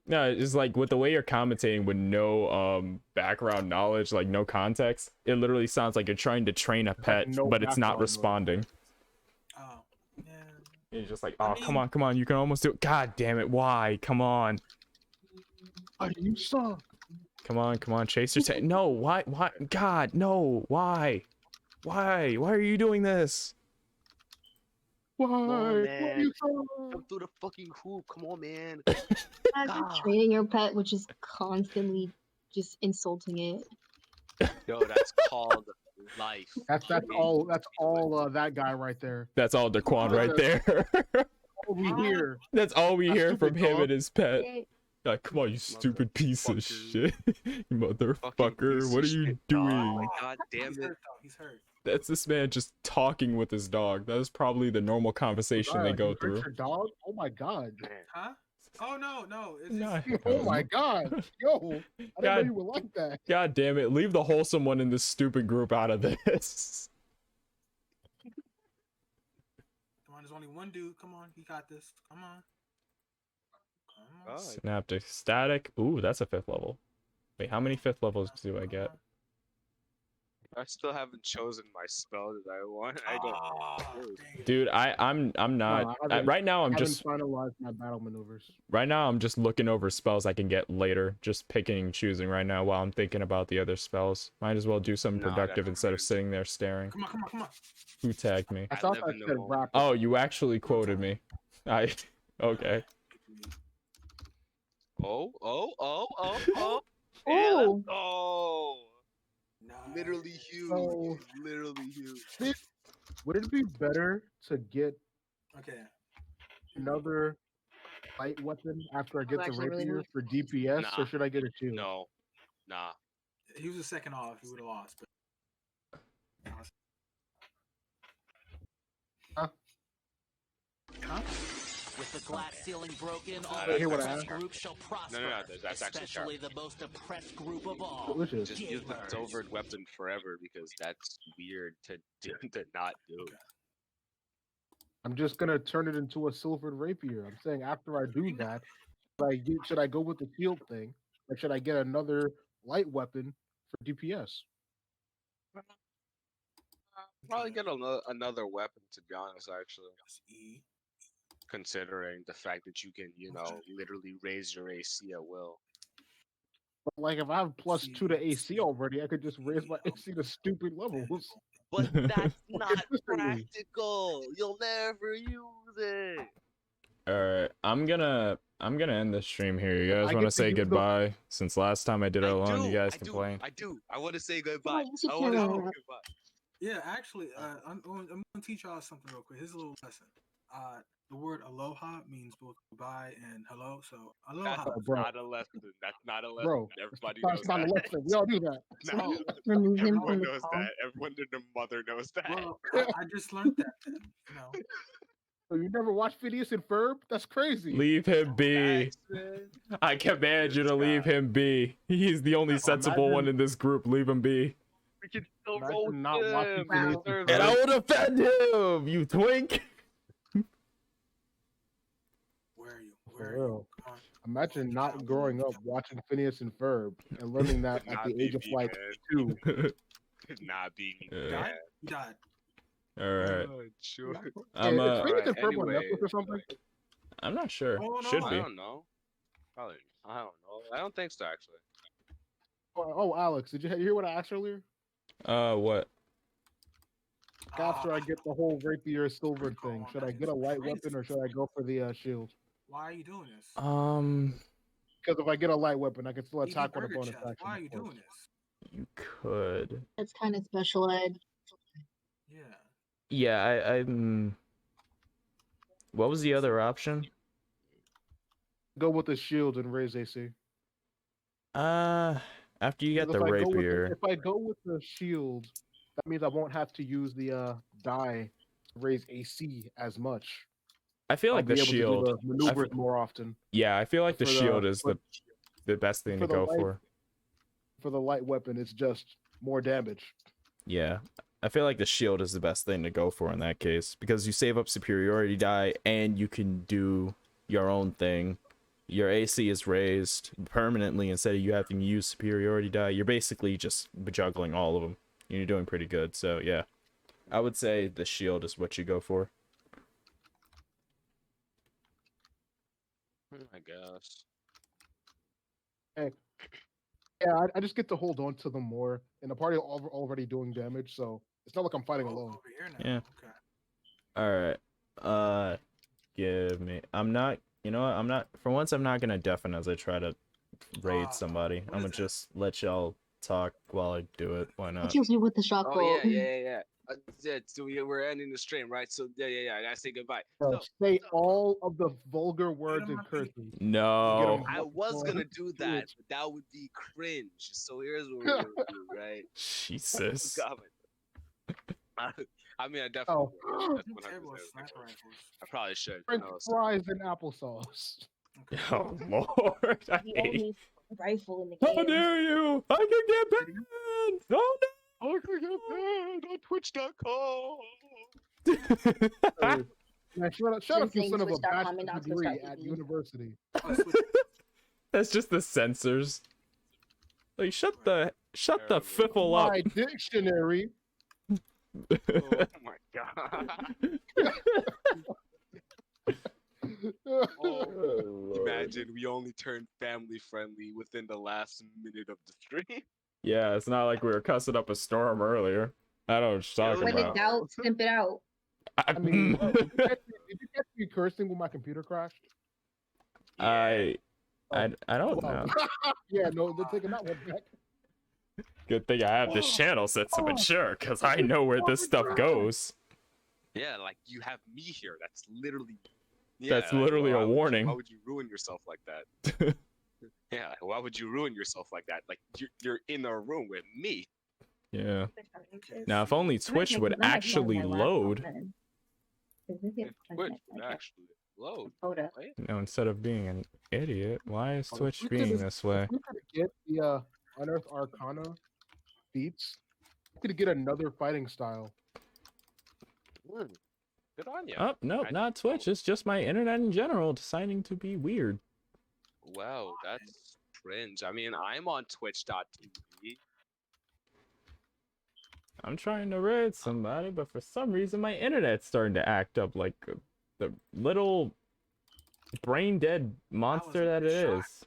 No, it's like with the way you're commentating with no background knowledge, like no context, it literally sounds like you're trying to train a pet, no but it's not background noise. responding. Oh, yeah. You're just like, I oh, mean- come on, you can almost do it. God damn it, why? Come on. You suck. Come on, chase your tail. No, why? God, no, why? Why are you doing this? Why? Come on, Why man. you suck? Jump through the fucking hoop. Come on, man. Imagine God. training your pet, which is constantly just insulting it. Yo, that's called life. That's all. That's all. That guy right there. That's all Daquan right there. All we hear. That's all we That hear from stupid him dog. and his pet. Like, come on, you stupid piece of shit. You motherfucker, what are you doing? Like, God damn He's it. hurt, though. He's hurt. That's this man just talking with his dog. That is probably the normal conversation they God, go you hurt through. your dog? Oh my god. Huh? Oh, no. It's Nah. just... Oh my god. Yo, I didn't know God. you were like that. God damn it, leave the wholesome one in this stupid group out of this. Come on, there's only one dude. Come on, he got this. Come on. Come on. Synaptic static. Ooh, that's a 5th level. Wait, how many 5th levels do I get? I still haven't chosen my spell that I want. I don't. Oh, dang it. Dude, I'm not. No, I haven't- right now I I'm haven't just finalized my battle maneuvers. looking over spells I can get later. Just picking and choosing right now while I'm thinking about the other spells. Might as well do something Nah, productive that's instead of rude. sitting there staring. Come on. Who tagged me? I I thought live that in the said moment. rap. Oh, you actually quoted me. Okay. Oh. Oh. Oh. Nice. Literally huge. So- Literally huge. Would it be better to get Okay. another light weapon after I get the actually really rapier weak. for DPS, Nah. or should I get a shield? No. Nah. He was a second off. He would have lost. But... Huh? With the glass ceiling broken, all Wait, hear what I oppressed asked? groups shall prosper. No, that's actually especially the most oppressed group of all. Delicious. Just use the silvered weapon forever because that's weird to not do. I'm just gonna turn it into a silvered rapier. I'm saying after I do that, should I go with the shield thing, or should I get another light weapon for DPS? Probably get another weapon, to be honest, actually. E. Considering the fact that you can, literally raise your AC at will. But like if I have +2 to AC already, I could just raise my AC to stupid levels. But that's not consistently. practical. You'll never use it. Alright, I'm gonna end this stream here. You guys I want to get to say use the- goodbye? Since last time I did it alone, you guys I complained. do. I want to say goodbye. you should I want to say tell her. goodbye. Yeah, actually, I'm going to teach y'all something real quick. Here's a little lesson. The word aloha means both goodbye and hello. So aloha. That's bro. not a lesson. That's not a lesson. Bro, Everybody That's knows not a that. lesson. We all do that. No, Remove him everyone from the knows call. that. Everyone and their mother knows that. Well, I just learned that. Then, So you never watched Phineas and Ferb? That's crazy. Leave him be. Facts, man. I command you to This leave guy. him be. He's the only sensible one in this group. Leave him be. We can still Imagine roll not watching him. Phineas Wow. and And I Ferb. will defend him, you twink. where are you? For Where are you? real. Come on. Imagine not growing up watching Phineas and Ferb and learning that at Not the age of be me, like man. 2. Could not be me. Yeah. Died? You died. Alright. Oh, sure. I'm Is Phineas and Ferb on anyway, Netflix or something? I'm not sure. Oh, no, Should I be. don't know. Probably. I don't know. I don't think so, actually. Oh, Alex, did you hear what I asked earlier? What? After I get the whole rapier silver thing, should I get a light weapon or should I go for the shield? Why are you doing this? Because if I get a light weapon, I can still Eat attack when burger bonus chest. action. Why are you of course. doing this? You could. That's kind of special ed. Yeah. Yeah, what was the other option? Go with the shield and raise AC. After you get 'Cause the if I go with rapier. if I go with the shield, that means I won't have to use the die to raise AC as much. I feel like I'll the be able to do shield. the maneuvers more often. Yeah, I feel like the For the- shield is for- the best thing to for the go light- for. For the light weapon, it's just more damage. Yeah. I feel like the shield is the best thing to go for in that case because you save up superiority die and you can do your own thing your AC is raised permanently instead of you having to use superiority die. You're basically just juggling all of them. You're doing pretty good. So yeah, I would say the shield is what you go for. I guess. Hey, yeah, I just get to hold on to them more, and the party already doing damage, so it's not like I'm fighting alone. Over here now. Yeah. Okay. All right. Give me. I'm not. You know what? I'm not. For once, I'm not gonna deafen as I try to raid somebody. what I'm is gonna that? just let y'all talk while I do it. Why That not? kills me with the shock Oh bolt. yeah. So we're ending the stream, right? So yeah. I gotta say goodbye. So Say all of the vulgar words Wait a and curses. to get No. 'em I was gonna do that, Jewish. but that would be cringe. So here's what we're gonna do, right? Jesus. God, I mean, I definitely Oh, will. That's 100% Terrible what sniper I will. rifles. I probably should. French No, fries and applesauce. Okay. Oh Lord. I The hate. only rifle in the How game. dare you! I can get banned! Oh I could get banned on Twitch.com. no! Man, shut up, Been you saying son of a twitch.com and bachelor's not degree twitch.tv. at university. Oh, switch. That's just the censors. Like shut the Terrible. fiffle up. My dictionary. Oh my god. Oh, imagine we only turned family friendly within the last minute of the stream. Yeah, it's not like we were cussing up a storm earlier. I don't know what you're talking When in about. doubt, simp it out. I mean, did you catch me cursing when my computer crashed? I don't Well, know. yeah, no, they're taking that one back. Good thing I have this channel set to ensure, because I know where this stuff goes. Yeah, like you have me here. That's literally. That's literally a warning. Why would you ruin yourself like that? Yeah, why would you ruin yourself like that? Like you're in a room with me. Yeah. Now, if only Twitch would actually load. If Twitch would actually load. Photo. Right? You know, instead of being an idiot, why is Twitch We being could- this way? We could get the Unearthed Arcana feats. We could get another fighting style. Good on you. Oh, no, not Twitch. It's just my internet in general deciding to be weird. Wow, that's cringe. I mean, I'm on Twitch.tv. I'm trying to raid somebody, but for some reason my internet's starting to act up like the little brain dead monster that it is.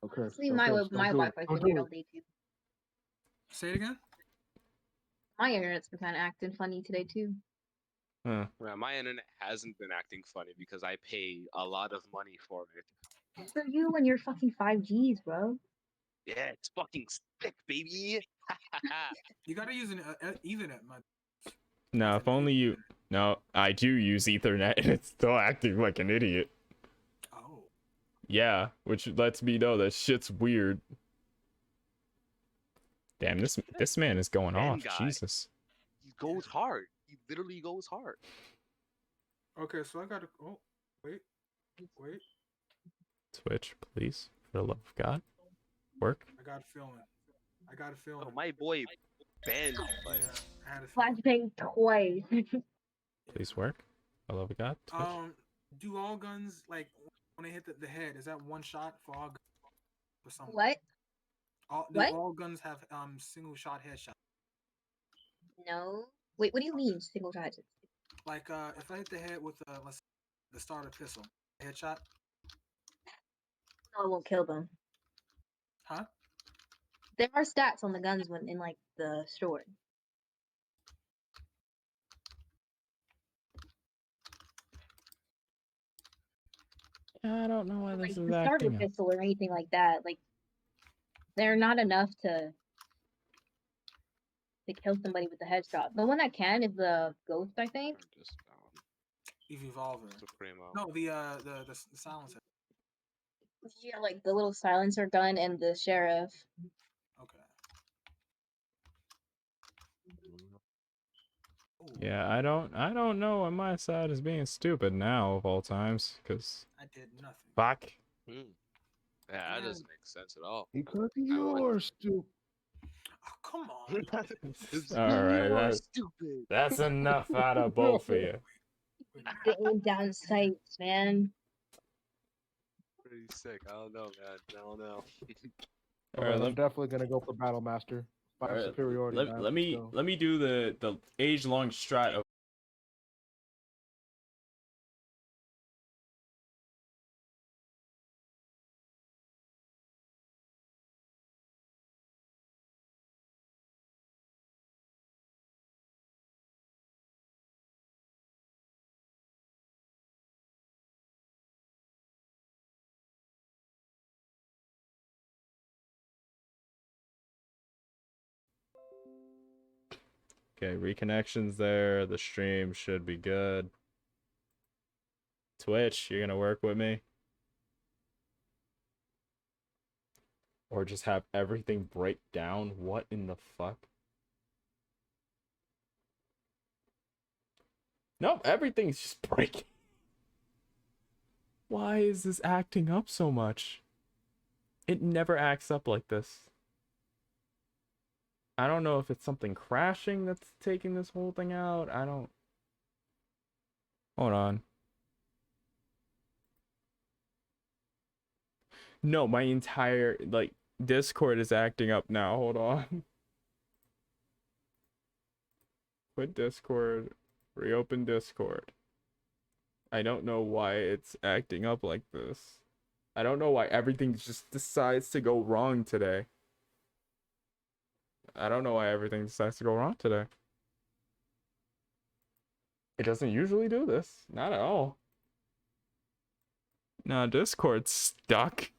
Okay. Honestly, my Wi-Fi's been weird all day too. Say it again. My internet's been kind of acting funny today too. Huh. Yeah, my internet hasn't been acting funny because I pay a lot of money for it. For you and your fucking 5Gs, bro. Yeah, it's fucking sick, baby. You gotta use an Ethernet, man. No, if only you. No, I do use Ethernet and it's still acting like an idiot. Oh. Yeah, which lets me know that shit's weird. Damn, this man is going Man off. guy. Jesus. He goes hard. He literally goes hard. Okay, so I gotta. Oh, wait. Twitch, please, for the love of God, work. I got a feeling. Oh, my boy Ben. Like, Yeah, I had a feeling. Flashbang twice. Please work. For the love of God. Twitch. Do all guns like when they hit the head? Is that one shot for all guns? For some? What? Do What? all guns have single shot headshot? No. Wait, what do you mean single shot? Like if I hit the head with the starter pistol, headshot, No, it won't kill them. huh? There are stats on the guns when in like the store. I don't know why Like this is the starter acting up. pistol or anything like that. Like they're not enough to kill somebody with the headshot. The one that can is the ghost, I think. just Evolver. Supremo. No, the silencer. Yeah, like the little silencer gun and the sheriff. Okay. Yeah, I don't know on my side is being stupid now of all times, cause I did nothing. fuck. Yeah, that doesn't make sense at all. Because you're stupid. Oh, come on. All right, Stupid. that's enough out of both of you. Getting down sights, man. pretty sick. I don't know, man. I don't know. All Alright, right, I'm definitely gonna go for Battle Master. all 5 right. superiority, man. Let Let's me go. let me do the age long strat. Okay, reconnections there. The stream should be good. Twitch, you're gonna work with me? Or just have everything break down? What in the fuck? Nope, everything's just breaking. Why is this acting up so much? It never acts up like this. I don't know if it's something crashing that's taking this whole thing out. I don't... Hold on. No, my entire, like, Discord is acting up now. Hold on. Quit Discord. Reopen Discord. I don't know why it's acting up like this. I don't know why everything just decides to go wrong today. I don't know why everything decides to go wrong today. It doesn't usually do this. Not at all. Nah, Discord's stuck.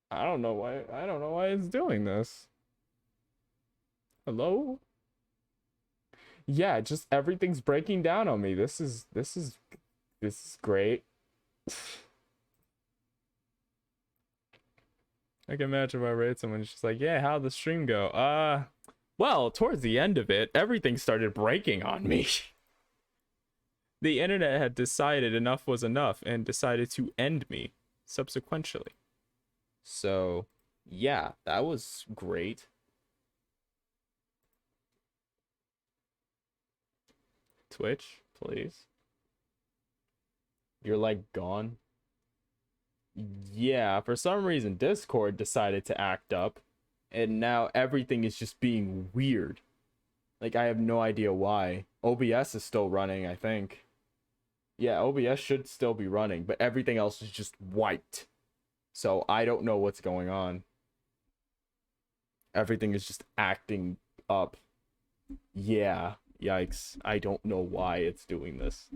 I don't know why it's doing this. Hello? Yeah, just everything's breaking down on me. This is great. I can imagine if I rate someone just like, yeah, how'd the stream go? Well, towards the end of it, everything started breaking on me. The internet had decided enough was enough and decided to end me subsequently. So, yeah, that was great. Twitch, please. You're like gone. Yeah, for some reason Discord decided to act up and now everything is just being weird. Like I have no idea why. OBS is still running, I think. Yeah, OBS should still be running, but everything else is just wiped. So I don't know what's going on. Everything is just acting up. Yeah, yikes. I don't know why it's doing this.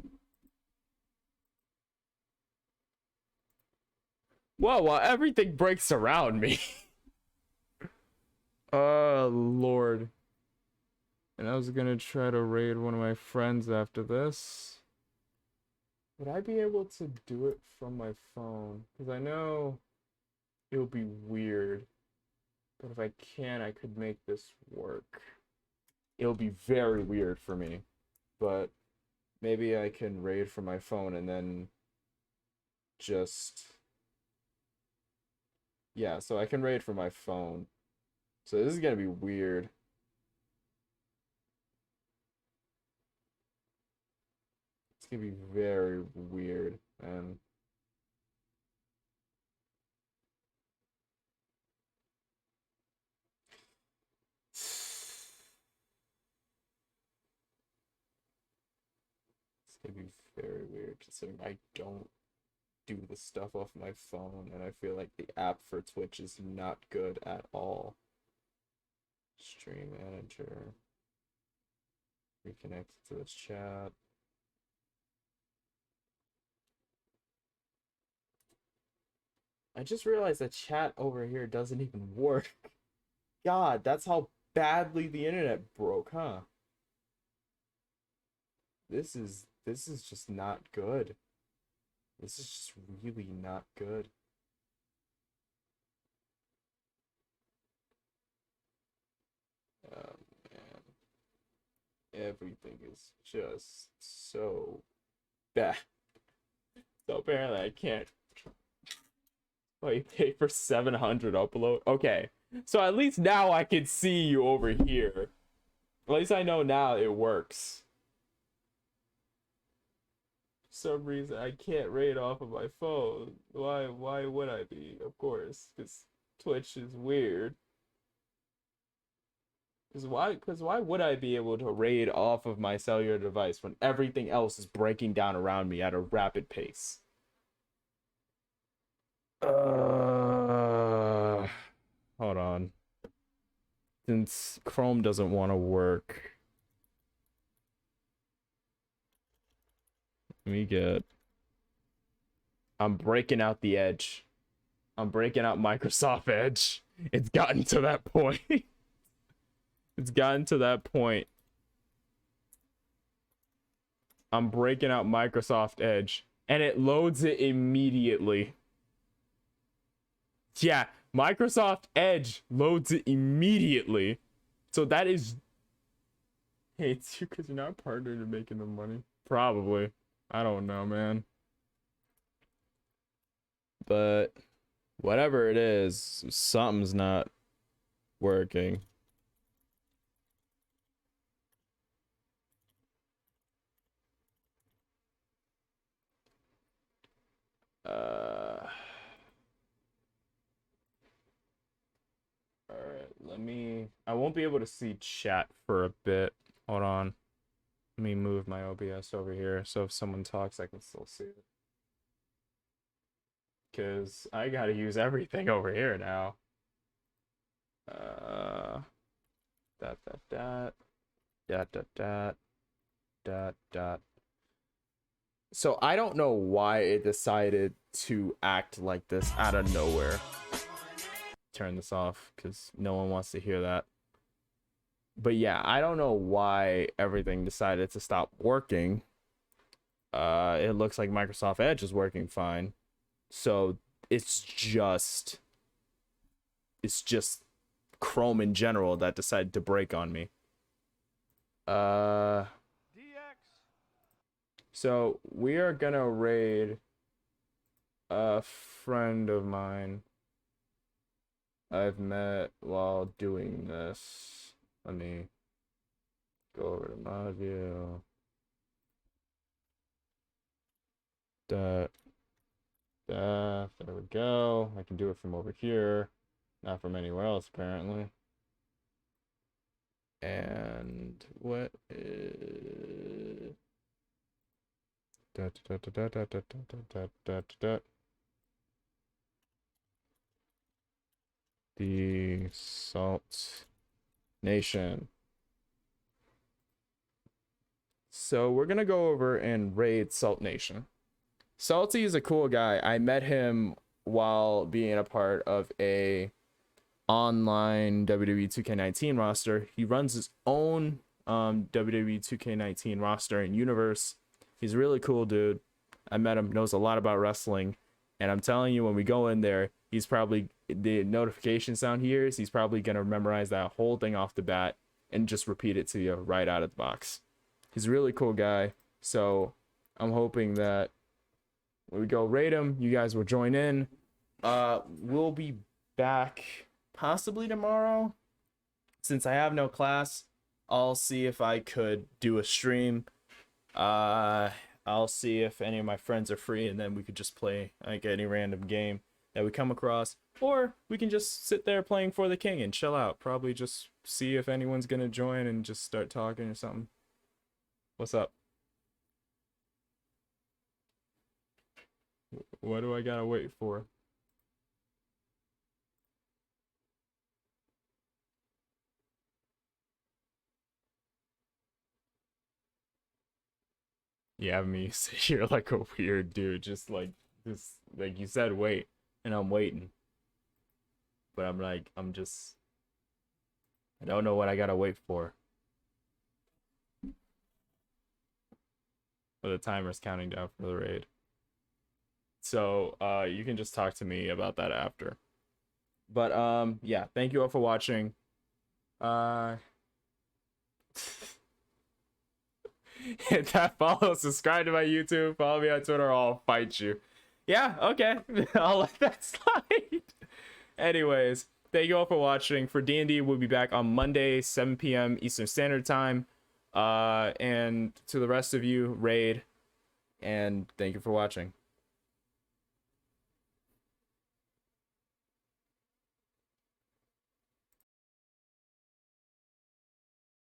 Whoa, well, everything breaks around me. Oh, Lord. And I was gonna try to raid one of my friends after this. Would I be able to do it from my phone? Because I know it'll be weird. But if I can, I could make this work. It'll be very weird for me. But maybe I can raid from my phone and then just... Yeah, so I can raid from my phone. So this is gonna be weird. It's gonna be very weird, and it's gonna be very weird considering I don't do the stuff off my phone, and I feel like the app for Twitch is not good at all. Stream manager. Reconnect to the chat. I just realized that chat over here doesn't even work. God, that's how badly the internet broke, huh? This is just not good. This is just really not good. Oh man. Everything is just so bad. So apparently I can't. Oh, you pay for 700 upload? Okay. So at least now I can see you over here. At least I know now it works. For some reason I can't raid off of my phone. Why would I be? Of course, because Twitch is weird. Because why would I be able to raid off of my cellular device when everything else is breaking down around me at a rapid pace? Hold on. Since Chrome doesn't want to work, let me get. I'm breaking out the Edge. I'm breaking out Microsoft Edge. It's gotten to that point. It's gotten to that point. I'm breaking out Microsoft Edge, and it loads it immediately. Yeah, Microsoft Edge loads it immediately. So that is... Hey, it's you because you're not partnered in making the money. Probably. I don't know, man. But whatever it is, something's not working. Alright, I won't be able to see chat for a bit. Hold on. Let me move my OBS over here so if someone talks, I can still see it. Because I gotta use everything over here now. Dot, dot, dot. Dot, dot, dot. Dot, dot. So I don't know why it decided to act like this out of nowhere. Turn this off because no one wants to hear that. But yeah, I don't know why everything decided to stop working. It looks like Microsoft Edge is working fine. So it's just Chrome in general that decided to break on me. So we are gonna raid a friend of mine I've met while doing this. Let me go over to my view. There we go. I can do it from over here, not from anywhere else apparently. And what is the Salt Nation. So we're gonna go over and raid Salt Nation. Salty is a cool guy. I met him while being a part of a online WWE 2K19 roster. He runs his own WWE 2K19 roster and universe. He's a really cool dude. I met him, knows a lot about wrestling, and I'm telling you, when we go in there, he's probably, the notification sound he hears, he's probably gonna memorize that whole thing off the bat and just repeat it to you right out of the box. He's a really cool guy, so I'm hoping that when we go raid him, you guys will join in. We'll be back possibly tomorrow. Since I have no class, I'll see if I could do a stream. I'll see if any of my friends are free, and then we could just play like any random game that we come across, or we can just sit there playing For the King and chill out. Probably just see if anyone's gonna join and just start talking or something. What's up? What do I gotta wait for? You have me sit here like a weird dude, just like this, like you said, wait, and I'm waiting. But I'm like, I don't know what I gotta wait for. But the timer's counting down for the raid. So you can just talk to me about that after. But yeah, thank you all for watching. Hit that follow, subscribe to my YouTube, follow me on Twitter, or I'll fight you. Yeah, okay. I'll let that slide. Anyways, thank you all for watching. For D&D, we'll be back on Monday, 7 p.m. Eastern Standard Time. And to the rest of you, raid. And thank you for watching.